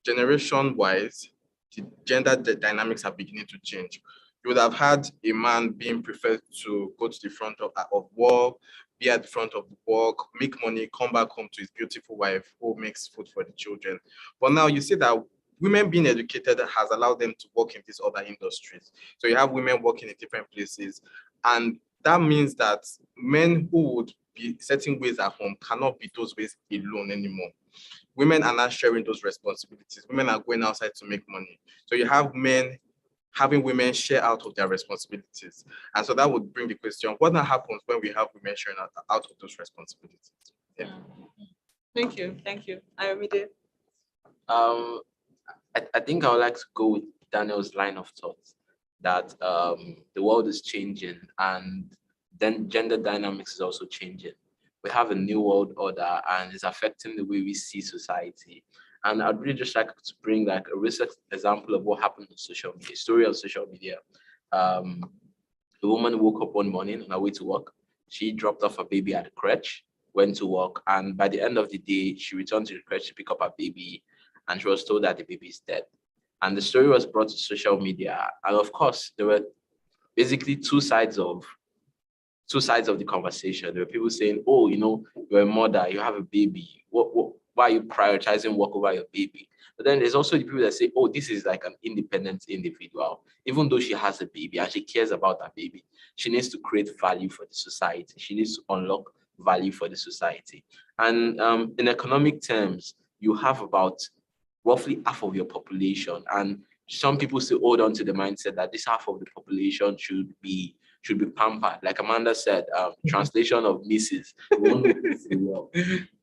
generation-wise, the gender dynamics are beginning to change. You would have had a man being preferred to go to the front of work, be at the front of work, make money, come back home to his beautiful wife who makes food for the children. But now you see that women being educated has allowed them to work in these other industries. So you have women working in different places. And that means that men who would be certain ways at home cannot be those ways alone anymore. Women are not sharing those responsibilities. Women are going outside to make money. So you have men having women share out of their responsibilities. And so that would bring the question, what now happens when we have women sharing out of those responsibilities? Yeah. Thank you. Ayomide. I think I would like to go with Daniel's line of thought that the world is changing and then gender dynamics is also changing. We have a new world order and it's affecting the way we see society. And I'd really just like to bring like a recent example of what happened on social media, story on social media. A woman woke up one morning on her way to work. She dropped off her baby at the crèche, went to work, and by the end of the day, she returned to the crèche to pick up her baby, and she was told that the baby is dead. And the story was brought to social media. And of course, there were basically two sides of the conversation. There were people saying, oh, you know, you're a mother, you have a baby. Why are you prioritizing work over your baby? But then there's also the people that say, oh, this is like an independent individual. Even though she has a baby and she cares about her baby, she needs to create value for the society. She needs to unlock value for the society. And in economic terms, you have about roughly half of your population. And some people still hold on to the mindset that this half of the population should be pampered. Like Amanda said, translation of Mrs.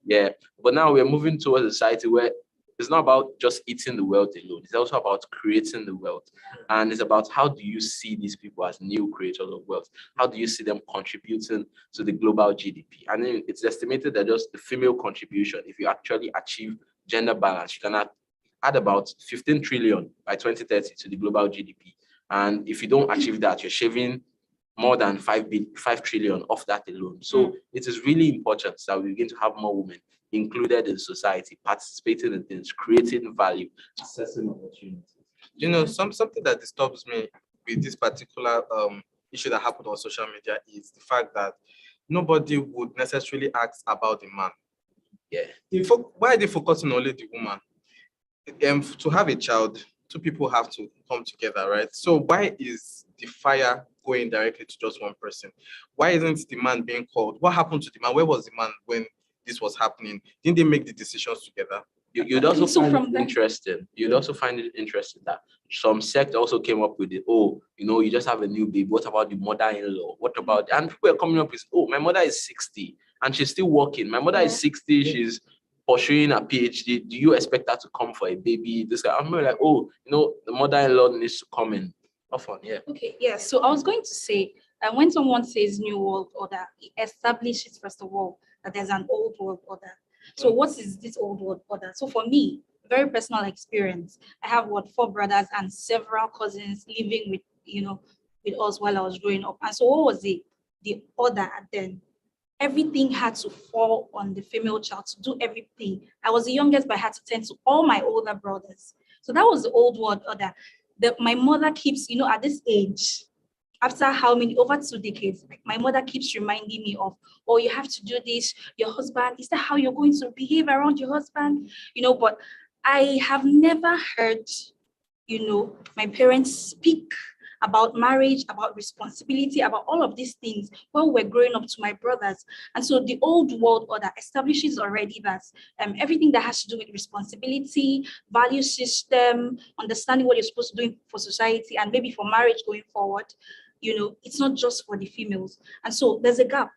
Yeah, but now we're moving towards a society where it's not about just eating the wealth alone. It's also about creating the wealth. And it's about how do you see these people as new creators of wealth? How do you see them contributing to the global GDP? And then it's estimated that just the female contribution, if you actually achieve gender balance, you can add about 15 trillion by 2030 to the global GDP. And if you don't achieve that, you're shaving more than 5 trillion off that alone. So it is really important that we begin to have more women included in society, participating in things, creating value, assessing opportunities. You know, something that disturbs me with this particular issue that happened on social media is the fact that nobody would necessarily ask about the man. Yeah. Why are they focusing only the woman? To have a child, two people have to come together, right? So why is the fire going directly to just one person? Why isn't the man being called? What happened to the man? Where was the man when this was happening? Didn't they make the decisions together? You'd also find it interesting. You'd also find it interesting that some sect also came up with it. Oh, you know, you just have a new baby. What about the mother-in-law? What about? And people are coming up with, oh, my mother is 60 and she's still working. My mother is 60. She's pursuing a PhD. Do you expect her to come for a baby? This guy, I'm like, oh, you know, the mother-in-law needs to come in. Often, yeah. Okay, yeah. So I was going to say, when someone says new world order, it establishes first of all that there's an old world order. So what is this old world order? So for me, very personal experience. I have 4 brothers and several cousins living with, with us while I was growing up. And so what was the order then? Everything had to fall on the female child to do everything. I was the youngest, but I had to tend to all my older brothers. So that was the old world order. That my mother keeps, at this age, after over 2 decades, my mother keeps reminding me of, oh, you have to do this, your husband, is that how you're going to behave around your husband? But I have never heard, my parents speak about marriage, about responsibility, about all of these things when we're growing up to my brothers. And so the old world order establishes already that everything that has to do with responsibility, value system, understanding what you're supposed to do for society and maybe for marriage going forward, it's not just for the females. And so there's a gap.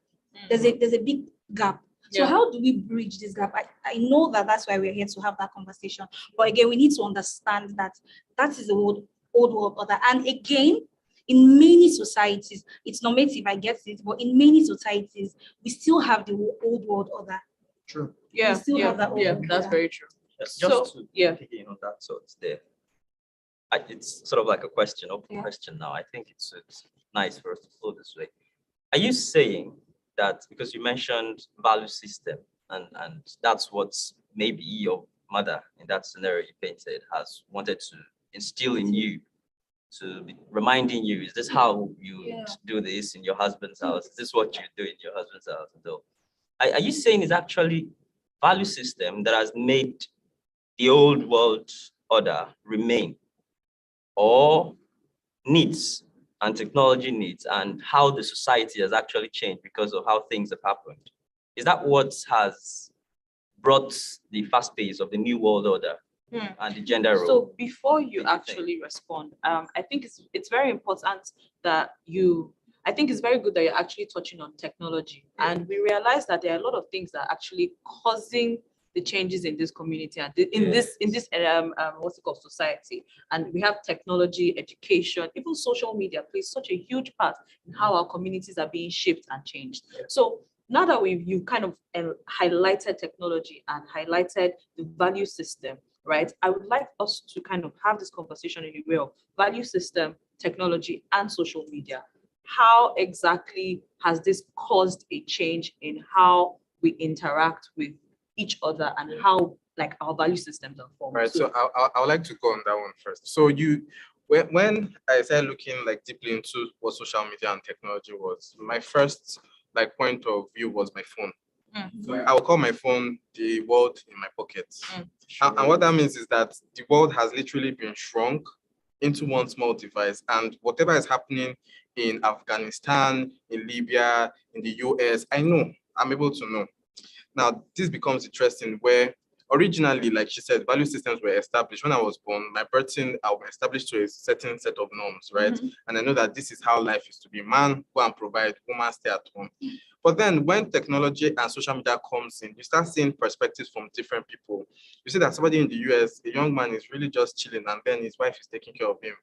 There's a big gap. So how do we bridge this gap? I know that's why we're here to have that conversation. But again, we need to understand that is the old world order. And again, in many societies, it's normative, I get it, but in many societies, we still have the old world order. True. We still have that old world that's order. very true. Just to pick in on that sort there. It's sort of like a question, open question now. I think it's nice for us to flow this way. Are you saying that because you mentioned value system and that's what maybe your mother in that scenario you painted has wanted to instill in you, to be reminding you, is this how you do this in your husband's house? Is this what you do in your husband's house? So, are you saying it's actually value system that has made the old world order remain, or needs and technology needs and how the society has actually changed because of how things have happened? Is that what has brought the fast pace of the new world order and the gender role? So before you actually respond, I think it's very important that I think it's very good that you're actually touching on technology. And we realize that there are a lot of things that are actually causing the changes in this community and in this what's it called, society. And we have technology, education, even social media plays such a huge part in how our communities are being shaped and changed. So now that you've kind of highlighted technology and highlighted the value system, right? I would like us to kind of have this conversation in a way of value system, technology, and social media. How exactly has this caused a change in how we interact with each other and how like our value systems are formed? Right. So I would like to go on that one first. So when I started looking like deeply into what social media and technology was, my first like point of view was my phone. So I would call my phone the world in my pocket. And what that means is that the world has literally been shrunk into one small device, and whatever is happening in Afghanistan, in Libya, in the US, I'm able to know. Now, this becomes interesting where originally, like she said, value systems were established. When I was born, my birthing, I was established to a certain set of norms, right? And I know that this is how life is to be. Man, go and provide, woman, stay at home. But then when technology and social media comes in, you start seeing perspectives from different people. You see that somebody in the US, a young man is really just chilling and then his wife is taking care of him.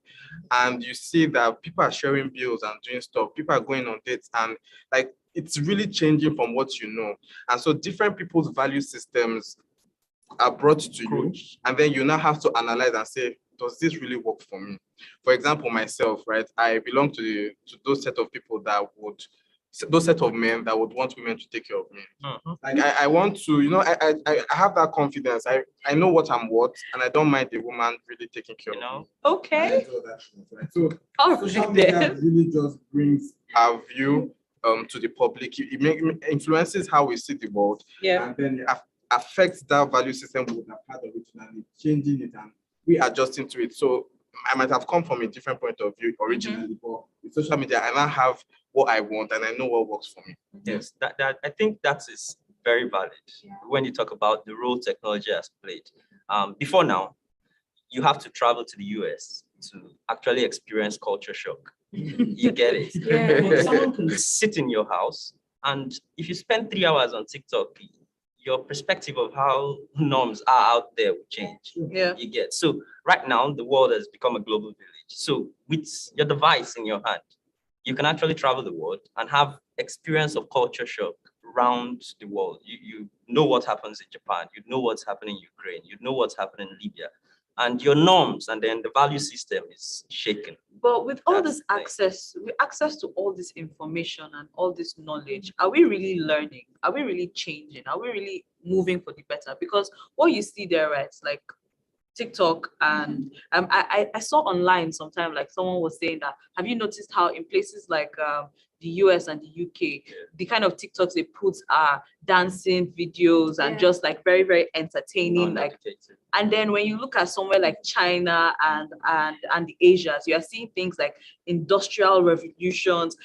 And you see that people are sharing bills and doing stuff. People are going on dates and like, it's really changing from what you know. And so different people's value systems are brought to you. And then you now have to analyze and say, does this really work for me? For example, myself, right? I belong to those set of people those set of men that would want women to take care of me. Like I want to, I have that confidence. I know what I'm worth, and I don't mind the woman really taking care of me. Okay. So social media really just brings our view to the public. It influences how we see the world, and then it affects that value system we would have had originally, changing it and readjusting to it. So I might have come from a different point of view originally, but with social media, I now have what I want and I know what works for me. Yes, that I think that is very valid when you talk about the role technology has played. Before now, you have to travel to the US to actually experience culture shock. You get it? Yeah. Someone can sit in your house, and if you spend 3 hours on TikTok, your perspective of how norms are out there will change. Yeah. You get. So right now, the world has become a global village. So with your device in your hand, you can actually travel the world and have experience of culture shock around the world. You know what happens in Japan, you know what's happening in Ukraine, you know what's happening in Libya, and your norms and then the value system is shaken. But with all this access to all this information and all this knowledge, are we really learning? Are we really changing? Are we really moving for the better? Because what you see there, right, it's like TikTok, and I saw online sometime like someone was saying that, have you noticed how in places like the US and the UK, the kind of TikToks they put are dancing videos and just like very, very entertaining. Like, and then when you look at somewhere like China and the Asias, you are seeing things like industrial revolutions,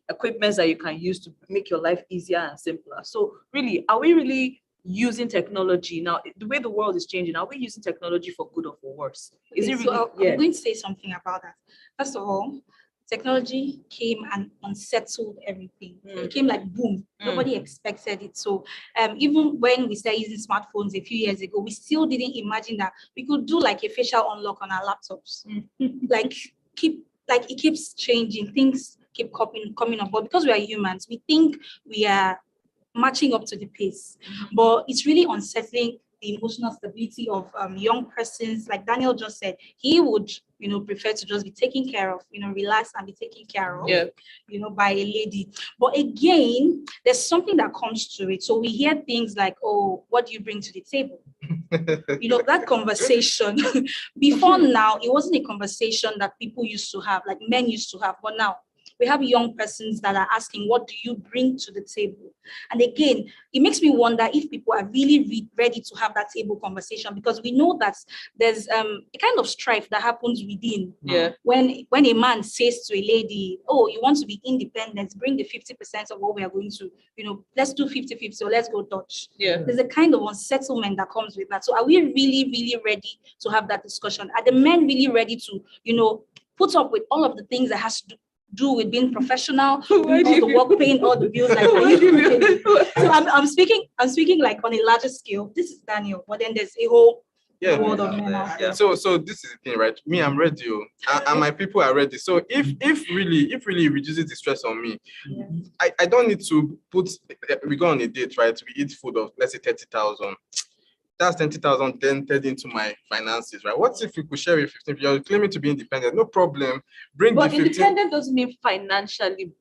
equipments that you can use to make your life easier and simpler. So really, are we really using technology now? The way the world is changing, are we using technology for good or for worse? Is it really? So I'm going to say something about that. First of all, technology came and unsettled everything. It came like boom. Nobody expected it. So even when we started using smartphones a few years ago, we still didn't imagine that we could do like a facial unlock on our laptops. It keeps changing. Things keep coming up. But because we are humans, we think we are matching up to the pace. But it's really unsettling the emotional stability of young persons. Like Daniel just said, he would, prefer to just be taken care of, relax and be taken care of, by a lady. But again, there's something that comes to it. So we hear things like, oh, what do you bring to the table? That conversation, before now, it wasn't a conversation that people used to have, like men used to have, but now we have young persons that are asking, what do you bring to the table? And again, it makes me wonder if people are really ready to have that table conversation, because we know that there's a kind of strife that happens within. When a man says to a lady, oh, you want to be independent, bring the 50% of what we are going to, let's do 50-50, or let's go Dutch. There's a kind of unsettlement that comes with that. So are we really, really ready to have that discussion? Are the men really ready to, put up with all of the things that has to do with being professional, doing all the work, paying all the bills? So I'm speaking like on a larger scale. This is Daniel, but then there's a whole world of men out there. So this is the thing, right? Me, I'm ready, and my people are ready. So if really it reduces the stress on me, I don't need to we go on a date, right? We eat food of, let's say, 30,000. That's 20,000 then turned into my finances, right? What if we could share it 15? You're claiming to be independent, no problem. But independent doesn't mean financially.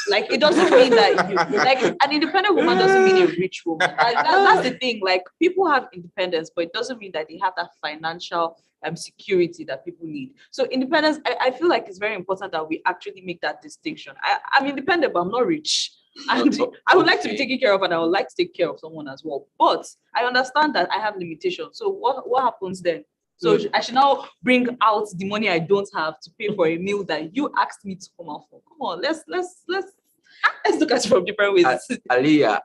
Like, it doesn't mean that you, like, an independent woman doesn't mean a rich woman. That's the thing. Like, people have independence, but it doesn't mean that they have that financial security that people need. So independence, I feel like it's very important that we actually make that distinction. I'm independent, but I'm not rich. And I would like to be taken care of, and I would like to take care of someone as well. But I understand that I have limitations. So what happens then? So I should now bring out the money I don't have to pay for a meal that you asked me to come out for. Come on, let's look at it from different ways. Ali, I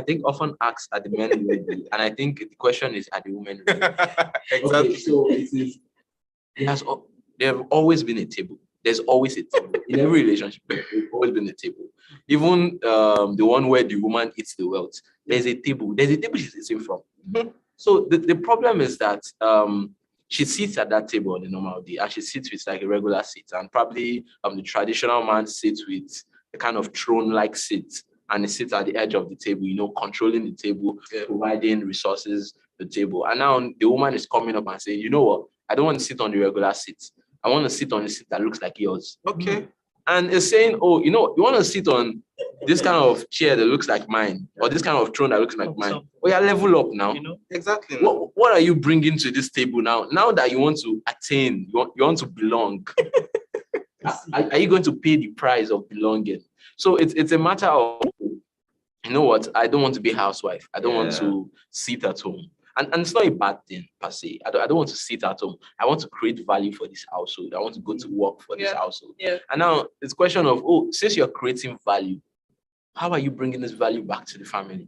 think often asked are the men ready, and I think the question is, are the women ready? Exactly. Okay, so there have always been a table. There's always a table in every relationship. There's always been a table. Even the one where the woman eats the wealth, there's a table. There's a table she's eating from. So the problem is that she sits at that table on a normal day, and she sits with like a regular seat, and probably the traditional man sits with a kind of throne-like seat, and he sits at the edge of the table, controlling the table, providing resources to the table. And now the woman is coming up and saying, you know what? I don't want to sit on the regular seat. I want to sit on a seat that looks like yours. Okay. And it's saying, oh, you want to sit on this kind of chair that looks like mine, or this kind of throne that looks like mine. Oh, yeah, level up now. Exactly. What are you bringing to this table now? Now that you want to attain, you want to belong. Are you going to pay the price of belonging? So it's a matter of, you know what? I don't want to be a housewife. I don't want to sit at home. And it's not a bad thing per se. I don't want to sit at home. I want to create value for this household. I want to go to work for this household. And now it's a question of, since you're creating value, how are you bringing this value back to the family?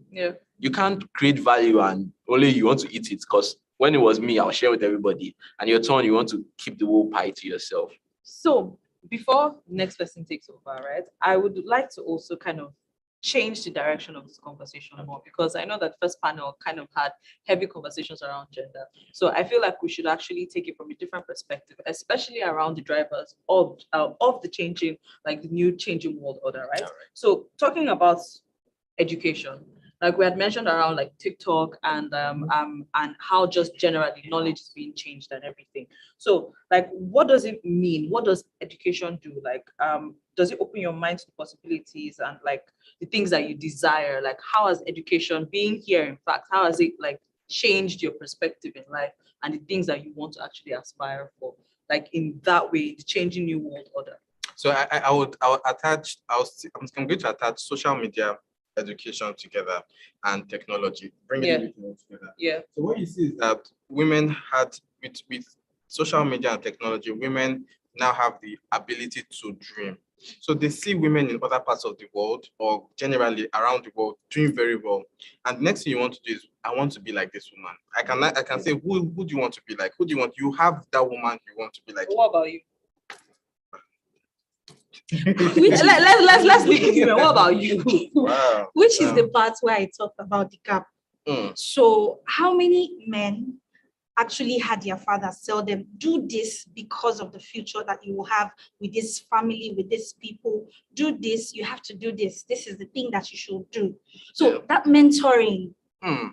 You can't create value and only you want to eat it, because when it was me, I'll share with everybody. And your turn, you want to keep the whole pie to yourself. So before the next person takes over, right, I would like to also kind of change the direction of this conversation more, because I know that first panel kind of had heavy conversations around gender. So I feel like we should actually take it from a different perspective, especially around the drivers of the changing, like the new changing world order, right? So talking about education, like we had mentioned around like TikTok and how just generally knowledge is being changed and everything. So like, what does it mean? What does education do? Like, does it open your mind to the possibilities and like the things that you desire? Like, how has education being here, in fact, how has it like changed your perspective in life and the things that you want to actually aspire for? Like in that way, the changing new world order. So I'm going to attach social media education together and technology, bring everything all together. Yeah. So what you see is that women had, with social media and technology, women now have the ability to dream. So they see women in other parts of the world or generally around the world doing very well. And the next thing you want to do is, I want to be like this woman. I can say, who do you want to be like? Who do you want? You have that woman you want to be like. What about you? Let's leave it here. What about you? Wow. Which is the part where I talked about the gap. So how many men actually had their fathers tell them, do this because of the future that you will have with this family, with these people, do this, you have to do this. This is the thing that you should do. So that mentoring, a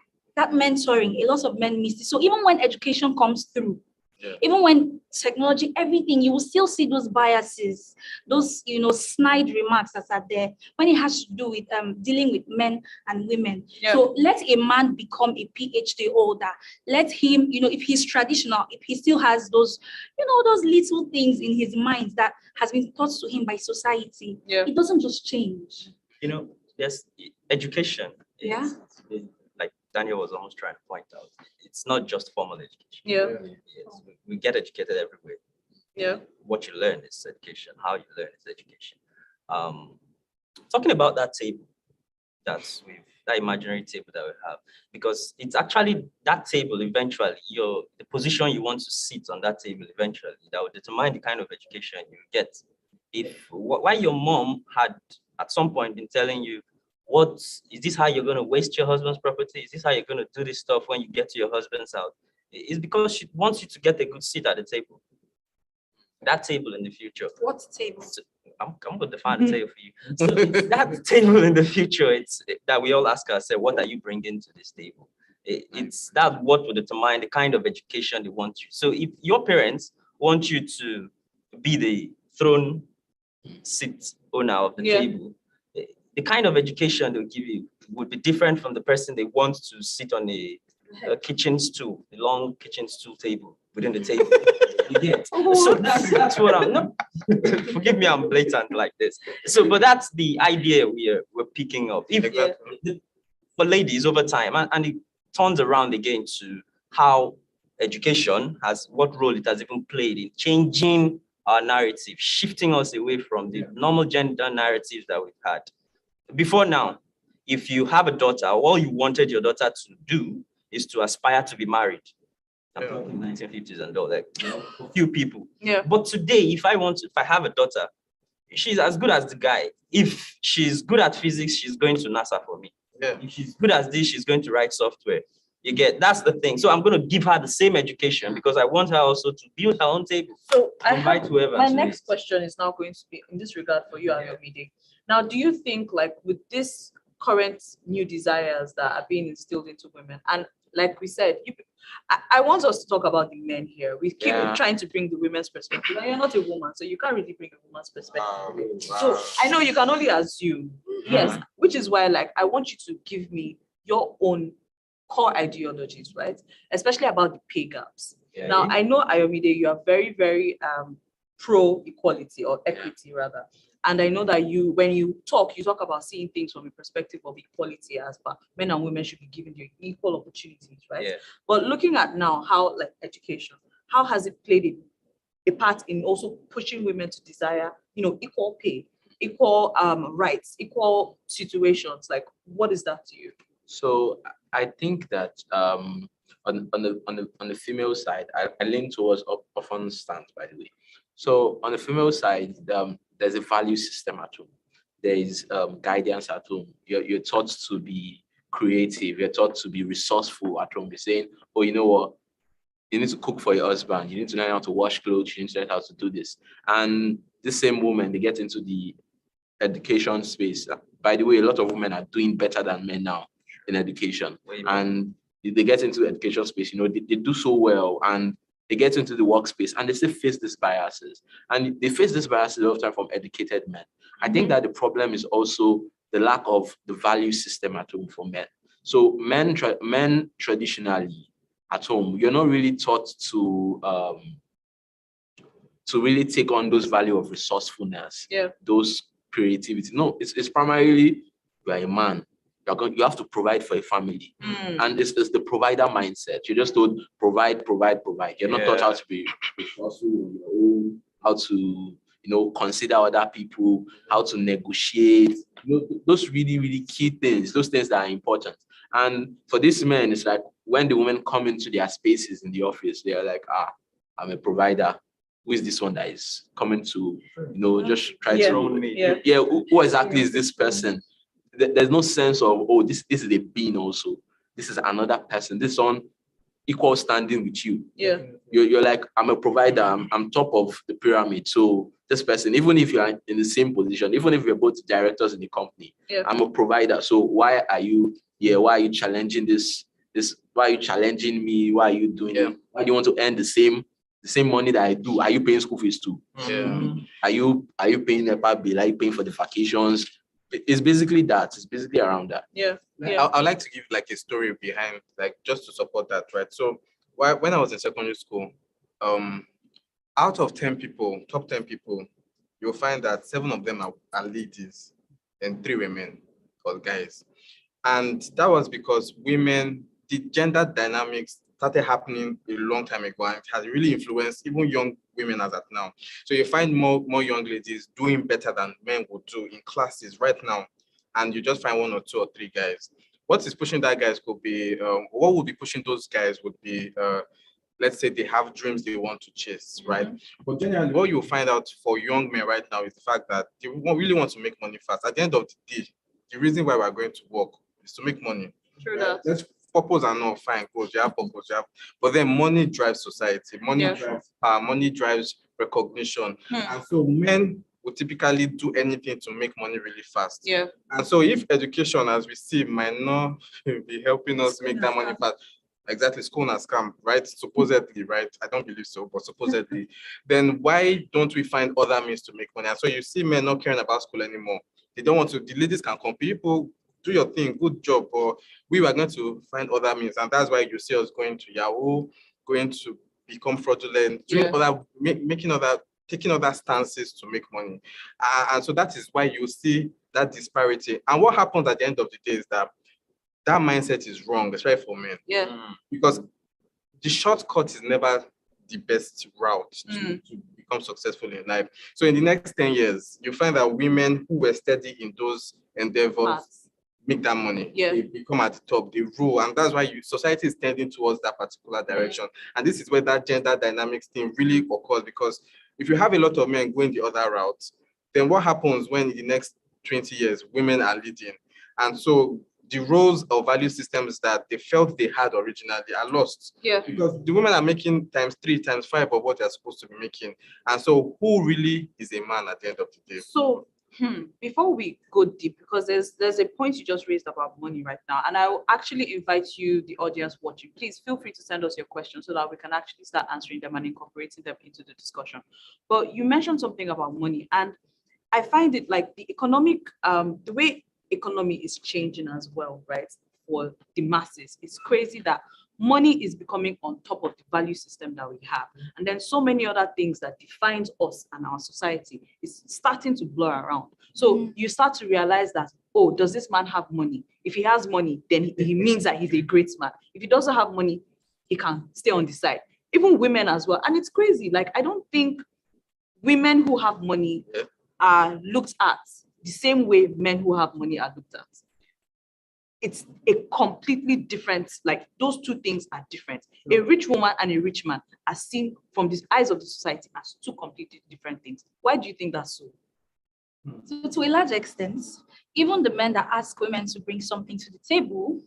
lot of men miss it. So even when education comes through, even when technology, everything, you will still see those biases, those, snide remarks that are there when it has to do with dealing with men and women. So let a man become a PhD holder. Let him, if he's traditional, if he still has those, those little things in his mind that has been taught to him by society, it doesn't just change. Yes, education. Like Daniel was almost trying to point out, it's not just formal education. Yes, we get educated everywhere. What you learn is education. How you learn is education. Talking about that table, that imaginary table that we have, because it's actually that table eventually, the position you want to sit on that table eventually, that will determine the kind of education you get. Why your mom had at some point been telling you, is this how you're going to waste your husband's property? Is this how you're going to do this stuff when you get to your husband's house? It's because she wants you to get a good seat at the table. That table in the future. What table? So I'm going to define the table for you. So it's that table in the future, that we all ask ourselves, what are you bringing to this table? It's that what will determine the kind of education they want you. So if your parents want you to be the throne seat owner of the table, the kind of education they'll give you would be different from the person they want to sit on a kitchen stool, a long kitchen stool table within the table. You get? So that's what I'm not. Forgive me, I'm blatant like this. So, but that's the idea we're picking up. For ladies over time, and it turns around again to how education what role it has even played in changing our narrative, shifting us away from the normal gender narratives that we've had. Before now, if you have a daughter, all you wanted your daughter to do is to aspire to be married. I'm talking 1950s and all, like few people. But today, if I have a daughter, she's as good as the guy. If she's good at physics, she's going to NASA for me. If she's good at this, she's going to write software. You get, that's the thing. So I'm going to give her the same education because I want her also to build her own table. So invite whoever. My next question is now going to be in this regard for you and your meeting. Now, do you think, like, with this current new desires that are being instilled into women, and like we said, I want us to talk about the men here. We keep trying to bring the women's perspective, and you're not a woman, so you can't really bring a woman's perspective. So I know you can only assume, yes, which is why, like, I want you to give me your own core ideologies, right? Especially about the pay gaps. Now, I know, Ayomide, you are very, very pro equality or equity rather. And I know that when you talk about seeing things from a perspective of equality, as but men and women should be given the equal opportunities, right? But looking at now how, like, education, how has it played a part in also pushing women to desire, equal pay, equal rights, equal situations? Like, what is that to you? So I think that on the female side, I lean towards often stance, by the way. So on the female side, there's a value system at home. There is guidance at home. You're taught to be creative. You're taught to be resourceful at home. You're saying, oh, you know what? You need to cook for your husband. You need to learn how to wash clothes. You need to learn how to do this. And this same woman, they get into the education space. By the way, a lot of women are doing better than men now in education. And they get into the education space, they do so well, and they get into the workspace and they still face these biases. And they face these biases all the time from educated men. I think that the problem is also the lack of the value system at home for men. So men traditionally at home, you're not really taught to to really take on those value of resourcefulness, Yeah. those creativity. No, it's primarily you are a man. You have to provide for a family. And it's the provider mindset. You're just told provide. You're not taught how to be resourceful on your own, how to consider other people, how to negotiate. Those really, really key things, those things that are important. And for these men, it's like when the women come into their spaces in the office, they are like, I'm a provider. Who is this one that is coming to, just try to, who exactly is this person? There's no sense of, this is a being also. This is another person. This one equal standing with you. Yeah. You're like, I'm a provider. I'm top of the pyramid. So this person, even if you're in the same position, even if you're both directors in the company, I'm a provider. So why are you challenging this? Why are you challenging me? Why are you doing it? Why do you want to earn the same money that I do? Are you paying school fees too? Are you paying a bill? Are you paying for the vacations? It's basically that. It's basically around that. I'd like to give like a story behind, like just to support that, right? So when I was in secondary school, out of 10 people, top 10 people, you'll find that 7 of them are ladies and 3 were men or guys. And that was because the gender dynamics started happening a long time ago, and it has really influenced even young women as at now. So you find more young ladies doing better than men would do in classes right now, and you just find 1 or 2 or 3 guys. What is pushing that guys could be, what would be pushing those guys would be, let's say they have dreams they want to chase, right? But generally, what you'll find out for young men right now is the fact that they really want to make money fast. At the end of the day, the reason why we're going to work is to make money. True that. Let's purpose and not fine, coach. You have purpose, but then money drives society. Money drives power. Money drives recognition. And so men will typically do anything to make money really fast. And so if education, as we see, might not be helping us make that money fast. Exactly, school has come, right? Supposedly, right? I don't believe so, but supposedly. Then why don't we find other means to make money? And so you see men not caring about school anymore. They don't want to. The ladies can compete. People, do your thing, good job. Or we were going to find other means, and that's why you see us going to Yahoo, going to become fraudulent, doing taking other stances to make money. And so that is why you see that disparity. And what happens at the end of the day is that mindset is wrong, especially for men. Because the shortcut is never the best route to become successful in life. So in the next 10 years, you find that women who were steady in those endeavors make that money. They become at the top, they rule. And that's why society is tending towards that particular direction. And this is where that gender dynamics thing really occurs, because if you have a lot of men going the other route, then what happens when in the next 20 years, women are leading? And so the roles or value systems that they felt they had originally are lost. Because the women are making times 3, times 5 of what they're supposed to be making. And so who really is a man at the end of the day? So before we go deep, because there's a point you just raised about money right now, and I will actually invite you, the audience watching, please feel free to send us your questions so that we can actually start answering them and incorporating them into the discussion. But you mentioned something about money, and I find it like the economic, the way economy is changing as well, right? For the masses, it's crazy that money is becoming on top of the value system that we have. And then so many other things that defines us and our society is starting to blur around. So you start to realize that, does this man have money? If he has money, then he means that he's a great man. If he doesn't have money, he can stay on the side. Even women as well. And it's crazy. Like, I don't think women who have money are looked at the same way men who have money are looked at. It's a completely different, like those two things are different. A rich woman and a rich man are seen from the eyes of the society as 2 completely different things. Why do you think that's so? So to a large extent, even the men that ask women to bring something to the table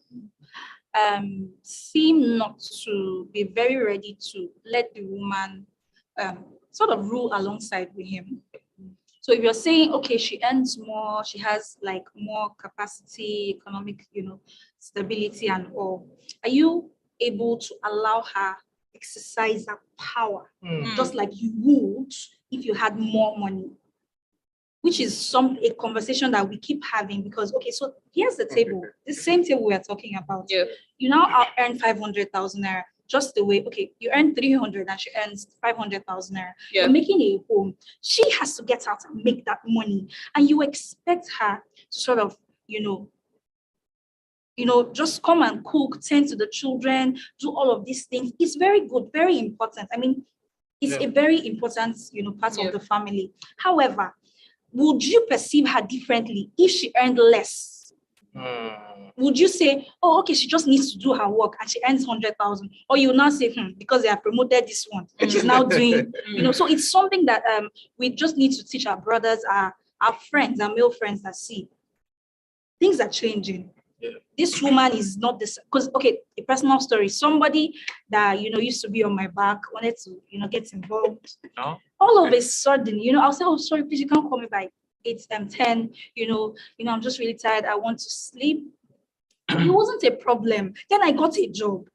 seem not to be very ready to let the woman sort of rule alongside with him. So if you're saying, okay, she earns more, she has like more capacity, economic, stability and all, are you able to allow her exercise that power, just like you would if you had more money? Which is a conversation that we keep having, because, okay, so here's the table, the same table we're talking about. You now earn 500,000 naira. just the way, okay, you earn 300 and she earns 500,000 naira. Yeah. You're making a home. She has to get out and make that money. And you expect her to sort of, just come and cook, tend to the children, do all of these things. It's very good, very important. I mean, it's a very important, part of the family. However, would you perceive her differently if she earned less? Would you say, oh, okay, she just needs to do her work and she earns 100,000? Or you now say, because they have promoted this one, she's now doing, so it's something that we just need to teach our brothers, our friends, our male friends that see things are changing. This woman is not this, because, okay, a personal story, somebody that, used to be on my back, wanted to, get involved. All of a sudden, I'll say, oh, sorry, please, you can't call me by 8 and 10, I'm just really tired, I want to sleep. It wasn't a problem. Then I got a job.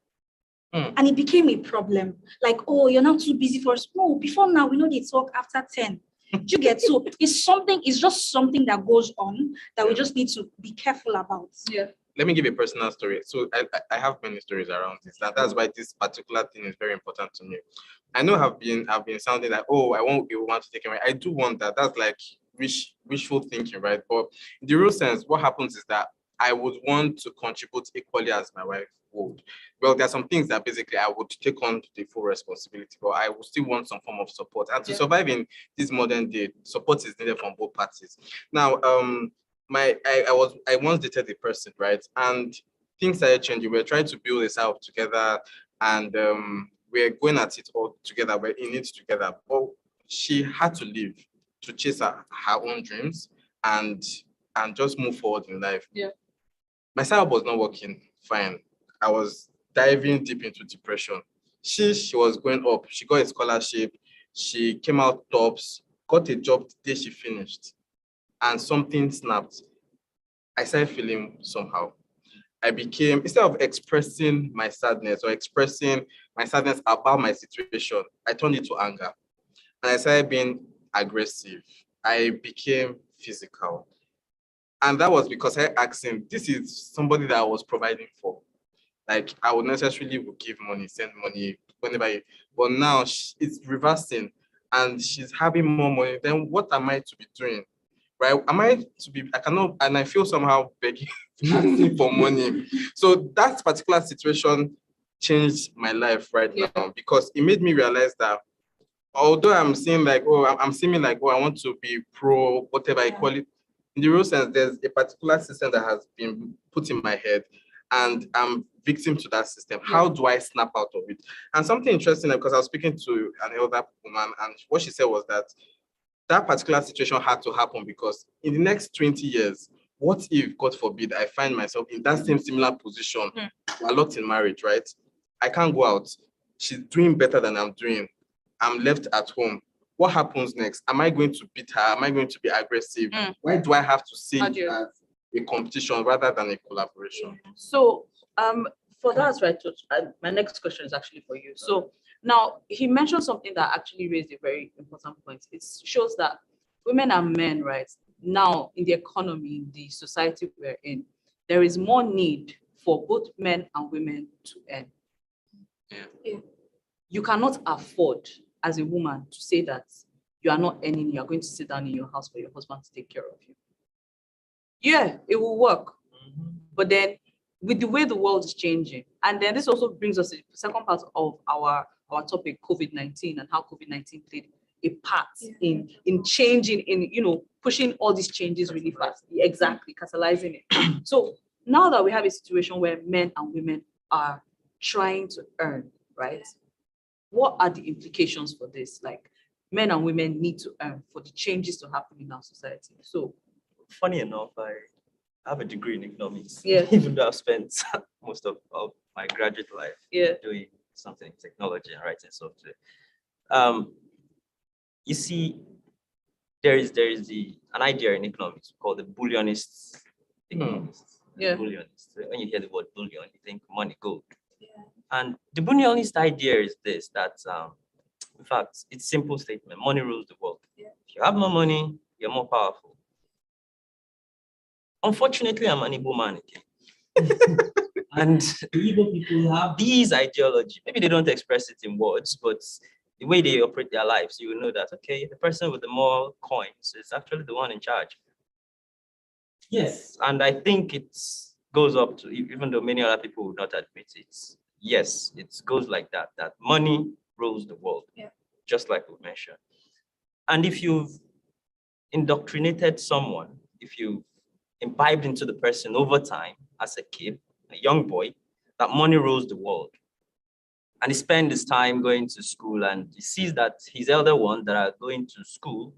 And it became a problem. Like, oh, you're not too busy for us. No, before now, we know they talk after 10. Do you get? So it's just something that goes on that we just need to be careful about. Yeah. Let me give a personal story. So I have many stories around this. That's why this particular thing is very important to me. I know I've been sounding like, oh, I won't be able to take away. I do want that. That's like wishful thinking, right? But in the real sense, what happens is that I would want to contribute equally as my wife would. Well, there are some things that basically I would take on the full responsibility, but I would still want some form of support. And to survive in this modern day, support is needed from both parties. Now, I once dated a person, right? And things started changing. We were trying to build this out together, and we're going at it all together. We're in it together. But she had to leave to chase her own dreams and just move forward in life. Yeah. My setup was not working fine. I was diving deep into depression. She was going up. She got a scholarship. She came out tops, got a job the day she finished, and something snapped. I started feeling somehow. I became, instead of expressing my sadness or expressing my sadness about my situation, I turned it to anger. And I started being aggressive. I became physical. And that was because I asked him, this is somebody that I was providing for. Like, I would necessarily give money, send money, whenever. But now it's reversing and she's having more money. Then what am I to be doing? Right? I cannot, and I feel somehow begging asking for money. So that particular situation changed my life right now, because it made me realize that although I'm seeing like, I'm seeming like, I want to be pro, whatever I call it, in the real sense, there's a particular system that has been put in my head and I'm victim to that system. How do I snap out of it? And something interesting, because I was speaking to an elder woman, and what she said was that particular situation had to happen because in the next 20 years, what if, God forbid, I find myself in that same similar position, we're locked in marriage, right? I can't go out. She's doing better than I'm doing. I'm left at home. What happens next? Am I going to beat her? Am I going to be aggressive? Why do I have to see it as a competition rather than a collaboration? So for that, right, my next question is actually for you. So now he mentioned something that actually raised a very important point. It shows that women and men, right, now in the economy, in the society we're in, there is more need for both men and women to earn. You cannot afford as a woman to say that you are not earning, you are going to sit down in your house for your husband to take care of you. Yeah, it will work. But then with the way the world is changing, and then this also brings us to the second part of our topic, COVID-19, and how COVID-19 played a part in changing, in pushing all these changes really fast. Exactly, catalyzing it. So now that we have a situation where men and women are trying to earn, right? What are the implications for this? Like, men and women need to earn for the changes to happen in our society. So, funny enough, I have a degree in economics. Even though I've spent most of my graduate life doing something in technology and writing software. You see, there is an idea in economics called the bullionist economists. Bullionist. When you hear the word bullion, you think money, gold. And the bullionist idea is this, that in fact, it's a simple statement: money rules the world. If you have more money, you're more powerful. Unfortunately, I'm an Igbo man again. And evil people have these ideology. Maybe they don't express it in words, but the way they operate their lives, you will know that, okay, the person with the more coins is actually the one in charge. Yes. And I think it goes up to, even though many other people would not admit it, yes, it goes like that, that money rules the world, just like we mentioned. And if you've indoctrinated someone, if you imbibed into the person over time as a kid, a young boy, that money rules the world, and he spends his time going to school and he sees that his elder ones that are going to school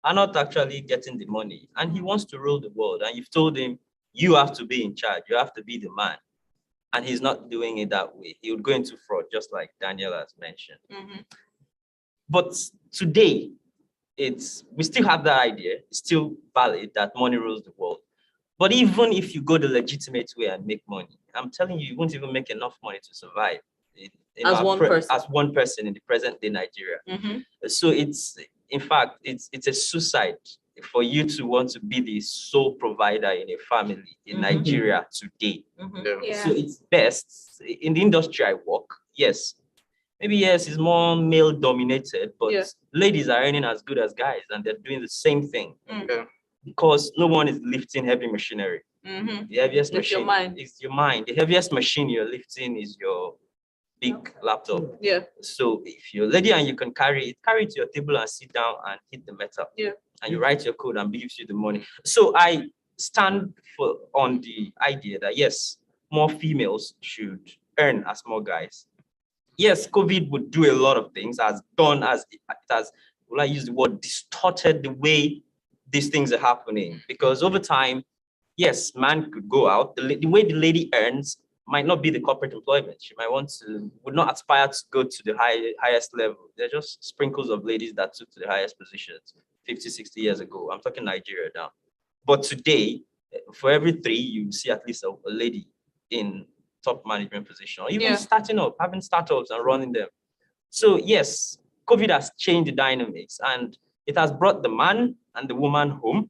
are not actually getting the money, and he wants to rule the world, and you've told him, you have to be in charge, you have to be the man, and he's not doing it that way. He would go into fraud, just like Daniel has mentioned. But today, we still have that idea, it's still valid that money rules the world. But even if you go the legitimate way and make money, I'm telling you, you won't even make enough money to survive. As one person in the present day Nigeria. So in fact, it's a suicide for you to want to be the sole provider in a family in Nigeria today. So it's best in the industry I work. Yes, maybe it's more male dominated, but ladies are earning as good as guys, and they're doing the same thing. Because no one is lifting heavy machinery. The heaviest machine is your mind. The heaviest machine you're lifting is your big laptop. So if you're a lady and you can carry it to your table and sit down and hit the metal. And you write your code and gives you the money. So I stand on the idea that yes, more females should earn as more guys. Yes, COVID would do a lot of things, it has, will I use the word, distorted the way these things are happening. Because over time, yes, man could go out. The way the lady earns might not be the corporate employment. She would not aspire to go to the highest level. They're just sprinkles of ladies that took to the highest positions 50, 60 years ago. I'm talking Nigeria now. But today, for every 3, you see at least a lady in top management position, or even starting up, having startups and running them. So yes, COVID has changed the dynamics, and it has brought the man and the woman home,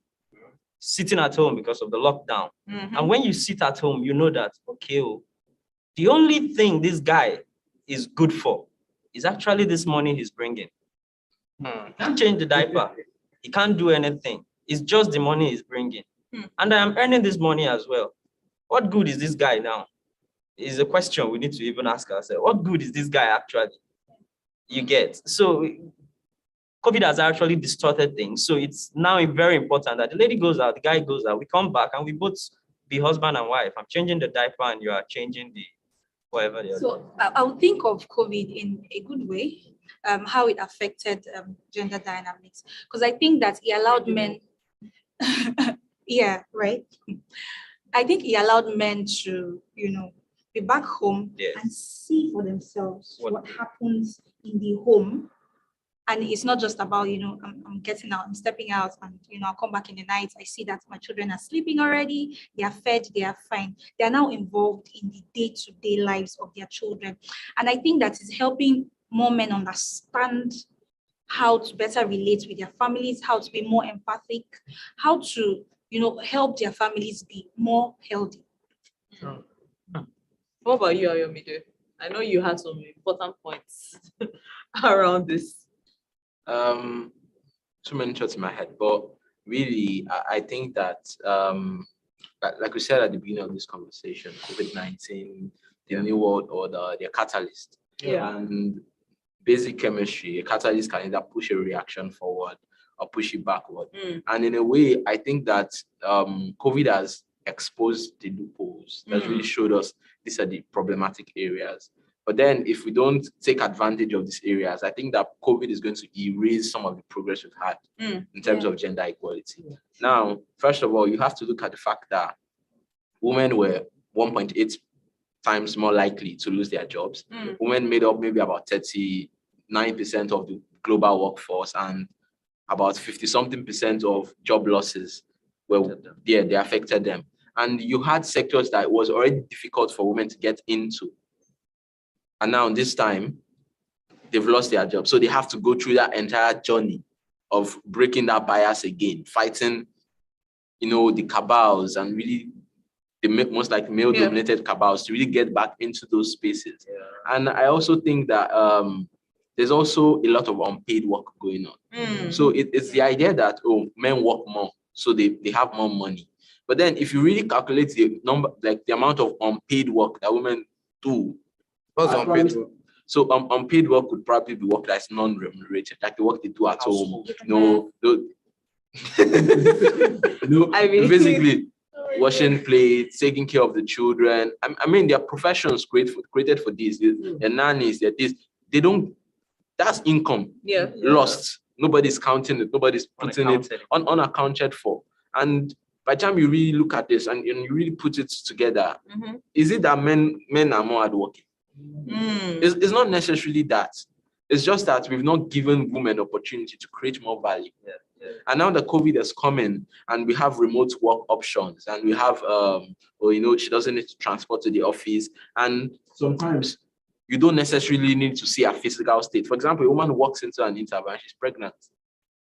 sitting at home because of the lockdown. And when you sit at home, you know that, okay, the only thing this guy is good for is actually this money he's bringing. He can't change the diaper. He can't do anything. It's just the money he's bringing. And I am earning this money as well. What good is this guy now? Is a question we need to even ask ourselves. What good is this guy actually? You get? So COVID has actually distorted things. So it's now very important that the lady goes out, the guy goes out, we come back and we both be husband and wife. I'm changing the diaper and you are changing the whatever. So I would think of COVID in a good way, how it affected gender dynamics. Because I think that it allowed men, I think it allowed men to, be back home and see for themselves what happens in the home. And it's not just about, I'm getting out, I'm stepping out, and, I'll come back in the night. I see that my children are sleeping already. They are fed, they are fine. They are now involved in the day-to-day lives of their children. And I think that is helping more men understand how to better relate with their families, how to be more empathic, how to, help their families be more healthy. What about you, Ayomide? I know you had some important points around this. Too many thoughts in my head, but really, I think that, like we said at the beginning of this conversation, COVID-19, the new world order, they're catalyst. And basic chemistry, a catalyst can either push a reaction forward or push it backward. And in a way, I think that COVID has exposed the loopholes, that really showed us these are the problematic areas. But then if we don't take advantage of these areas, I think that COVID is going to erase some of the progress we've had in terms of gender equality. Now, first of all, you have to look at the fact that women were 1.8 times more likely to lose their jobs. Women made up maybe about 39% of the global workforce, and about 50-something% of job losses they affected them. And you had sectors that it was already difficult for women to get into. And now this time, they've lost their job. So they have to go through that entire journey of breaking that bias again, fighting, the cabals and really most like male-dominated cabals to really get back into those spaces. And I also think that there's also a lot of unpaid work going on. So it's the idea that men work more, so they have more money. But then if you really calculate the number, like the amount of unpaid work that women do, what's unpaid work? So unpaid work would probably be work that's non-remunerated, like the work they do at home. No, I mean, basically washing plates, taking care of the children. I mean, their professions created for this. Their nannies, they don't. That's income lost. Nobody's counting it. Nobody's putting it unaccounted for. And by the time you really look at this and you really put it together, is it that men are more hardworking? It's not necessarily that. It's just that we've not given women opportunity to create more value. And now the COVID has come in and we have remote work options and we have, she doesn't need to transport to the office. And sometimes you don't necessarily need to see her physical state. For example, a woman walks into an interview and she's pregnant.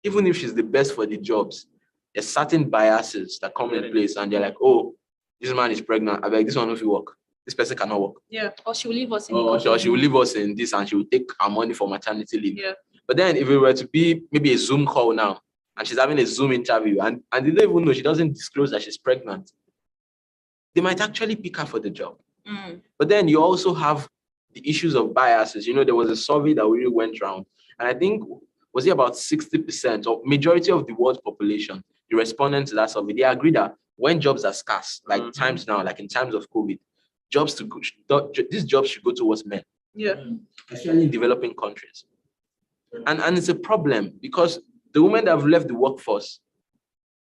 Even if she's the best for the jobs, there's certain biases that come in place and they're like, oh, this man is pregnant. I beg, this one if you work. This person cannot work. Or she will leave us in or she will leave us in this and she will take our money for maternity leave. But then if it were to be maybe a Zoom call now and she's having a Zoom interview and they don't even know, she doesn't disclose that she's pregnant, they might actually pick her for the job. But then you also have the issues of biases. There was a survey that we really went around and I think, was it about 60% or majority of the world's population, the respondents to that survey, they agree that when jobs are scarce, like times now, like in times of COVID, these jobs should go towards men. Especially in developing countries. And it's a problem because the women that have left the workforce,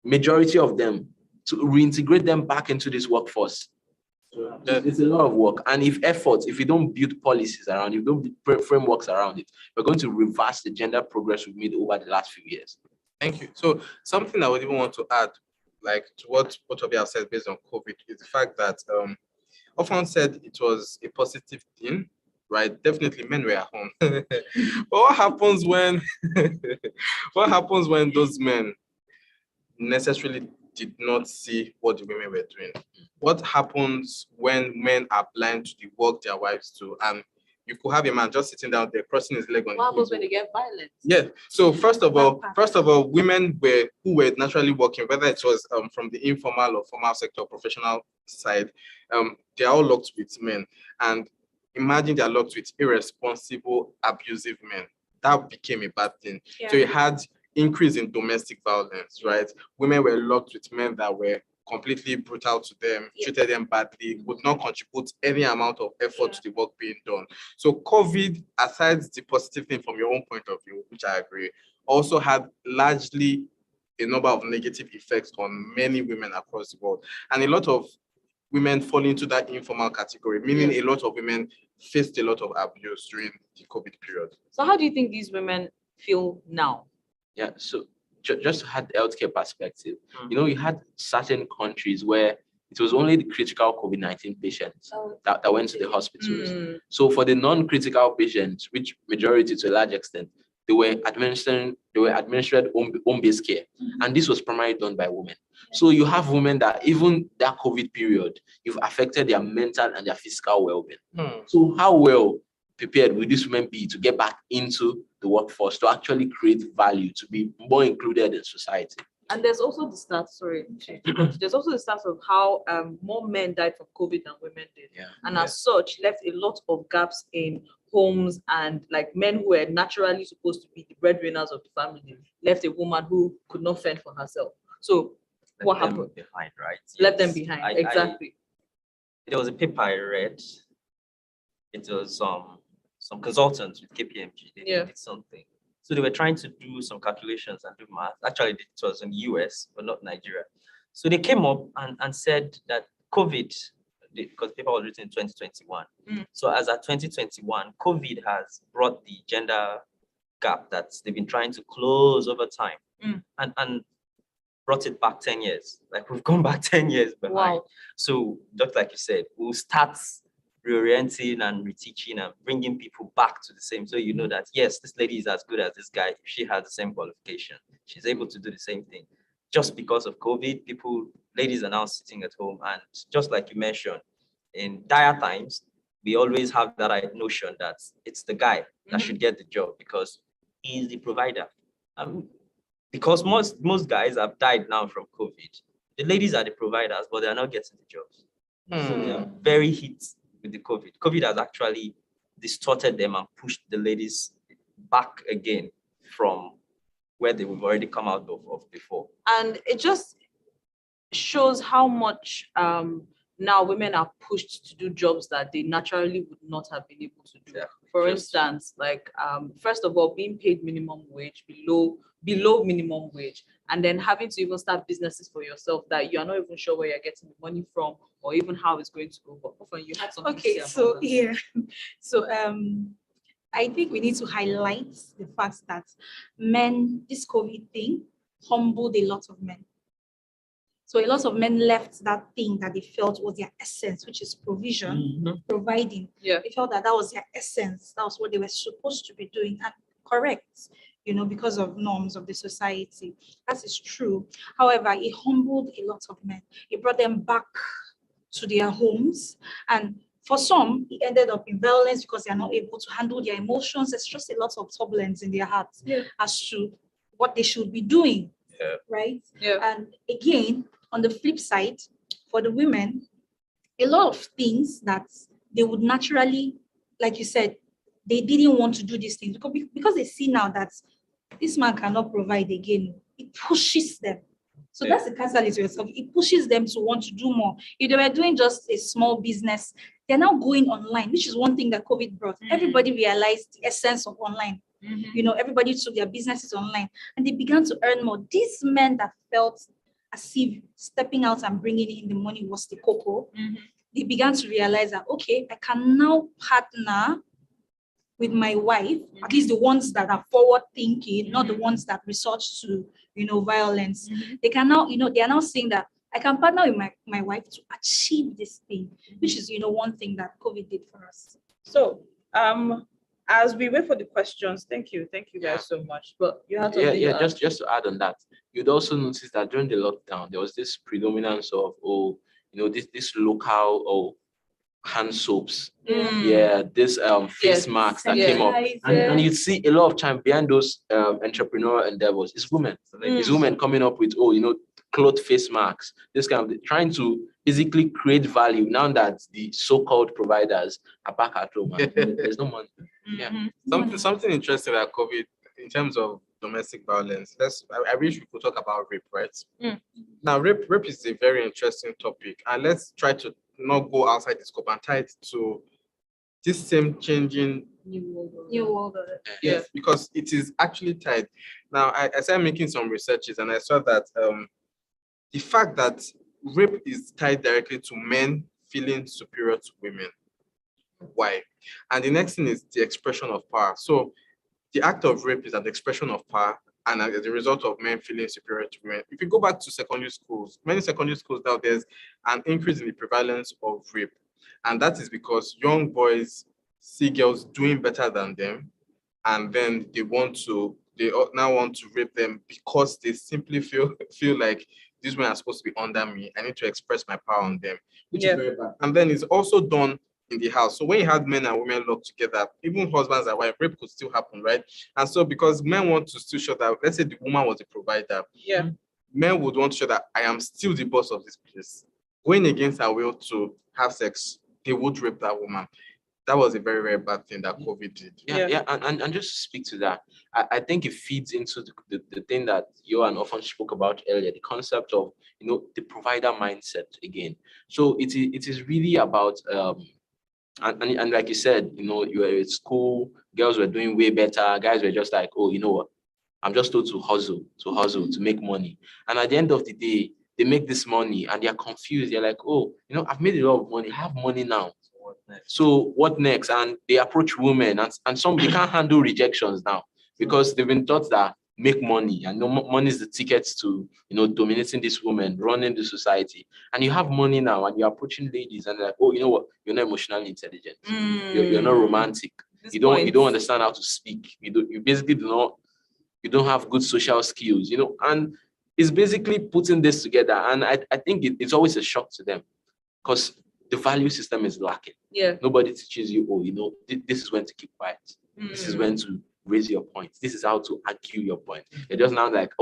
majority of them, to reintegrate them back into this workforce, it's a lot of work. And if you don't build policies around it, if you don't build frameworks around it, we're going to reverse the gender progress we've made over the last few years. Thank you. So something I would even want to add, like to what both of you have said based on COVID, is the fact that often said it was a positive thing, right? Definitely men were at home. But what happens when those men necessarily did not see what the women were doing? What happens when men are blind to the work their wives do? And you could have a man just sitting down there, crossing his leg on what happens when they get violent? Yeah. So first of all, women who were naturally working, whether it was from the informal or formal sector, professional side, they are all locked with men. And imagine they are locked with irresponsible, abusive men. That became a bad thing. So you had increase in domestic violence, right? Women were locked with men that were completely brutal to them, treated them badly, would not contribute any amount of effort to the work being done. So COVID, aside the positive thing from your own point of view, which I agree, also had largely a number of negative effects on many women across the world. And a lot of women fall into that informal category, meaning a lot of women faced a lot of abuse during the COVID period. So how do you think these women feel now? Yeah, so just to have the healthcare perspective, you had certain countries where it was only the critical COVID-19 patients that went to the hospitals. So for the non-critical patients, which majority to a large extent, they were administered home-based care. And this was primarily done by women. So you have women that even that COVID period, you've affected their mental and their physical well-being. So how well prepared will these women be to get back into the workforce, to actually create value, to be more included in society? And there's also the stats, there's also the stats of how more men died from COVID than women did. And as such, left a lot of gaps in homes, and like men who were naturally supposed to be the breadwinners of the family left a woman who could not fend for herself. So what happened? Behind, right? Left them behind, exactly. There was a paper I read. It was some consultants with KPMG. They did something. So they were trying to do some calculations and do math. Actually, it was in the US, but not Nigeria. So they came up and said that COVID, because the paper was written in 2021. So as at 2021, COVID has brought the gender gap that they've been trying to close over time and brought it back 10 years. Like we've gone back 10 years behind. Wow. So just like you said, we'll start reorienting and reteaching and bringing people back to the same. So you know that, yes, this lady is as good as this guy. If she has the same qualification, she's able to do the same thing. Just because of COVID, people ladies are now sitting at home, and just like you mentioned, in dire times, we always have that notion that it's the guy that should get the job because he's the provider. Because most guys have died now from COVID. The ladies are the providers, but they are not getting the jobs. So they are very hit with the COVID. COVID has actually distorted them and pushed the ladies back again from where they have already come out of before. And it just shows how much now women are pushed to do jobs that they naturally would not have been able to do. For instance, like first of all, being paid minimum wage, below minimum wage, and then having to even start businesses for yourself that you are not even sure where you're getting the money from or even how it's going to go. But often you had something to say about that. So I think we need to highlight the fact that this COVID thing humbled a lot of men. So a lot of men left that thing that they felt was their essence, which is provision, providing. Yeah. They felt that was their essence. That was what they were supposed to be doing, and correct, because of norms of the society. That is true. However, it humbled a lot of men. It brought them back to their homes, and for some, it ended up in violence because they are not able to handle their emotions. There's just a lot of turbulence in their hearts as to what they should be doing, right? Yeah. And again, on the flip side, for the women, a lot of things that they would naturally, like you said, they didn't want to do these things because they see now that this man cannot provide again. It pushes them. So that's the catalyst yourself. It pushes them to want to do more. If they were doing just a small business, they're now going online, which is one thing that COVID brought. Everybody realized the essence of online. Everybody took their businesses online and they began to earn more. These men that felt as if stepping out and bringing in the money was the cocoa, they began to realize that, okay, I can now partner with my wife, at least the ones that are forward thinking, not the ones that resort to, violence. They can now, they are now saying that I can partner with my wife to achieve this thing, which is, one thing that COVID did for us. So, as we wait for the questions, thank you guys so much. But you have to just to add on that, you'd also notice that during the lockdown there was this predominance of this local hand soaps, this face masks that came up, and you'd see a lot of time behind those entrepreneurial endeavors is women. It's women coming up with cloth face masks, this kind of trying to basically create value now that the so-called providers are back at home and there's no money. Something interesting about COVID in terms of domestic violence. I wish we could talk about rape, right? Now, rape is a very interesting topic, and let's try to not go outside the scope and tie it to this same changing new world order. Yes, because it is actually tied. Now, I started making some researches and I saw that the fact that rape is tied directly to men feeling superior to women. Why? And the next thing is the expression of power. So the act of rape is an expression of power, and as a result of men feeling superior to women. If you go back to secondary schools, many secondary schools now, there's an increase in the prevalence of rape. And that is because young boys see girls doing better than them, and then they now want to rape them because they simply feel like these men are supposed to be under me. I need to express my power on them, which is very bad. And then it's also done in the house. So when you had men and women locked together, even husbands and wives, rape could still happen, right? And so because men want to still show that, let's say the woman was a provider, men would want to show that I am still the boss of this place. Going against her will to have sex, they would rape that woman. That was a very, very bad thing that COVID did. And just to speak to that, I think it feeds into the thing that Johan often spoke about earlier, the concept of the provider mindset again. So it is really about and like you said, you were at school, girls were doing way better, guys were just like, oh, you know what, I'm just told to hustle, to make money. And at the end of the day, they make this money and they're confused. They're like, oh, I've made a lot of money, I have money now. So what next? And they approach women, and some they can't handle rejections now because they've been taught that make money, and money is the ticket to dominating this woman, running the society. And you have money now, and you're approaching ladies, and they're like, oh, you know what? You're not emotionally intelligent. You're not romantic. You don't understand how to speak. You basically don't have good social skills. And it's basically putting this together. And I think it's always a shock to them because the value system is lacking. Yeah. Nobody teaches you, this is when to keep quiet. This is when to raise your point. This is how to argue your point. They're just now like,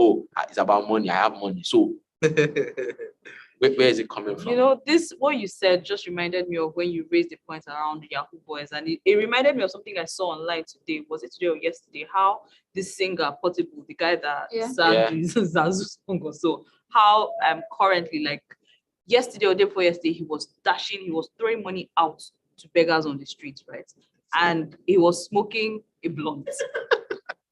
it's about money. I have money. So where is it coming from? This, what you said just reminded me of when you raised the point around Yahoo Boys. And it reminded me of something I saw online today. Was it today or yesterday? How this singer, Portable, the guy that sang Zazu song or so, how currently, like yesterday or day before yesterday, he was throwing money out to beggars on the streets, right? And he was smoking a blunt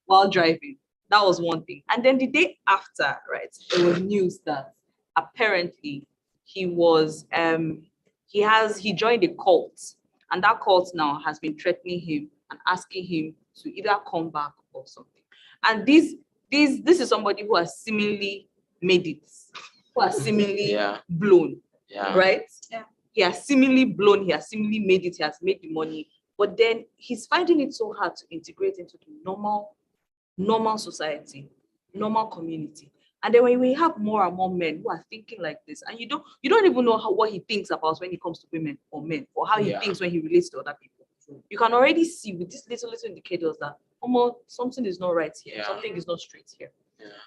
while driving. That was one thing. And then the day after, right, there was news that apparently he was he joined a cult, and that cult now has been threatening him and asking him to either come back or something. And this is somebody who has seemingly made it, who has seemingly blown, right? Yeah. He has seemingly blown, he has seemingly made it, he has made the money, but then he's finding it so hard to integrate into the normal society, normal community. And then when we have more and more men who are thinking like this, and you don't even know what he thinks about when it comes to women or men, or how he thinks when he relates to other people. You can already see with these little indicators that almost something is not right here, something is not straight here.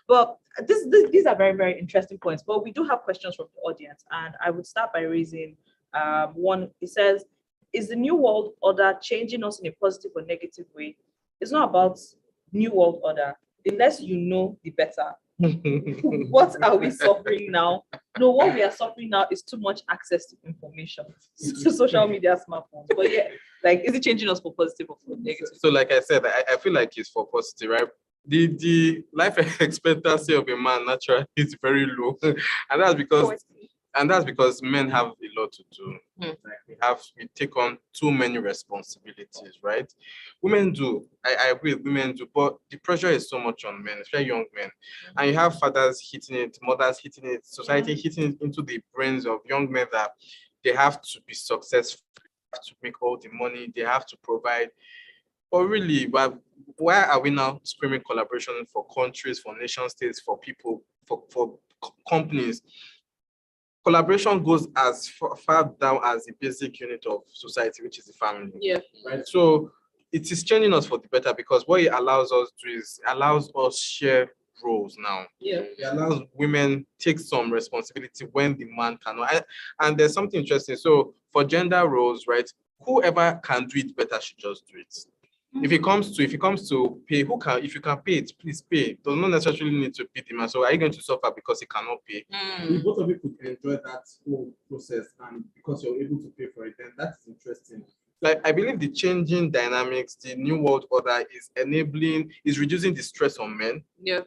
But these are very, very interesting points. But we do have questions from the audience, and I would start by raising one. It says, is the New World Order changing us in a positive or negative way? It's not about New World Order. The less you know, the better. What are we suffering now? No, what we are suffering now is too much access to information, to social media, smartphones. But yeah, like, is it changing us for positive or for negative? So like I said, I feel like it's for positive, right? The life expectancy of a man naturally is very low, and that's because men have a lot to do. Like we take on too many responsibilities, right? Women do. I agree, women do, but the pressure is so much on men, especially young men. And you have fathers hitting it, mothers hitting it, society hitting it into the brains of young men that they have to be successful, have to make all the money, they have to provide. But really, why are we now screaming collaboration for countries, for nation states, for people, for companies? Collaboration goes as far down as the basic unit of society, which is the family. Yeah. Right. So it is changing us for the better, because what it allows us to do is allows us share roles now. Yeah. It allows women take some responsibility when the man cannot. And there's something interesting. So for gender roles, right, whoever can do it better should just do it. If it comes to pay, if you can pay it, please pay. Does not necessarily need to pay the man. So are you going to suffer because he cannot pay? If both of you could enjoy that whole process, and because you're able to pay for it, then that's interesting. Like, I believe the changing dynamics, the New World Order is reducing the stress on men. Yeah.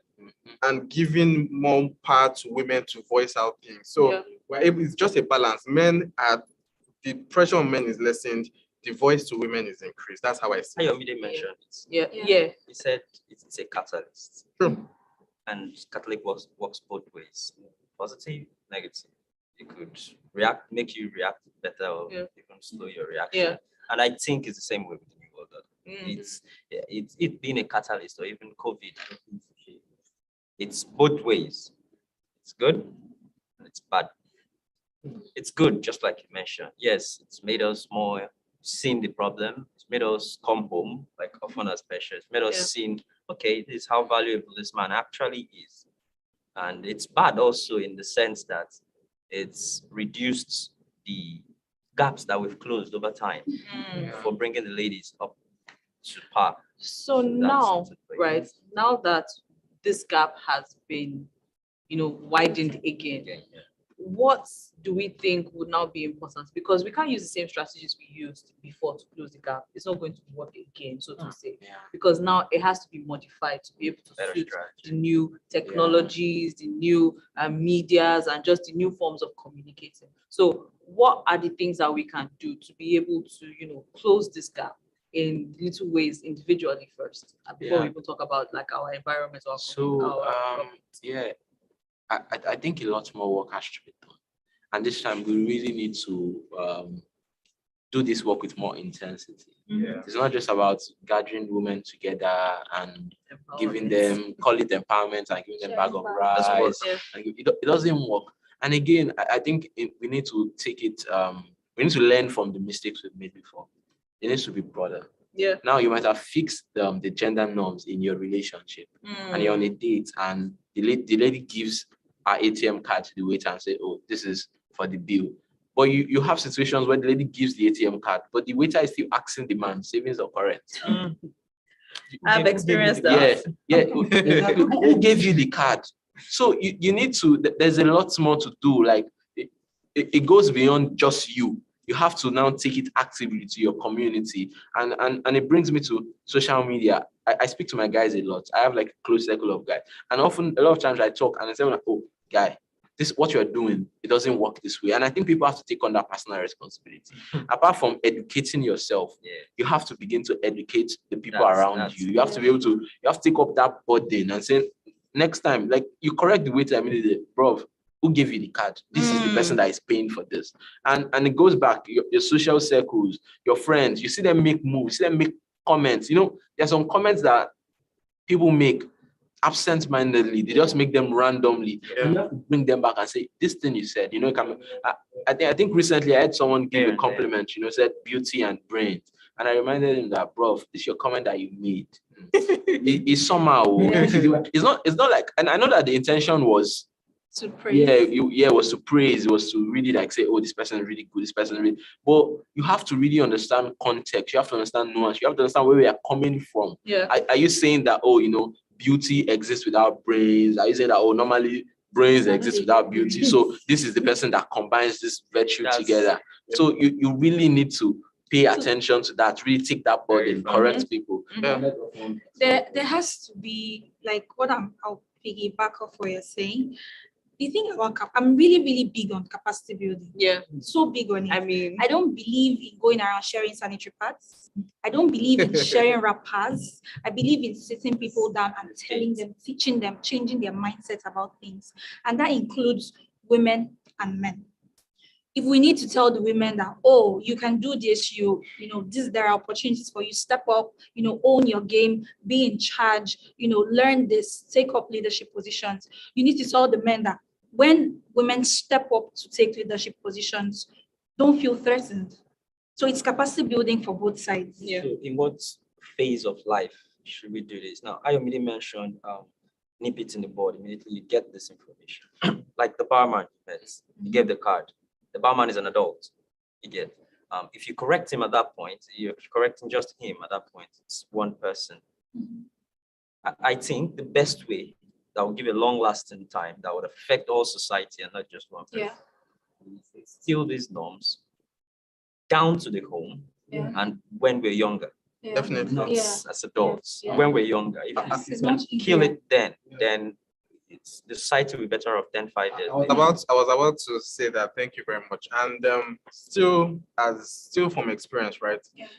And giving more power to women to voice out things. So it's just a balance. The pressure on men is lessened. The voice to women is increased. That's how I see it. Ayomide mentioned it. Yeah. He said it's a catalyst. True. And Catholic works both ways. Positive, negative. It could make you react better, or even slow your reaction. Yeah. And I think it's the same way with the New World Order. It's being a catalyst, or even COVID. It's both ways. It's good and it's bad. It's good, just like you mentioned. Yes, it's made us more seen the problem. It's made us come home, like often as patients. It's made us seen, okay, this is how valuable this man actually is. And it's bad also in the sense that it's reduced the gaps that we've closed over time for bringing the ladies up to par. So now, right, now that this gap has been, widened again, what do we think would now be important? Because we can't use the same strategies we used before to close the gap. It's not going to work again, so to say, because now it has to be modified to be able to suit the new technologies, the new medias, and just the new forms of communicating. So what are the things that we can do to be able to, close this gap in little ways individually first, before we even talk about like our environment or I think a lot more work has to be done. And this time we really need to do this work with more intensity. Yeah. It's not just about gathering women together and giving them, call it empowerment and giving them bag of rice. And it doesn't work. And again, I think we need to take it, we need to learn from the mistakes we've made before. It needs to be broader. Yeah. Now you might have fixed the gender norms in your relationship, and you're on a date, and the lady gives her ATM card to the waiter and say, "Oh, this is for the bill." But you have situations where the lady gives the ATM card, but the waiter is still asking the man, savings or current. I've experienced that. Yeah. Who gave you the card? So you need to. There's a lot more to do. Like it goes beyond just you. You have to now take it actively to your community. And it brings me to social media. I speak to my guys a lot. I have like a close circle of guys. And often, a lot of times I talk and I say, "Oh, guy, this what you're doing, it doesn't work this way." And I think people have to take on that personal responsibility. Apart from educating yourself, you have to begin to educate the people around you. You have to be able to, you have to take up that burden and say, next time, like you correct the waiter immediately, bro. Who gave you the card? This is the person that is paying for this. And it goes back, your social circles, your friends, you see them make moves, you see them make comments. You know, there's some comments that people make absent-mindedly. They just make them randomly. And you have to bring them back and say, this thing you said, you know, I think recently I had someone give a compliment, you know, said beauty and brains. And I reminded him that, bro, this is your comment that you made. It's somehow, it's not like, and I know that the intention was to praise. It was to praise. It was to really like say, oh, this person is really good. This person is really. But you have to really understand context. You have to understand nuance. You have to understand where we are coming from. Yeah. Are you saying that, oh, you know, beauty exists without brains? Are you saying that, oh, normally brains exist without beauty? So this is the person that combines this virtue together. So you really need to pay attention to that. Really take that burden, correct people. There has to be like what I'll piggyback off what you're saying. The thing about I'm really, really big on capacity building. Yeah. So big on it. I mean, I don't believe in going around sharing sanitary pads. I don't believe in sharing wrappers. I believe in sitting people down and telling them, teaching them, changing their mindset about things. And that includes women and men. If we need to tell the women that, oh, you can do this, you know, there are opportunities for you, step up, you know, own your game, be in charge, you know, learn this, take up leadership positions. You need to tell the men that when women step up to take leadership positions, don't feel threatened. So it's capacity building for both sides. Yeah. So in what phase of life should we do this? Now, I immediately mentioned nip it in the bud. Immediately you get this information. Like the barman, you get the card. The barman is an adult. You get. If you correct him at that point, you're correcting just him at that point. It's one person. I think the best way that will give a long-lasting time that would affect all society and not just one person. Yeah. Still these norms down to the home and when we're younger. Yeah. Definitely not as adults. Yeah. When we're younger. If you kill it then it's the society will be better off than 5 years. I was about to say that. Thank you very much. And still from experience, right? Yeah.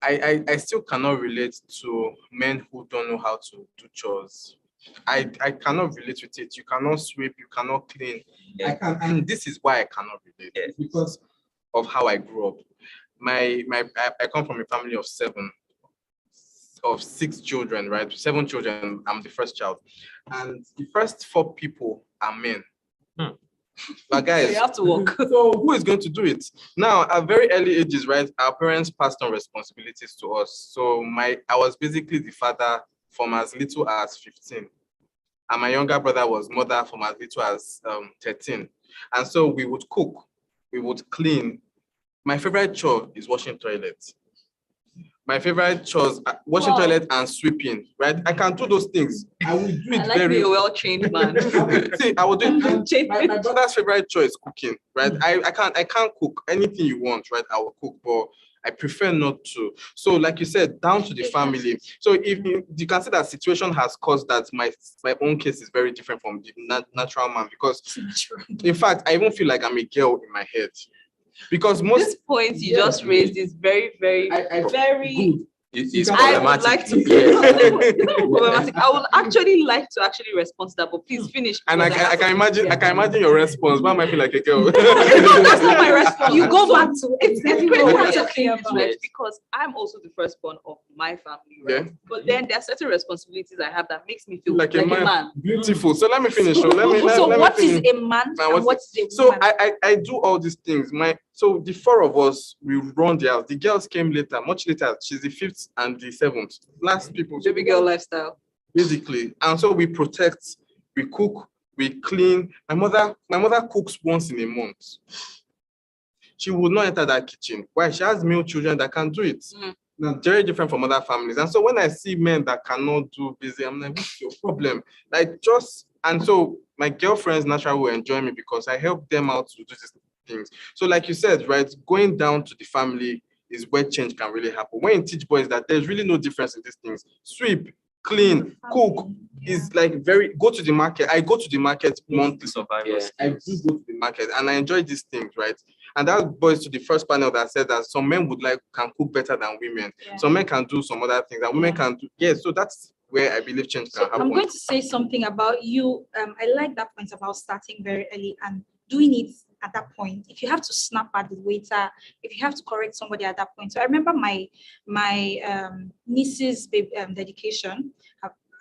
I still cannot relate to men who don't know how to do chores. I cannot relate with it. You cannot sweep, you cannot clean. Yeah. And this is why I cannot relate. It's because of how I grew up. I come from a family of 6 children, right? 7 children. I'm the first child. And the first 4 people are men. But guys, you have to work. So who is going to do it? Now, at very early ages, right, our parents passed on responsibilities to us. So I was basically the father from as little as 15. And my younger brother was mother from as little as 13. And so we would cook, we would clean. My favorite chore is washing toilets. My favorite chores are washing toilet and sweeping, right? I can do those things. I will do it I like very a well-trained man. See, I will do it. My brother's favorite chore is cooking, right? I can't cook anything you want, right? I will cook, but I prefer not to. So, like you said, down to the family. So, if you can see that situation has caused that, my own case is very different from the natural man, because, in fact, I even feel like I'm a girl in my head. Because most this point you just raised is very, very, very good. It's I would problematic. like to. Problematic. I would actually like to respond to that, but please finish. And I can imagine your response. Why am I feel like a girl? That's not my response. You go back to it's pretty pretty much much a a clear thing, right? Because I'm also the firstborn of my family, right? Yeah. But then there are certain responsibilities I have that makes me feel Like like a a man. Beautiful. So let me finish. So what is a man and what is a so woman? I do all these things. So the four of us, we run the house. The girls came later, much later. She's the 5th and the 7th. Last people. Baby girl lifestyle. Basically. And so we protect, we cook, we clean. My mother cooks once in a month. She would not enter that kitchen. Why? She has male children that can do it. Now, very different from other families. And so when I see men that cannot do busy, I'm like, what's your problem? And so my girlfriends naturally will enjoy me because I help them out to do these things. So like you said, right, going down to the family is where change can really happen. When you teach boys that there's really no difference in these things, sweep, clean, cook is like go to the market. I go to the market monthly. Survivors. I do go to the market and I enjoy these things, right? And that boils to the first panel that said that some men can cook better than women. Yeah. Some men can do some other things that women can do. Yeah, so that's where I believe change can happen. I'm going to say something about you. I like that point about starting very early and doing it at that point. If you have to snap at the waiter, if you have to correct somebody at that point. So I remember my niece's dedication.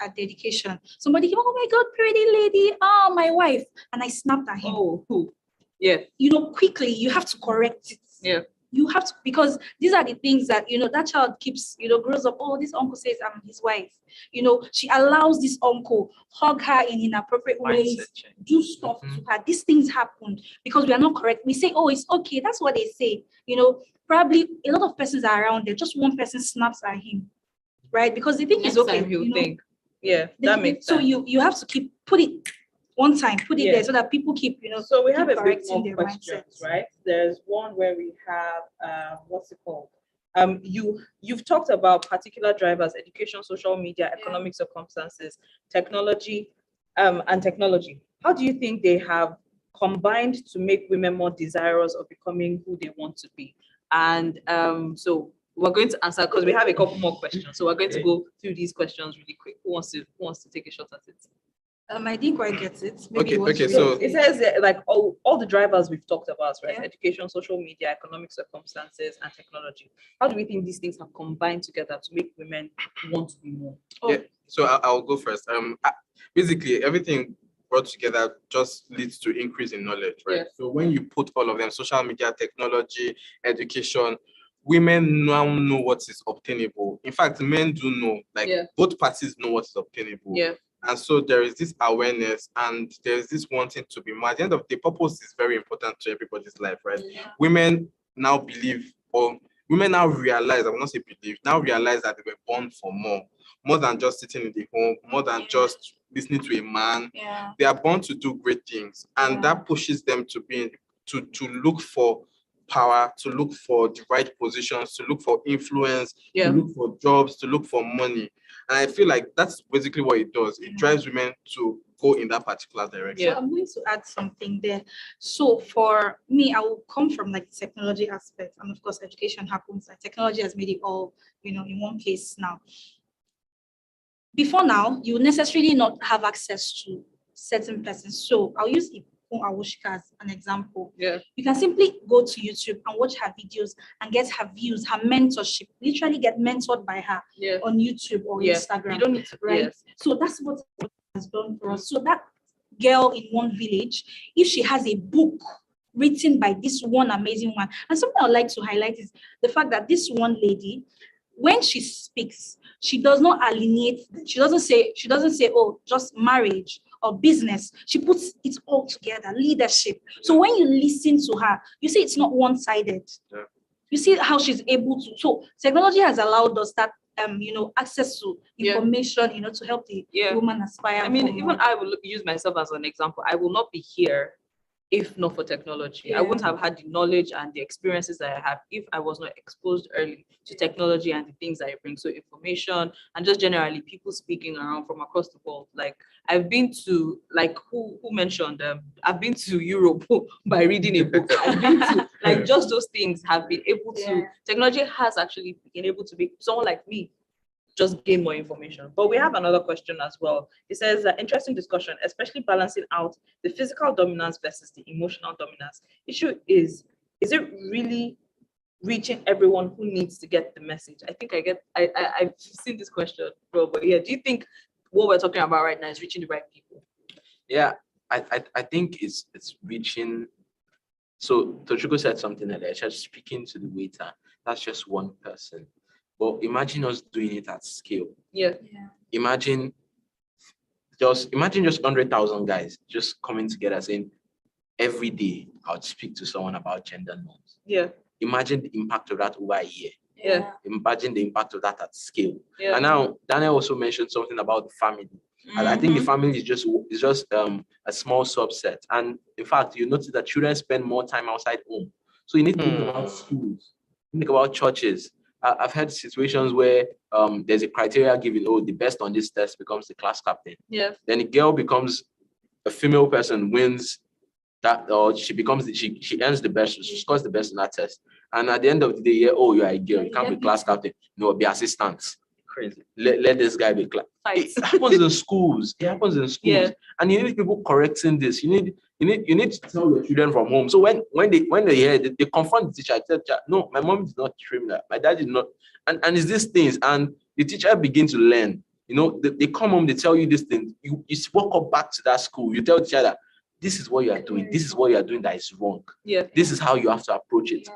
At dedication, somebody came, oh my God, pretty lady, oh, my wife, and I snapped at him. Oh, who? Yeah. Quickly, you have to correct it. Yeah. You have to, because these are the things that, that child keeps, grows up, oh, this uncle says I'm his wife. She allows this uncle, hug her in inappropriate ways, do stuff to her. These things happen because we are not correct. We say, oh, it's okay. That's what they say. Probably a lot of persons are around there. Just one person snaps at him, right? Because they think it's okay. He'll think. Yeah, that makes sense. So you have to put it one time, there so that people keep, So we have a bit correcting more their questions, mindsets. right? There's one where we have, what's it called? You've talked about particular drivers, education, social media, economic circumstances, technology, and technology. How do you think they have combined to make women more desirous of becoming who they want to be? And so we're going to answer because we have a couple more questions. So we're going to go through these questions really quick. Who wants to take a shot at it? I didn't quite get it. Okay. So it says like all the drivers we've talked about, right? Yeah. Education, social media, economic circumstances, and technology. How do we think these things have combined together to make women want to be more? Yeah. So I'll go first. Basically, everything brought together just leads to increase in knowledge, right? Yeah. So when you put all of them, social media, technology, education, women now know what is obtainable. In fact, men do know, both parties know what is obtainable. Yeah. And so there is this awareness and there's this wanting to be more. At the end of the day, purpose is very important to everybody's life, right? Yeah. Women now believe, or women now realize, I will not say believe, now realize that they were born for more than just sitting in the home, more than just listening to a man. Yeah. They are born to do great things. And that pushes them to look for power, to look for the right positions, to look for influence, to look for jobs, to look for money. And I feel like that's basically what it does. It drives women to go in that particular direction. Yeah, I'm going to add something there. So for me, I will come from the technology aspect, and of course, education happens. Technology has made it all, in one place now. Before now, you would necessarily not have access to certain persons. So I'll use Awushika as an example. Yeah. You can simply go to YouTube and watch her videos and get her views, her mentorship, literally get mentored by her on YouTube or Instagram. You don't need to, right? Yes. So that's what has done for us. So that girl in one village, if she has a book written by this one amazing one, and something I'd like to highlight is the fact that this one lady, when she speaks, she does not alienate, she doesn't say, oh, just marriage or business. She puts it all together, leadership. So when you listen to her, you see it's not one-sided. Yeah. You see how she's able to. So technology has allowed us that, access to information, to help the woman aspire. I mean, even I will use myself as an example. I will not be here if not for technology. I wouldn't have had the knowledge and the experiences that I have if I was not exposed early to technology and the things that it brings. So information and just generally people speaking around from across the world. Like I've been to, like who mentioned I've been to Europe by reading a book. I've been to, like, just those things have been able to, technology has actually been able to make someone like me just gain more information. But we have another question as well. It says interesting discussion, especially balancing out the physical dominance versus the emotional dominance. Issue is it really reaching everyone who needs to get the message? I think I've seen this question, bro, but yeah, do you think what we're talking about right now is reaching the right people? Yeah, I think it's reaching. So Tochiko said something earlier, just speaking to the waiter. That's just one person. But imagine us doing it at scale. Yeah. Imagine just 100,000 guys just coming together saying, every day I would speak to someone about gender norms. Yeah. Imagine the impact of that over a year. Yeah. Imagine the impact of that at scale. Yeah. And now Daniel also mentioned something about the family. And I think the family is just a small subset. And in fact, you notice that children spend more time outside home. So you need to think about schools, think about churches. I've had situations where there's a criteria given, the best on this test becomes the class captain. Yeah. Then a girl becomes, a female person wins that, or she earns the best, she scores the best in that test. And at the end of the day, you are a girl, you can't be class captain, be assistant. Crazy. Let this guy be class. It happens in schools. It happens in schools. Yeah. And you need people correcting this. You need to tell your children from home. So when they hear it, they confront the teacher. I tell the teacher, no, my mom did not train that. My dad did not. And it's these things. And the teacher begins to learn. They come home, they tell you these things. You walk up back to that school. You tell the teacher that this is what you are doing. This is what you are doing that is wrong. Yeah. This is how you have to approach it.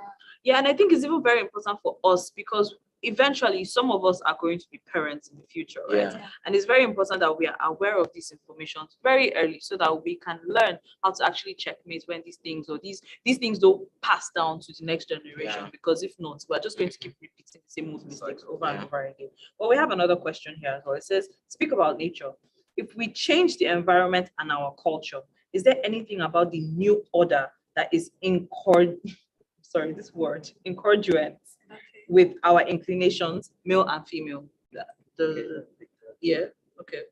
Yeah, and I think it's even very important for us because eventually some of us are going to be parents in the future, right? Yeah. And it's very important that we are aware of this information very early so that we can learn how to actually checkmate when these things or these things don't pass down to the next generation. Yeah. Because if not, we're just going to keep repeating the same mistakes over and over again. But we have another question here as well. It says, speak about nature. If we change the environment and our culture, is there anything about the new order that is incongruent with our inclinations, male and female? Okay.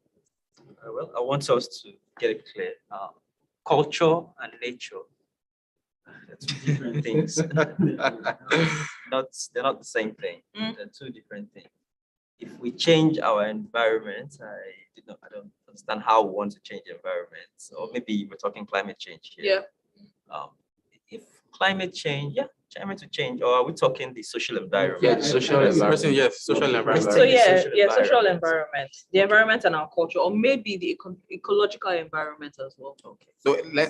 Well, I want us to get it clear. Culture and nature, they're two different things. They're not the same thing. They're two different things. If we change our environment, I don't understand how we want to change the environment. Or maybe we're talking climate change here. Yeah. If climate change, climate to change, or are we talking the social environment? Yeah, the social environment. Yes, social environment. So social environment, the environment and our culture, or maybe the ecological environment as well. Okay.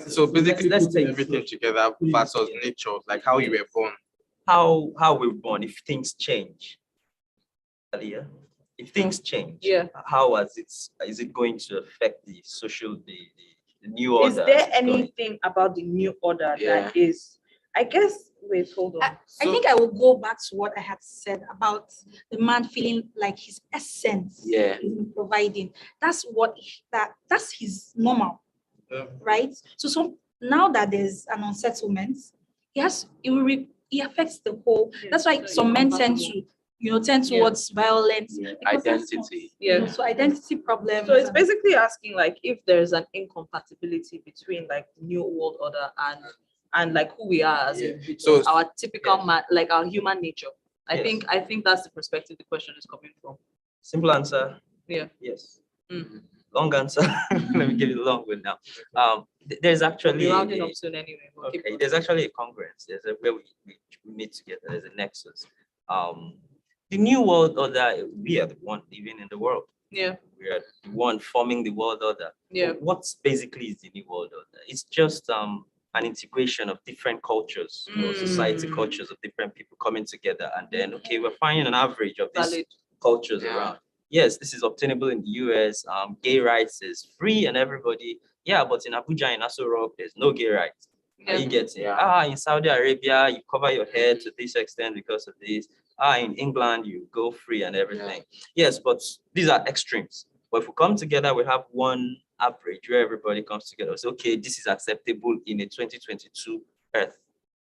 So basically, let's take everything together versus nature, like how you were born. How we were born. If things change, if things change, how is it going to affect the social, the new order? Is there anything about the new order that is, I guess, wait, hold on. I think I will go back to what I had said about the man feeling like his essence is in providing. That's his normal, right? So now that there's an unsettlement, it affects the whole. That's why some men tend towards violence. Identity. So identity problems. So it's basically asking like if there's an incompatibility between like the new world order and like who we are as individuals, so our typical man, like our human nature. I think that's the perspective the question is coming from. Simple answer. Yeah. Yes. Long answer. Let me give you the long one now. There's actually rounding up soon anyway. Okay. There's actually a congruence. There's where we meet together. There's a nexus. The new world order, we are the one living in the world. Yeah. We are the one forming the world order. Yeah. What basically is the new world order? It's just an integration of different cultures, society cultures of different people coming together, and then we're finding an average of these cultures around. Yes, this is obtainable in the US. Gay rights is free and everybody. Yeah, but in Abuja, in Aso Rock, there's no gay rights. You get it. In Saudi Arabia, you cover your head to this extent because of this. In England, you go free and everything. Yes, but these are extremes. But if we come together, we have one average where everybody comes together. So, okay, this is acceptable in a 2022 Earth.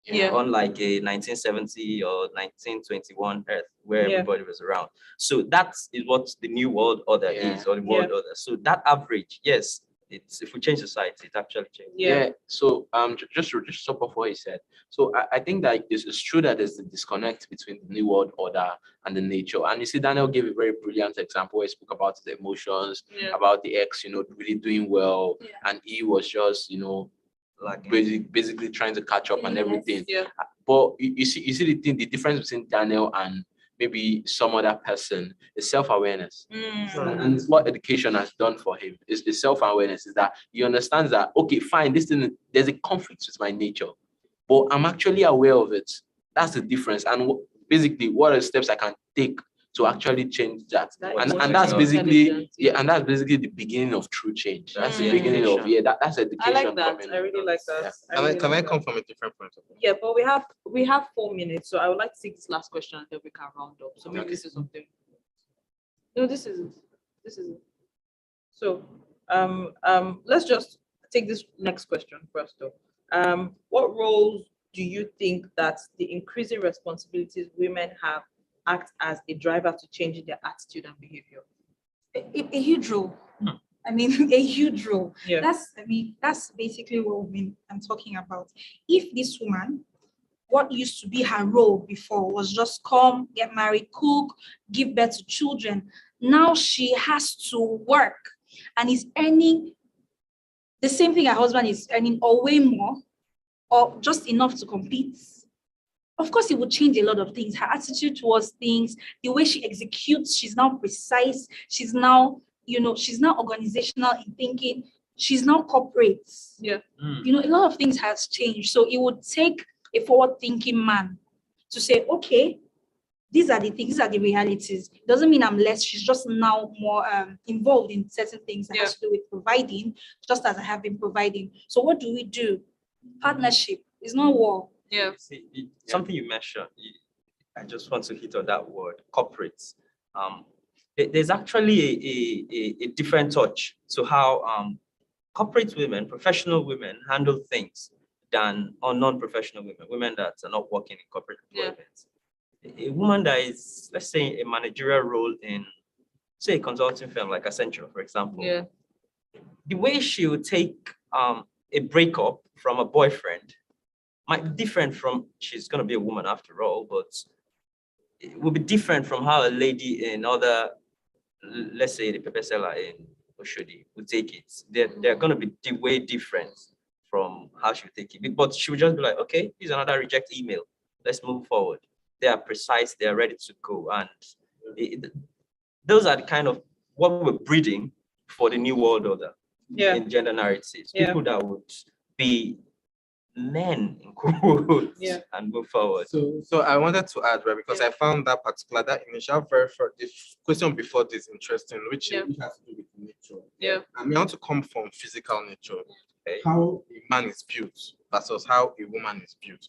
Unlike a 1970 or 1921 Earth where everybody was around. So that is what the new world order is, or the world order. So that average, yes, it's if we change society, it actually changes. So just to stop off what he said. So I think that it's true that there's a disconnect between the new world order and the nature. And you see, Daniel gave a very brilliant example where he spoke about the emotions, about the ex, really doing well, and he was just, like basically trying to catch up and everything. But you see the thing, the difference between Daniel and maybe some other person is self-awareness. And what education has done for him is self-awareness, is that he understands that, okay, fine, this thing, there's a conflict with my nature, but I'm actually aware of it. That's the difference. And basically, what are the steps I can take to actually change that? And that's basically, and that's basically the beginning of true change. That's the beginning of, that's education. I like that. I really like that. Can I come from a different point of view? Yeah, but we have 4 minutes, so I would like to take this last question and then we can round up. So maybe this is something. No, this is it. So let's just take this next question first though. What roles do you think that the increasing responsibilities women have act as a driver to changing their attitude and behavior? A huge role. I mean, a huge role. That's basically what I'm talking about. If this woman, what used to be her role before was just come, get married, cook, give birth to children, now she has to work and is earning the same thing her husband is earning or way more, or just enough to compete. Of course, it would change a lot of things. Her attitude towards things, the way she executes, she's now precise. She's now, she's now organizational in thinking. She's now corporate. A lot of things has changed. So it would take a forward-thinking man to say, okay, these are the things, these are the realities. It doesn't mean I'm less. She's just now more involved in certain things that has to do with providing, just as I have been providing. So what do we do? Partnership is not war. Something you mentioned, I just want to hit on that word, corporates. There's actually a different touch to how corporate women, professional women handle things than non-professional women that are not working in corporate employment. A woman that is, let's say, a managerial role in, say, a consulting firm like Accenture, for example, the way she would take a breakup from a boyfriend might be different from, she's going to be a woman after all, but it will be different from how a lady in other, let's say the pepper seller in Oshodi would take it. They're going to be way different from how she would take it. But she would just be like, okay, here's another reject email. Let's move forward. They are precise, they are ready to go. And those are the kind of what we're breeding for the new world order in gender narratives. People that would be men in quotes and move forward. So I wanted to add, right, because I found that initial very first, the question before this interesting, which has to do with nature. I mean, I want to come from physical nature, how a man is built versus how a woman is built.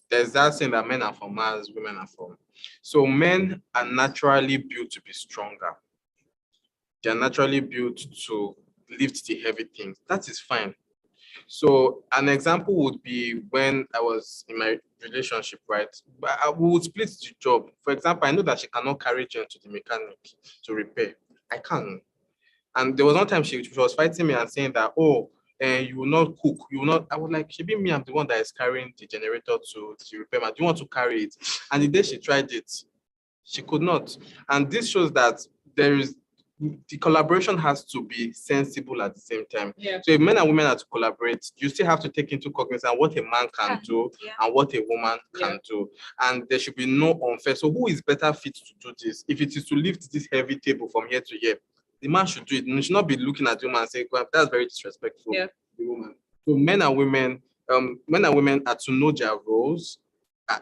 There's that saying that men are from Mars, women are from. So men are naturally built to be stronger. They're naturally built to lift the heavy things. That is fine. So an example would be when I was in my relationship, right? We would split the job. For example, I know that she cannot carry Jen to the mechanic to repair. I can. And there was one time she was fighting me and saying that, you will not cook, you will not. I was like, she be me, I'm the one that is carrying the generator to repair. Do you want to carry it? And the day she tried it, she could not. And this shows that the collaboration has to be sensible at the same time. So if men and women are to collaborate, you still have to take into cognizance what a man can do and what a woman can do. And there should be no unfair. So who is better fit to do this? If it is to lift this heavy table from here to here, the man should do it. And you should not be looking at the woman and saying, that's very disrespectful. The woman. So men and women are to know their roles.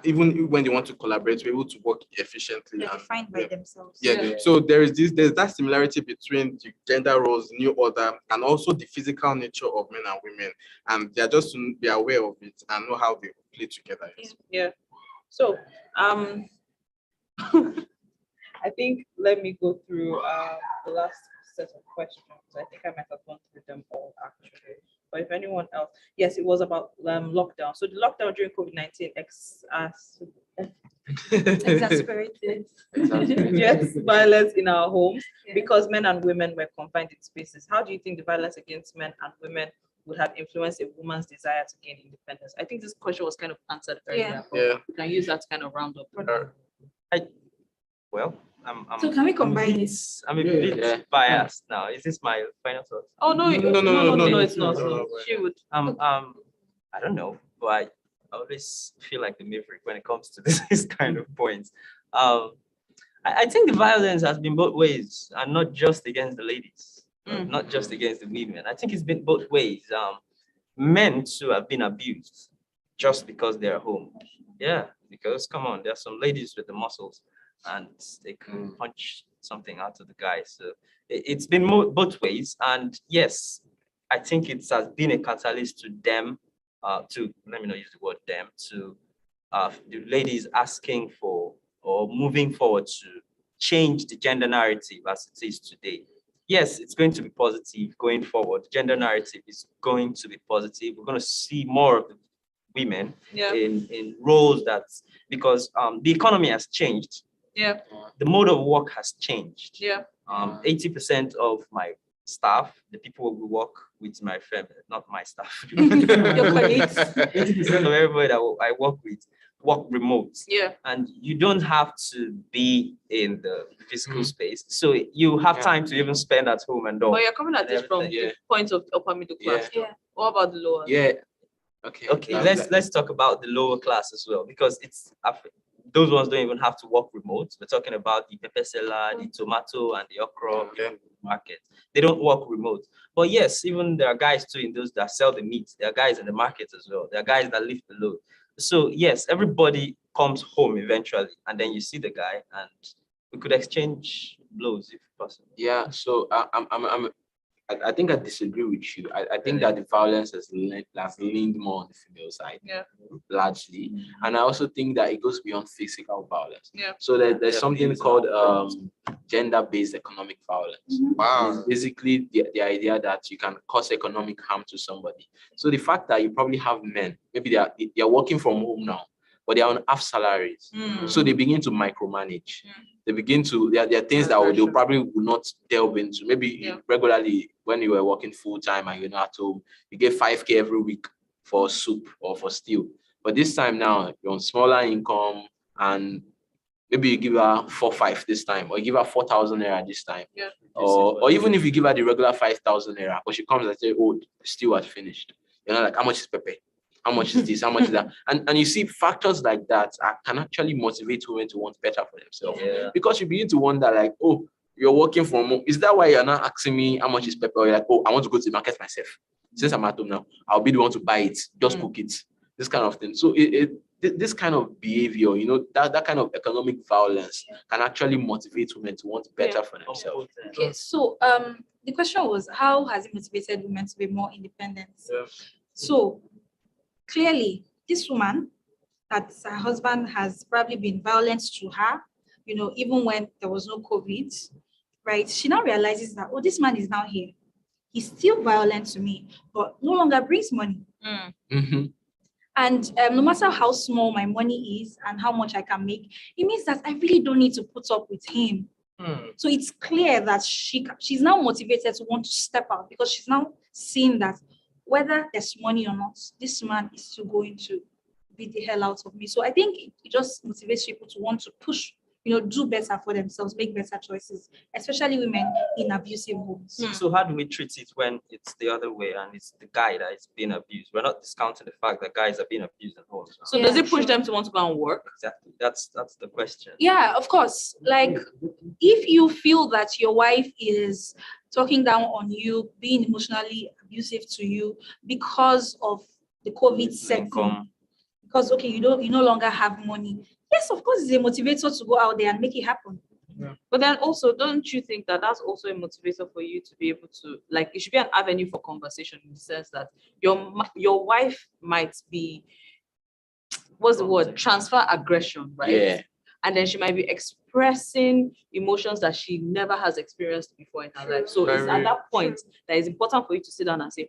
Even when they want to collaborate, to be able to work efficiently. They're defined by themselves. So there's that similarity between the gender roles, new order, and also the physical nature of men and women. And they're just to be aware of it and know how they play together. So I think let me go through the last set of questions. I think I might have gone through them all actually. But if anyone else, yes, it was about lockdown. So the lockdown during COVID-19 Exasperated. yes, violence in our homes because men and women were confined in spaces. How do you think the violence against men and women would have influenced a woman's desire to gain independence? I think this question was kind of answered earlier. Yeah. We can use that to kind of round up. So can we combine it? I'm a bit biased now. Is this my final thought? Oh no, no, it's not. She would. I don't know, but I always feel like the maverick when it comes to this kind of points. I think the violence has been both ways, and not just against the ladies, not just against the women. I think it's been both ways. Men too have been abused just because they're home. Yeah, because come on, there's some ladies with the muscles, and they can punch something out of the guy. So it's been both ways, and yes, I think it has been a catalyst to them. To let me not use the word them, to the ladies asking for or moving forward to change the gender narrative as it is today. Yes, it's going to be positive going forward. Gender narrative is going to be positive. We're going to see more of the women in roles because the economy has changed. Yeah. The mode of work has changed. Yeah. 80% of my staff, the people who work with my family, not my staff. Your colleagues. 80% of everybody that I work with work remote. Yeah. And you don't have to be in the physical space. So you have time to even spend at home and all. But you're coming at this from the point of upper middle class. Yeah. What about the lower? Yeah. Okay. Let's talk about the lower class as well, because those ones don't even have to work remote. We're talking about the pepper seller, the tomato, and the okra market. They don't work remote. But yes, even there are guys too in those that sell the meat. There are guys in the market as well. There are guys that lift the load. So yes, everybody comes home eventually, and then you see the guy, and we could exchange blows if possible. Yeah. So I think I disagree with you. I think that the violence has leaned more on the female side, largely, and I also think that it goes beyond physical violence. Yeah. So there's something called gender-based economic violence. Wow. It's basically the idea that you can cause economic harm to somebody. So the fact that you probably have men, maybe they are working from home now, but they are on half salaries. So they begin to micromanage. They begin to, there are things that they'll probably will not delve into. Maybe regularly when you were working full time and you're not at home, you get 5K every week for soup or for stew. But this time now, you're on smaller income, and maybe you give her 4-5 this time, or you give her 4,000 naira this time. Yeah. Or even if you give her the regular 5,000 naira, but she comes and says, oh, the stew has finished. You're not like, how much is pepper? How much is this? How much is that? And you see, factors like that can actually motivate women to want better for themselves. Yeah. Because you begin to wonder, like, oh, you're working from home. Is that why you're not asking me how much is pepper? Or you're like, oh, I want to go to the market myself. Since I'm at home now, I'll be the one to buy it, just cook it. This kind of thing. So this kind of behavior, that kind of economic violence can actually motivate women to want better for themselves. Okay, so the question was, how has it motivated women to be more independent? Yeah. So clearly, this woman, that her husband has probably been violent to her, even when there was no COVID, right? She now realizes that, oh, this man is now here. He's still violent to me, but no longer brings money. And no matter how small my money is and how much I can make, it means that I really don't need to put up with him. So it's clear that she's now motivated to want to step out, because she's now seeing that whether there's money or not, this man is still going to beat the hell out of me. So I think it just motivates people to want to push, do better for themselves, make better choices, especially women in abusive homes. So how do we treat it when it's the other way and it's the guy that is being abused? We're not discounting the fact that guys are being abused at home. So does it push them to want to go and work? Exactly. That's the question. Yeah, of course. Like, if you feel that your wife is talking down on you, being emotionally abusive to you because of the COVID setting, because you no longer have money. Yes, of course, it's a motivator to go out there and make it happen. Yeah. But then also, don't you think that that's also a motivator for you to be able to, like, it should be an avenue for conversation, in the sense that your wife might be, what's the word, transfer aggression, right? Yeah. And then she might be expressing emotions that she never has experienced before in her life. So it's at that point that it's important for you to sit down and say,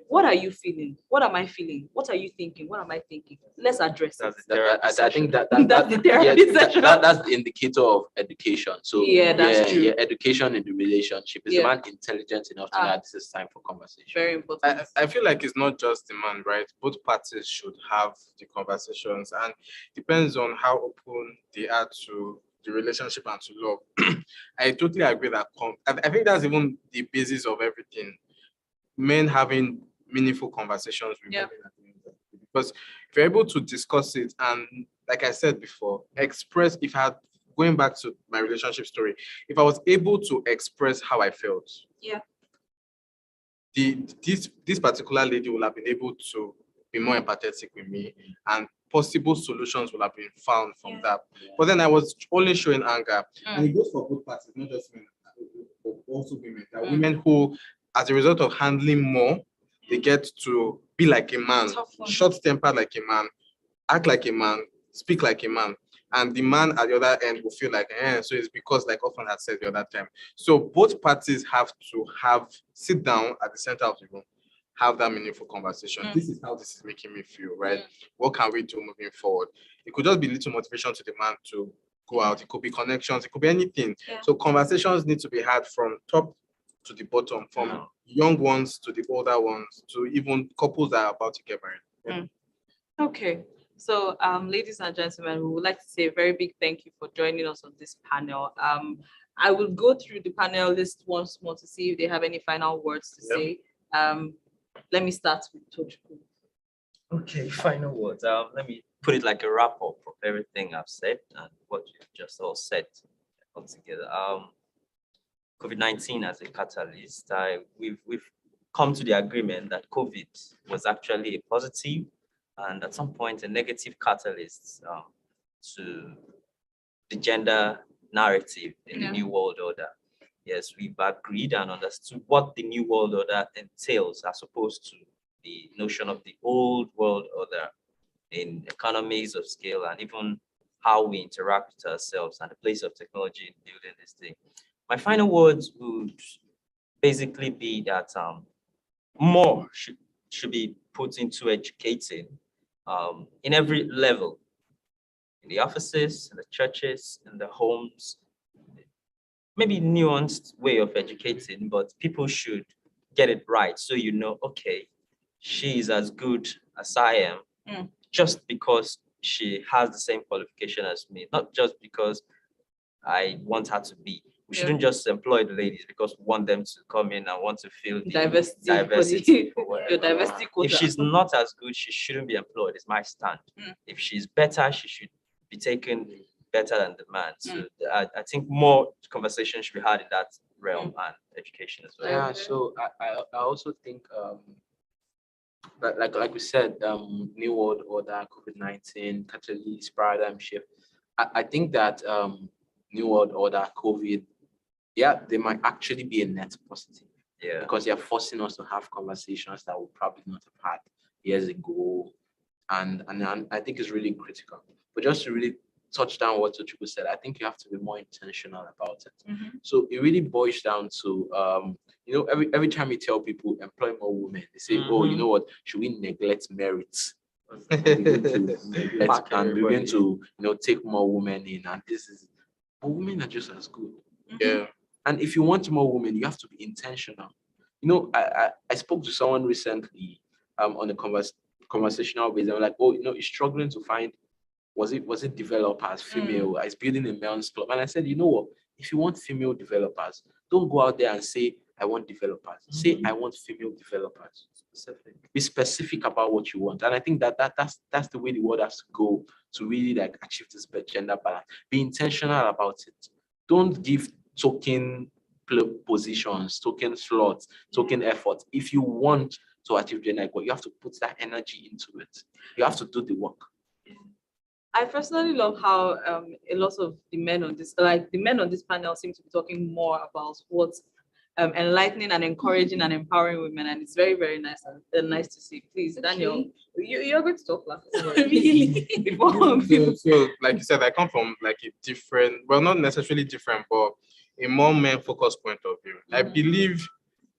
what are you feeling? What am I feeling? What are you thinking? What am I thinking? Let's address it. I think that's the therapy session. That's the indicator of education. So that's true. Yeah, education in the relationship. Is the man intelligent enough to know that this is time for conversation? Very important. I feel like it's not just the man, right? Both parties should have the conversations, and depends on how open they are to the relationship and to love. I totally agree that I think that's even the basis of everything. Men having meaningful conversations with women at the end of the day. Because if you're able to discuss it and, like I said before, express, going back to my relationship story, if I was able to express how I felt, this particular lady will have been able to be more empathetic with me, and possible solutions will have been found from that. But then I was only showing anger, and it goes for both parties, not just men, but also women. There are women who, as a result of handling more, they get to be like a man, short-tempered like a man, act like a man, speak like a man. And the man at the other end will feel like, so it's because, like often had said the other time. So both parties have to sit down at the center of the room, have that meaningful conversation. This is how this is making me feel, right? What can we do moving forward? It could just be little motivation to the man to go out. It could be connections. It could be anything. So conversations need to be had from top to the bottom, from young ones to the older ones, to even couples that are about to get married. Okay. So, ladies and gentlemen, we would like to say a very big thank you for joining us on this panel. I will go through the panel list once more to see if they have any final words to say. Let me start with Tochukwu. Okay, final words. Let me put it like a wrap up of everything I've said and what you've just all said all together. COVID-19 as a catalyst, we've come to the agreement that COVID was actually a positive and at some point a negative catalyst to the gender narrative in the New World Order. Yes, we've agreed and understood what the New World Order entails as opposed to the notion of the old world order in economies of scale and even how we interact with ourselves and the place of technology in building this thing. My final words would basically be that more should be put into educating in every level, in the offices, in the churches, in the homes. Maybe nuanced way of educating, but people should get it right. So you know, okay, she is as good as I am, just because she has the same qualification as me, not just because I want her to be. We shouldn't just employ the ladies because we want them to come in and want to feel the diversity. Your diversity quota. If she's not as good, she shouldn't be employed, is my stand. If she's better, she should be taken better than the man. So I think more conversation should be had in that realm and education as well. Yeah, so I also think like we said, New World Order, COVID-19, catalyst, paradigm shift. I think that New World Order, COVID, they might actually be a net positive. Yeah. Because they're forcing us to have conversations that we probably not have had years ago. And I think it's really critical. But just to really touch down what Tochukwu said, I think you have to be more intentional about it. So it really boils down to every time you tell people employ more women, they say, oh, you know what, should we neglect merits? and begin to take more women in, and but women are just as good. Yeah. And if you want more women, you have to be intentional. I spoke to someone recently on a conversational basis. They were like, oh, he's struggling to find, was it developers, female, is building a men's club. And I said, you know what, if you want female developers, don't go out there and say, I want developers. Say, I want female developers. Be specific about what you want. And I think that's the way the world has to go to really achieve this gender balance. Be intentional about it. Don't give token positions, token slots, token effort. If you want to achieve gender equality, you have to put that energy into it. You have to do the work. I personally love how a lot of the men on this panel seem to be talking more about what enlightening and encouraging and empowering women, and it's very, very nice and nice to see. Please, Daniel, you're going to talk last. Really? So, like you said, I come from like a different, well, not necessarily different, but a more men-focused point of view. I believe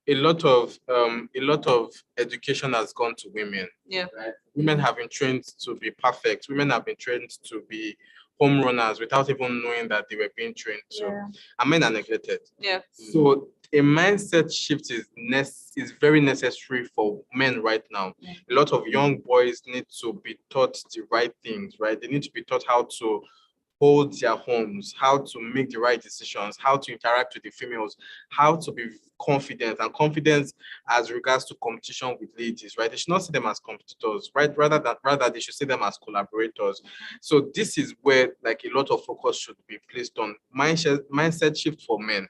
a lot of education has gone to women. Yeah. Right? Women have been trained to be perfect. Women have been trained to be home runners without even knowing that they were being trained to. Yeah. And men are neglected. Yeah. So a mindset shift is very necessary for men right now. A lot of young boys need to be taught the right things, right? They need to be taught how to hold their homes, how to make the right decisions, how to interact with the females, how to be confident, and confidence as regards to competition with ladies, right? They should not see them as competitors, right? Rather they should see them as collaborators. So this is where like a lot of focus should be placed on mindset shift for men,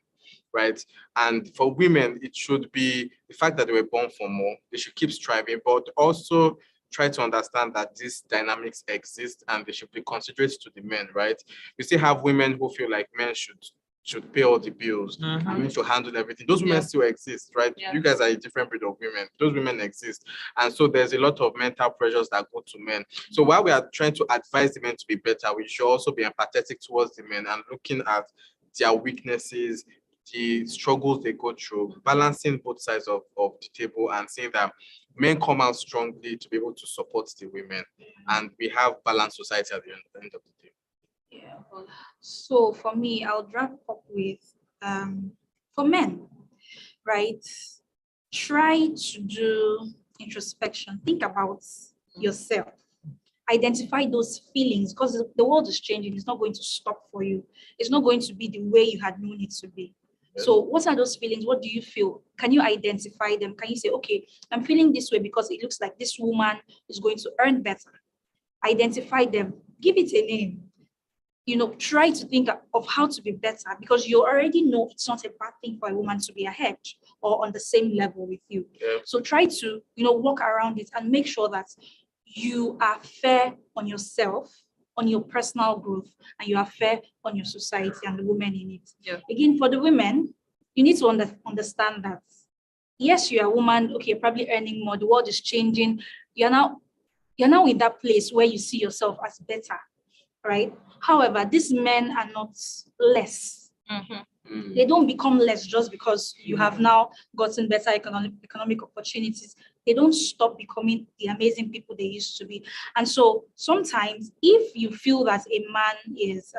right? And for women, it should be the fact that they were born for more. They should keep striving, but also try to understand that these dynamics exist and they should be considerate to the men, right? We still have women who feel like men should pay all the bills, and men should handle everything. Those women still exist, right? You guys are a different breed of women. Those women exist. And so there's a lot of mental pressures that go to men. So while we are trying to advise the men to be better, we should also be empathetic towards the men and looking at their weaknesses, the struggles they go through, balancing both sides of the table and saying that men come out strongly to be able to support the women, and we have balanced society at the end of the day. Yeah. So for me, I'll wrap up with for men, right? Try to do introspection. Think about yourself. Identify those feelings, because the world is changing. It's not going to stop for you. It's not going to be the way you had known it to be. So what are those feelings? What do you feel? Can you identify them? Can you say, okay, I'm feeling this way because it looks like this woman is going to earn better? Identify them. Give it a name. You know, try to think of how to be better, because you already know it's not a bad thing for a woman to be ahead or on the same level with you. Yeah. So try to, walk around it and make sure that you are fair on yourself, on your personal growth, and you are fair on your society and the women in it. Yeah. Again, for the women, you need to understand that, yes, you're a woman, okay, probably earning more, the world is changing. You're now in that place where you see yourself as better, right? However, these men are not less. They don't become less just because you have now gotten better economic opportunities. They don't stop becoming the amazing people they used to be. And so sometimes if you feel that a man is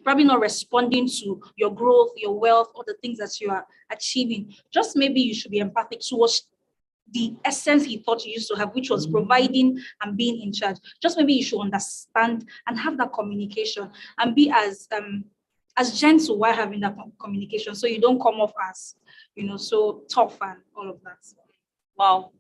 probably not responding to your growth, your wealth, or the things that you are achieving, just maybe you should be empathic towards the essence he thought you used to have, which was providing and being in charge. Just maybe you should understand and have that communication and be as gentle while having that communication, so you don't come off as, so tough and all of that. Wow.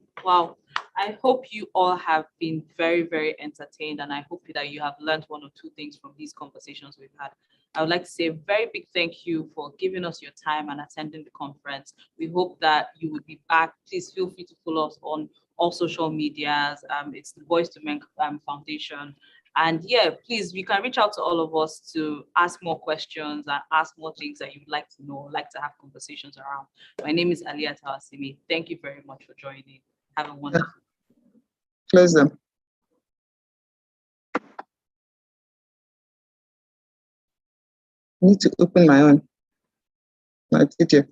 I hope you all have been very, very entertained, and I hope that you have learned one or two things from these conversations we've had. I would like to say a very big thank you for giving us your time and attending the conference. We hope that you will be back. Please feel free to follow us on all social medias. It's the Voice to Men Foundation. And yeah, please, you can reach out to all of us to ask more questions and ask more things that you'd like to know, like to have conversations around. My name is Aliyah Tawasimi. Thank you very much for joining. Have a wonderful day. Close them. I need to open my own. My video.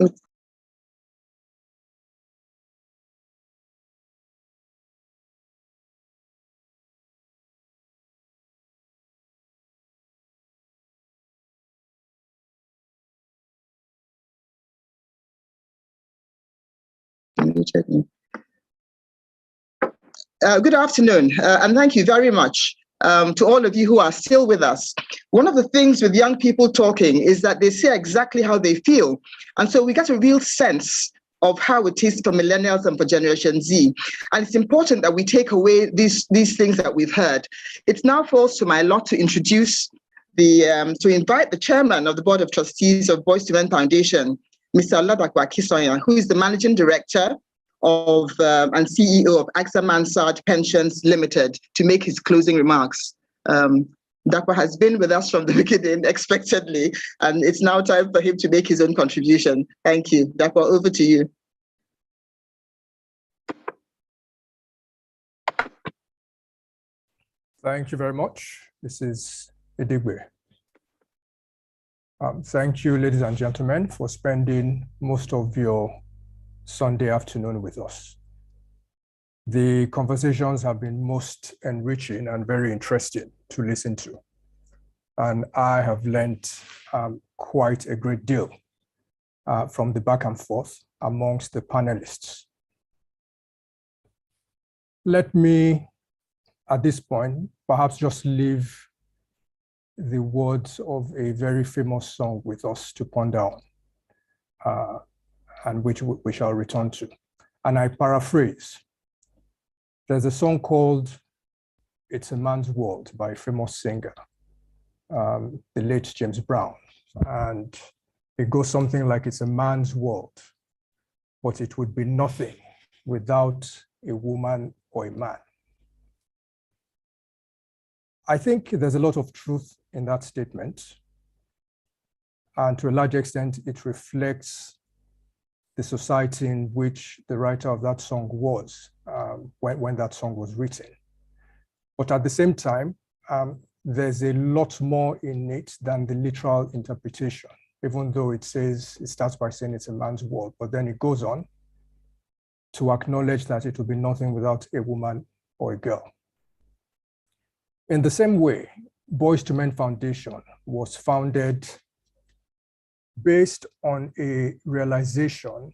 Oops. Good afternoon, and thank you very much to all of you who are still with us. One of the things with young people talking is that they say exactly how they feel. And so we get a real sense of how it is for millennials and for Generation Z. And it's important that we take away these things that we've heard. It now falls to my lot to introduce to invite the chairman of the Board of Trustees of Voice to Men Foundation, Mr. Oladakwa Kisoyan, who is the managing director of and CEO of AXA Mansard Pensions Limited, to make his closing remarks. Dapo has been with us from the beginning, expectedly, and it's now time for him to make his own contribution. Thank you. Dapo, over to you. Thank you very much. This is Idigwe. Thank you, ladies and gentlemen, for spending most of your Sunday afternoon with us. The conversations have been most enriching and very interesting to listen to. And I have learned quite a great deal from the back and forth amongst the panelists. Let me, at this point, perhaps just leave the words of a very famous song with us to ponder on, and which we shall return to. And I paraphrase. There's a song called It's a Man's World by a famous singer, the late James Brown. And it goes something like, it's a man's world, but it would be nothing without a woman or a man. I think there's a lot of truth in that statement. And to a large extent, it reflects the society in which the writer of that song was when that song was written. But at the same time, there's a lot more in it than the literal interpretation, even though it starts by saying it's a man's world, but then it goes on to acknowledge that it will be nothing without a woman or a girl. In the same way, Boys to Men Foundation was founded based on a realization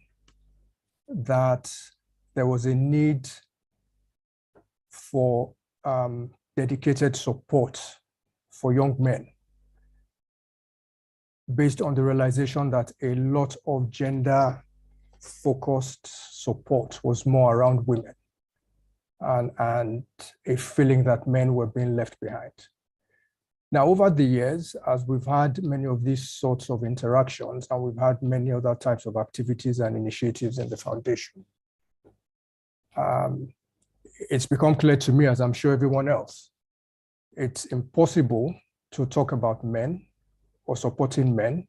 that there was a need for dedicated support for young men, based on the realization that a lot of gender-focused support was more around women, and a feeling that men were being left behind. Now, over the years, as we've had many of these sorts of interactions, and we've had many other types of activities and initiatives in the foundation, it's become clear to me, as I'm sure everyone else, it's impossible to talk about men or supporting men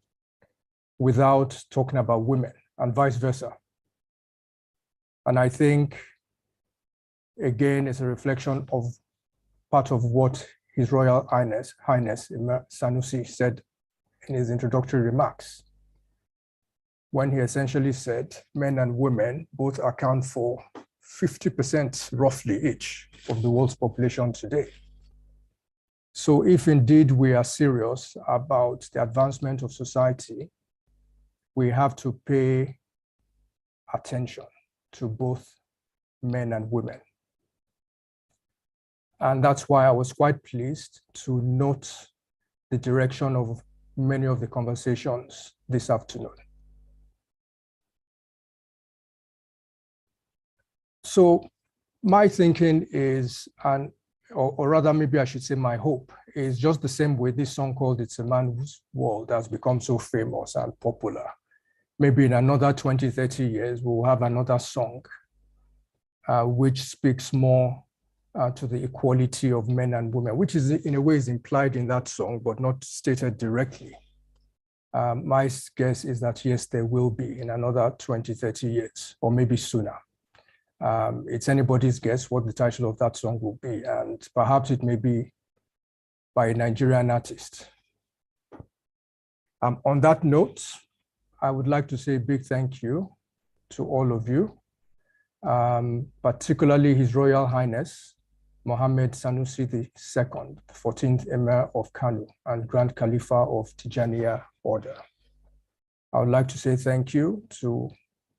without talking about women, and vice versa. And I think, again, it's a reflection of part of what His Royal Highness Emir Sanusi said in his introductory remarks, when he essentially said men and women both account for 50% roughly each of the world's population today. So if indeed we are serious about the advancement of society, we have to pay attention to both men and women. And that's why I was quite pleased to note the direction of many of the conversations this afternoon. So my thinking is, or rather maybe I should say my hope, is just the same way this song called It's a Man's World has become so famous and popular. Maybe in another 20, 30 years, we'll have another song which speaks more to the equality of men and women, which is in a way is implied in that song, but not stated directly. My guess is that yes, there will be in another 20, 30 years, or maybe sooner. It's anybody's guess what the title of that song will be, and perhaps it may be by a Nigerian artist. On that note, I would like to say a big thank you to all of you, particularly His Royal Highness Mohammad Sanusi II, 14th Emir of Kano and Grand Khalifa of Tijjaniyya order. I would like to say thank you to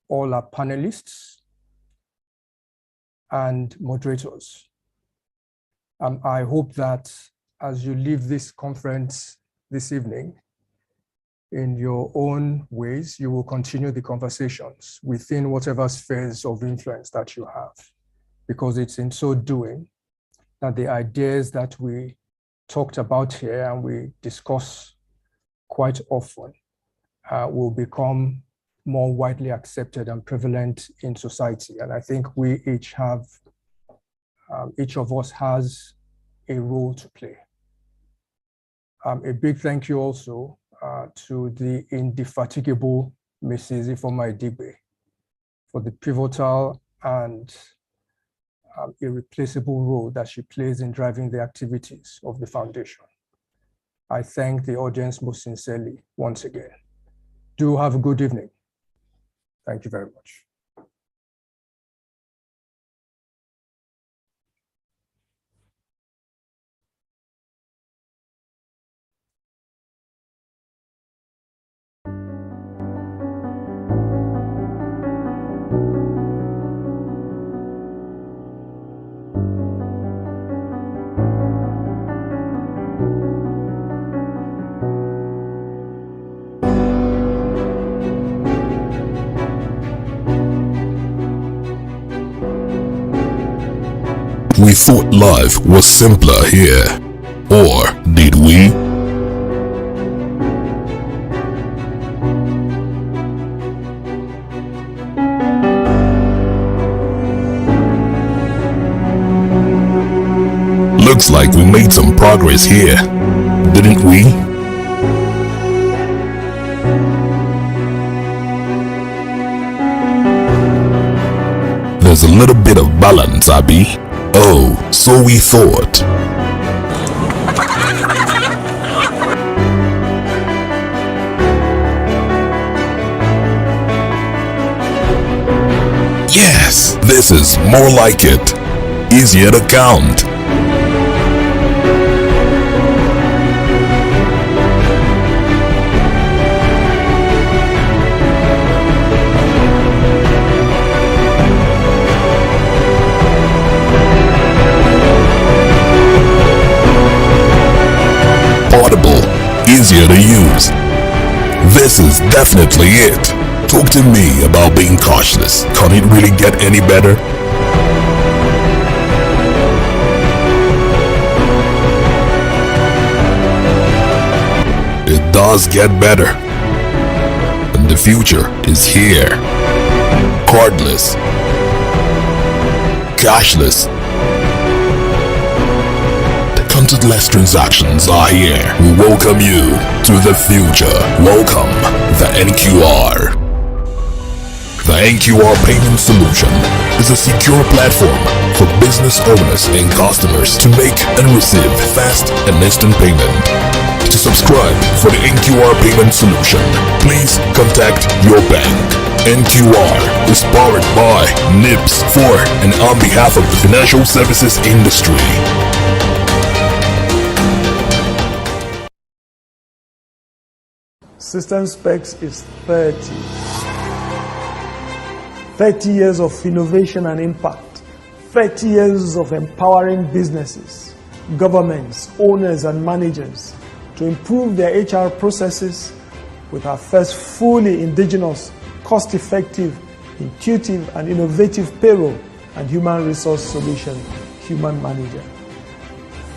all our panelists and moderators. I hope that as you leave this conference this evening, in your own ways, you will continue the conversations within whatever spheres of influence that you have, because it's in so doing that the ideas that we talked about here and we discuss quite often will become more widely accepted and prevalent in society. And I think we each have, each of us has a role to play. A big thank you also to the indefatigable Mrs. Ifoma Edigbe for the pivotal and irreplaceable role that she plays in driving the activities of the foundation. I thank the audience most sincerely once again. Do have a good evening. Thank you very much. We thought life was simpler here, or did we? Looks like we made some progress here, didn't we? There's a little bit of balance, Abi. Oh, so we thought. Yes, this is more like it. Easier to count. Portable, easier to use. This is definitely it. Talk to me about being cautious. Can it really get any better? It does get better. And the future is here. Cardless. Cashless. Contactless transactions are here. We welcome you to the future. Welcome the NQR. The NQR payment solution is a secure platform for business owners and customers to make and receive fast and instant payment. To subscribe for the NQR payment solution, please contact your bank. NQR is powered by NIPS for and on behalf of the financial services industry. System specs is 30. 30 years of innovation and impact. 30 years of empowering businesses, governments, owners and managers to improve their HR processes with our first fully indigenous, cost-effective, intuitive and innovative payroll and human resource solution, Human Manager.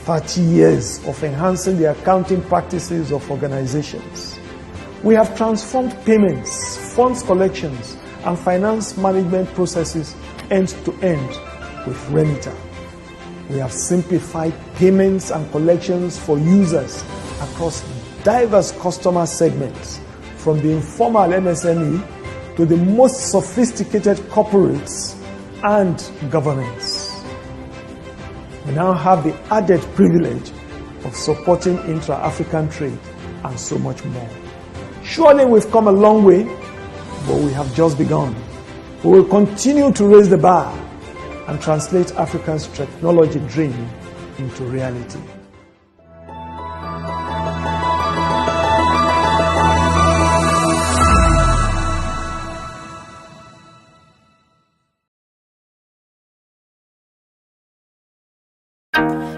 30 years of enhancing the accounting practices of organizations. We have transformed payments, funds collections, and finance management processes end-to-end with Remita. We have simplified payments and collections for users across diverse customer segments, from the informal MSME to the most sophisticated corporates and governments. We now have the added privilege of supporting intra-African trade and so much more. Surely we've come a long way, but we have just begun. We will continue to raise the bar and translate Africa's technology dream into reality.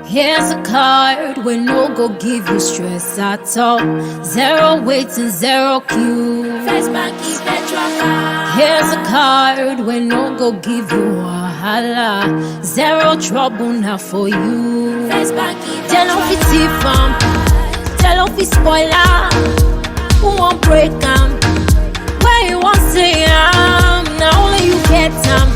Here's a card we no go give you stress at all. Zero waiting, zero queue. First bank is Petroca. Here's a card we no go give you wahala. Zero trouble now for you. First bank is tell off it from, tell off it spoiler. Who won't break 'em? Where you want say now only you get them.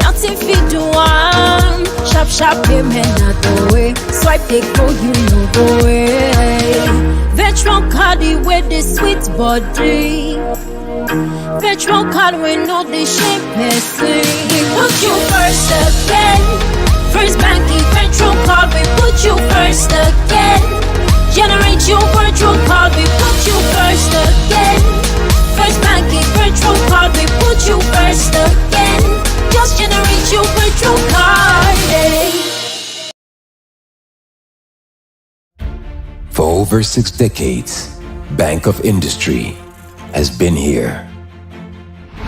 Nothing fit do one. Sharp payment not the way. Swipe they go, you know the way. Virtual card with the sweet body. Virtual card with no the shape person. We put you first again. First banking virtual card, we put you first again. Generate your virtual card, we put you first again. First banking virtual card, we put you first again. Just generate your virtual card. For over 6 decades, Bank of Industry has been here,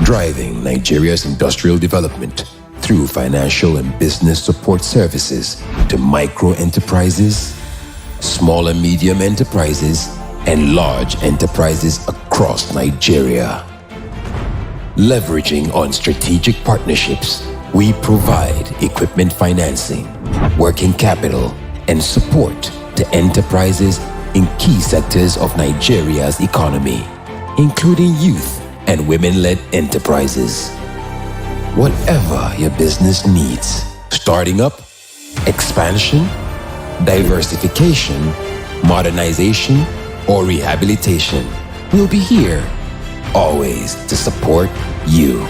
driving Nigeria's industrial development through financial and business support services to micro enterprises, small and medium enterprises, and large enterprises across Nigeria. Leveraging on strategic partnerships, we provide equipment financing, working capital, and support to enterprises in key sectors of Nigeria's economy, including youth and women-led enterprises. Whatever your business needs, starting up, expansion, diversification, modernization, or rehabilitation, we'll be here, always to support you.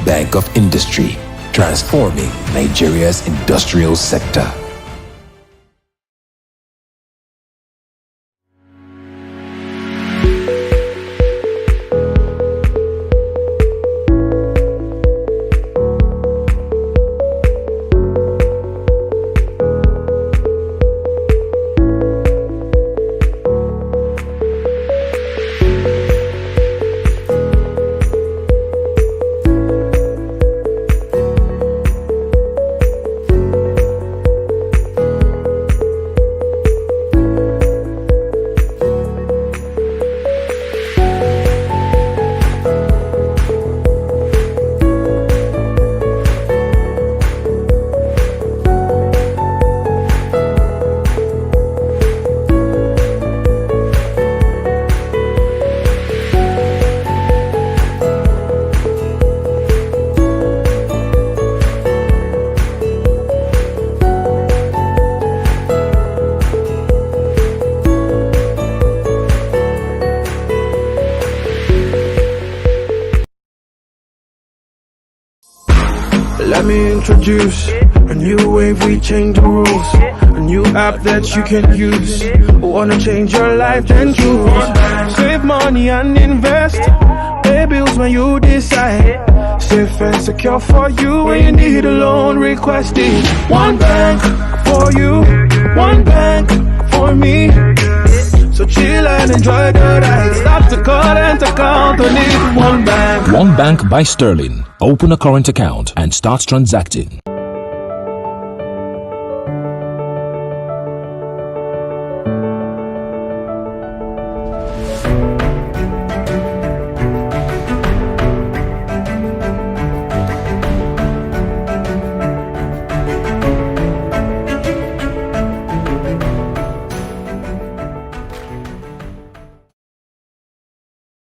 Bank of Industry, transforming Nigeria's industrial sector. Let me introduce a new wave, we change the rules. A new app that you can use. Wanna change your life, then choose. Save money and invest. Pay bills when you decide. Safe and secure for you when you need a loan. Request it. One bank for you, one bank for me. So chill and enjoy the ride. Stop the current account on it. One bank. One Bank by Sterling. Open a current account and start transacting.